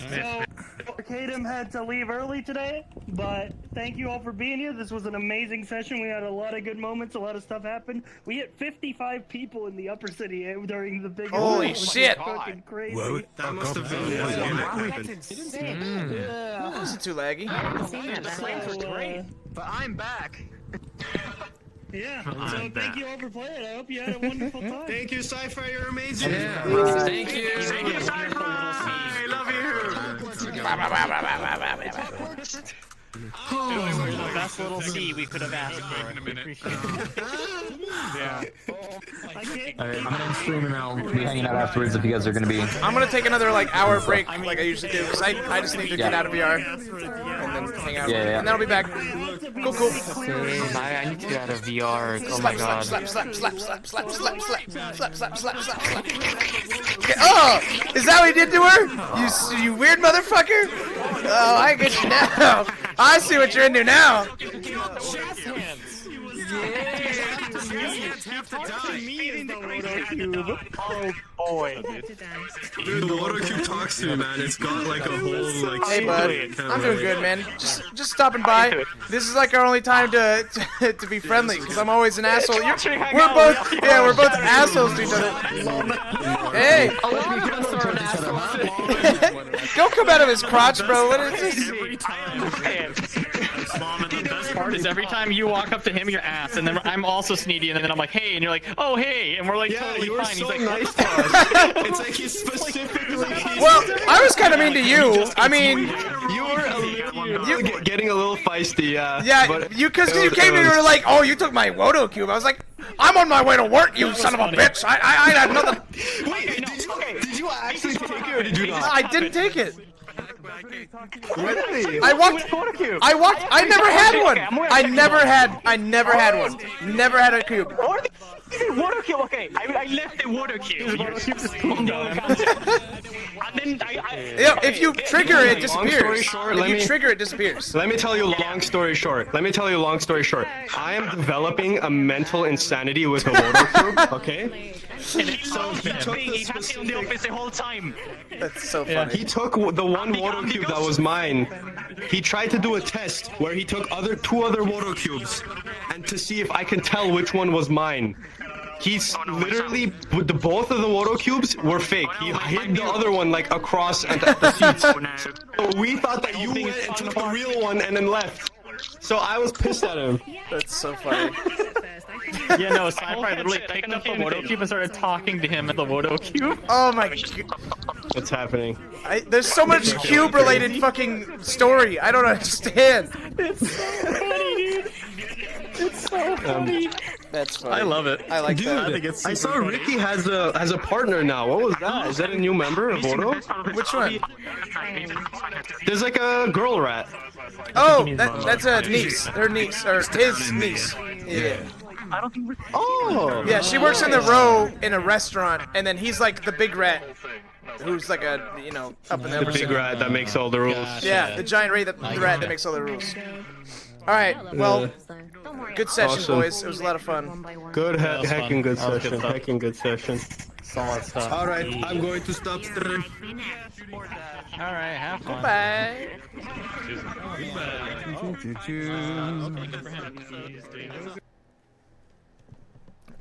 Kadam had to leave early today, but thank you all for being here. This was an amazing session. We had a lot of good moments. A lot of stuff happened. We hit 55 people in the upper city during the big. Holy shit! Fucking crazy. Whoa. That must have been That's insane. It wasn't too laggy. I haven't seen that. That place was great. But I'm back. Yeah, so thank you all for playing. I hope you had a wonderful time. Thank you, Sci-Fi. You're amazing. Thank you. Thank you, Sci-Fi. I love You're the best little C we could have asked for. We appreciate it. Yeah. Alright, I'm gonna stream and I'll be hanging out afterwards if you guys are gonna be. I'm gonna take another hour break like I usually do because I just need to get out of VR and then hang out. Yeah. And then I'll be back. Cool. I need to get out of VR. Oh my god. Slap. Oh, is that what you did to her? You weird motherfucker? Oh, I get you now. I see what you're into now. Oh boy. Dude, the water cube talks to me, man. It's got like a whole like. Hey bud, I'm doing good, man. Just stopping by. This is like our only time to be friendly, because I'm always an asshole. We're both assholes to each other. Hey, don't come out of his crotch, bro. What is this? The best part is every time you walk up to him, you're ass, and then I'm also Sneedy, and then I'm like, hey, and you're like, oh, hey, and we're like totally you were fine. so He's like, nice to us. It's like he's specifically. Well, I was kind of mean to you. I mean, you were getting a little feisty, yeah, because you came in and were like, oh, you took my Wodo cube. I was like, I'm on my way to work, you son of a bitch. I had nothing. Wait, did you actually take it or did you not? I didn't take it. Really? I never had one. I never had one. Never had a cube. Water cube, okay. I left the water cube. And then yeah, if you trigger it, it disappears. It disappears. Let me tell you long story short. I am developing a mental insanity with the water cube, okay? And so he took the office the whole time. That's so funny. He took the one water cube that was mine. He tried to do a test where he took two other water cubes and to see if I can tell which one was mine. He's literally the both of the Wodo cubes were fake. He hid the other one like across at the seats. So we thought that you went and took the real one and then left. So I was pissed at him. That's so funny. Yeah, no, Sci-Fi literally picked up the Wodo cube and started talking to him at the Wodo cube. Oh my god. What's happening? There's so much cube-related fucking story. I don't understand. It's so funny, dude. It's so funny. That's funny. I love it. I like Dude, that. I think it's I saw Ricky has a partner now. What was that? Is that a new member of Wodo? Which one? There's like a girl rat. Oh, that's a niece. Her niece, or his niece. Yeah. Oh. Yeah, she works in the row in a restaurant, and then he's like the big rat, who's like a, you know, up in the The big rat that makes all the rules. Yeah, the giant rat that makes all the rules. All right, well, good session, Awesome. boys. It was a lot of fun. Good That was hecking fun. good That was good session. stuff. Hecking good session. Solid stuff. All right, I'm going to stop stream. Alright, have fun. Bye.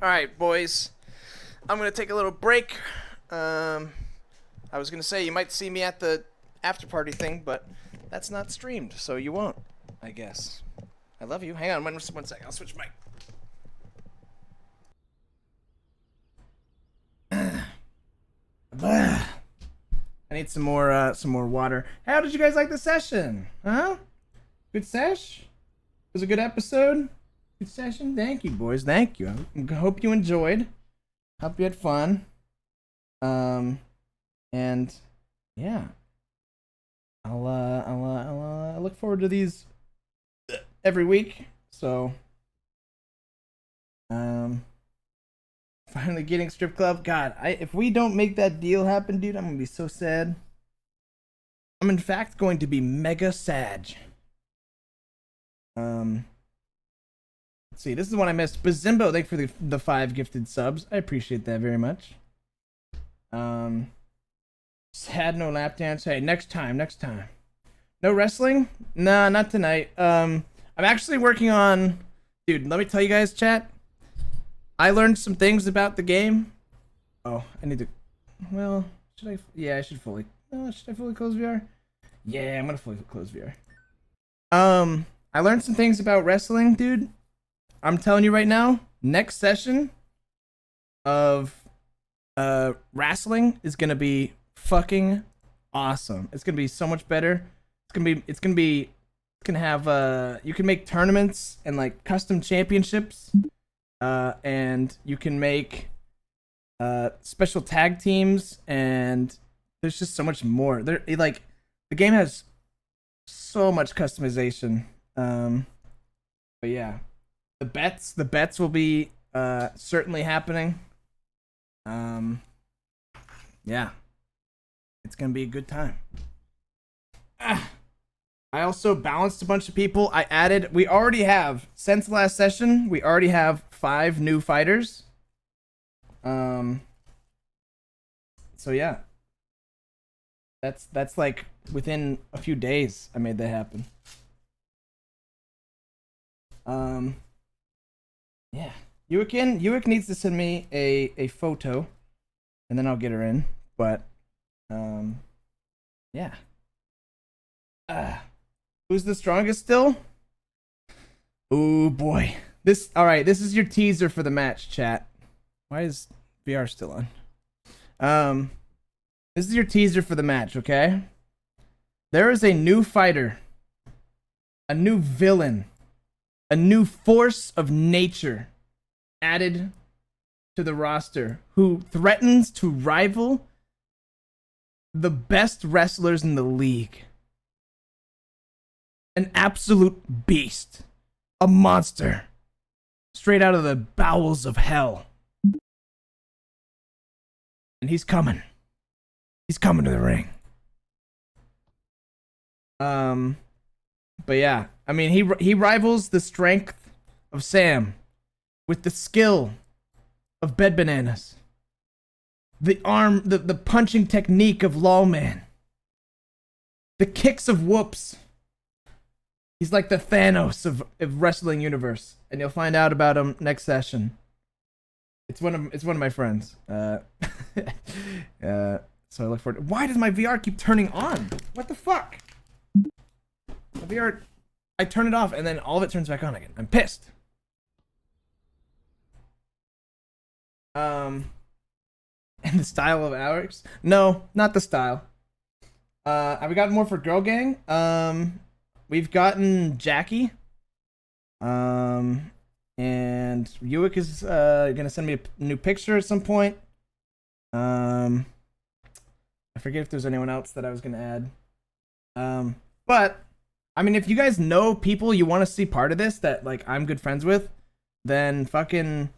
All right, boys. I'm gonna take a little break. I was gonna say you might see me at the after party thing, but that's not streamed, so you won't, I guess. I love you. Hang on one second. I'll switch mic. I need some more water. How did you guys like the session? Huh? Good sesh? It was a good episode? Good session? Thank you, boys. Thank you. I hope you enjoyed. Hope you had fun. And yeah. I'll look forward to these every week. So finally getting strip club. God, if we don't make that deal happen, dude, I'm gonna be so sad. I'm in fact going to be mega sad. Let's see, this is one I missed. Bazimbo, thank you for the 5 gifted subs. I appreciate that very much. Sad no lap dance. Hey, next time. No wrestling? Nah, not tonight. I'm actually working on, dude, let me tell you guys, chat. I learned some things about the game. Oh, I need to, well, should I? Yeah, I should fully. Should I fully close VR? Yeah, I'm gonna fully close VR. I learned some things about wrestling, dude. I'm telling you right now, next session of wrestling is gonna be fucking awesome. It's gonna be so much better. It's gonna have you can make tournaments and like custom championships. And you can make special tag teams, and there's just so much more. The game has so much customization. But yeah, the bets will be certainly happening. Yeah, it's gonna be a good time. I also balanced a bunch of people. We already have, since the last session, we already have 5 new fighters. So yeah. That's like within a few days I made that happen. Yeah. Uick needs to send me a photo and then I'll get her in. But yeah. Who's the strongest still? Oh boy. Alright, this is your teaser for the match, chat. Why is VR still on? This is your teaser for the match, okay? There is a new fighter, a new villain, a new force of nature added to the roster who threatens to rival the best wrestlers in the league. An absolute beast. A monster. Straight out of the bowels of hell. And he's coming. He's coming to the ring. But yeah, I mean, he rivals the strength of Sam with the skill of Bed Bananas. The punching technique of Lawman. The kicks of Whoops. He's like the Thanos of wrestling universe, and you'll find out about him next session. It's one of my friends. So I look forward. Why does my VR keep turning on? What the fuck? My VR, I turn it off and then all of it turns back on again. I'm pissed. And the style of Alex? No, not the style. Have we gotten more for Girl Gang? We've gotten Jackie. And Uick is gonna send me a new picture at some point. I forget if there's anyone else that I was gonna add. But I mean, if you guys know people you want to see part of this that like I'm good friends with, then fucking,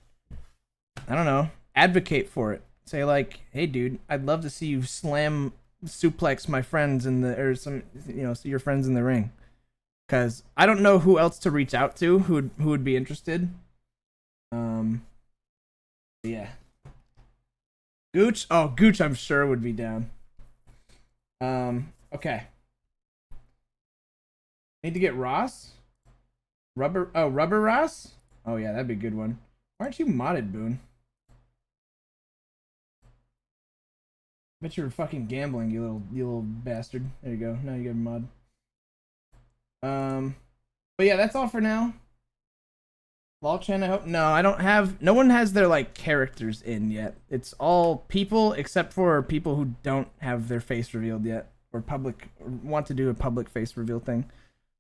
I don't know, advocate for it. Say like, hey dude, I'd love to see you slam suplex my friends in the, or some, you know, see your friends in the ring. Cause I don't know who else to reach out to who would be interested. Yeah. Gooch? Oh, Gooch I'm sure would be down. Okay. Need to get Ross? Rubber Ross? Oh yeah, that'd be a good one. Why aren't you modded, Boone? Bet you're fucking gambling, you little bastard. There you go. Now you get a mod. But yeah, that's all for now. Lawchan, I hope. No, I don't have. No one has their like characters in yet. It's all people except for people who don't have their face revealed yet, or want to do a public face reveal thing.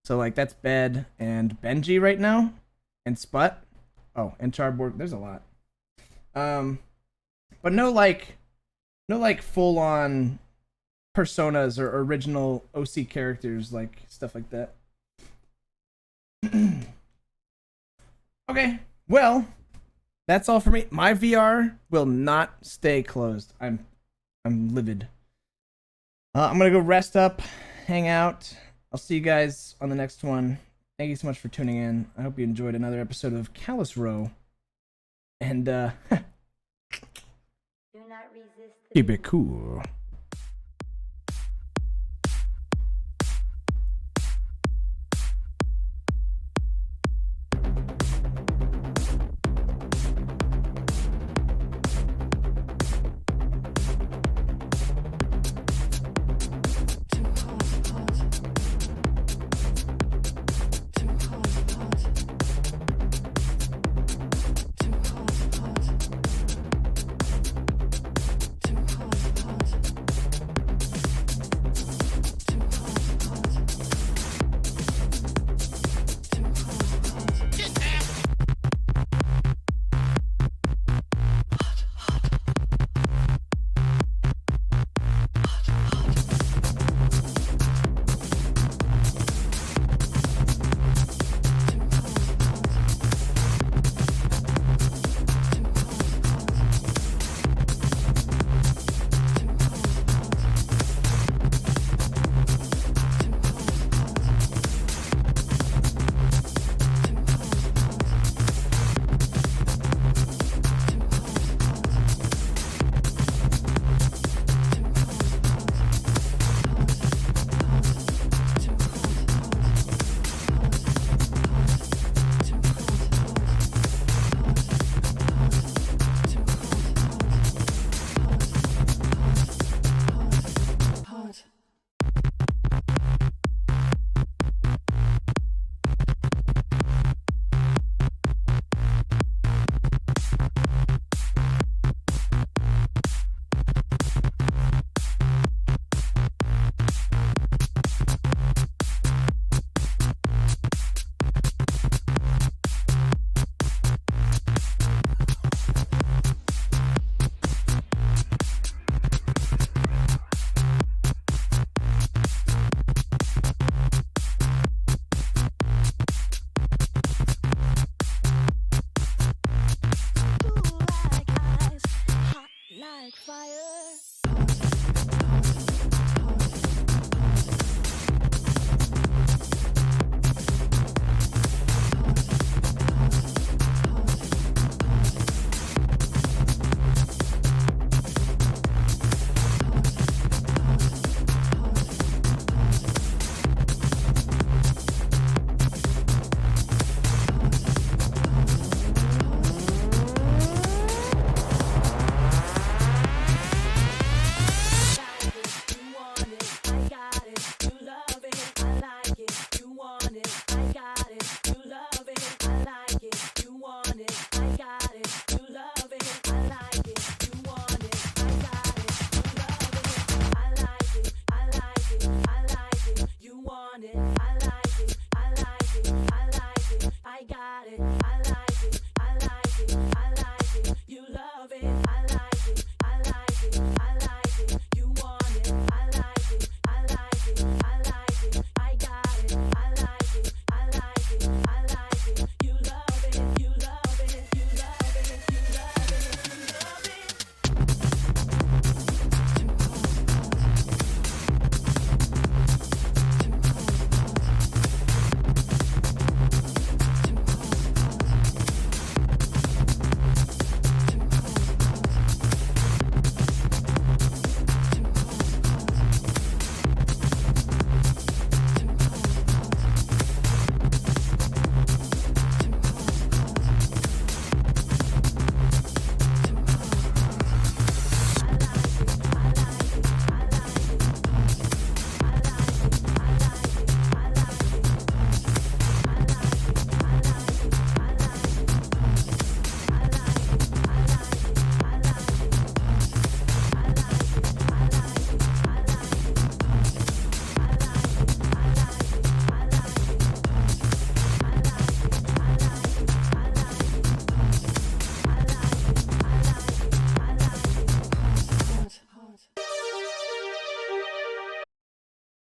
So like that's Bed and Benji right now, and Sput. Oh, and Charborg. There's a lot. But no like full on personas or original OC characters, like stuff like that. Okay, well, that's all for me. My VR will not stay closed. I'm livid. I'm gonna go rest up, hang out. I'll see you guys on the next one. Thank you so much for tuning in. I hope you enjoyed another episode of Callous Row. And keep it cool.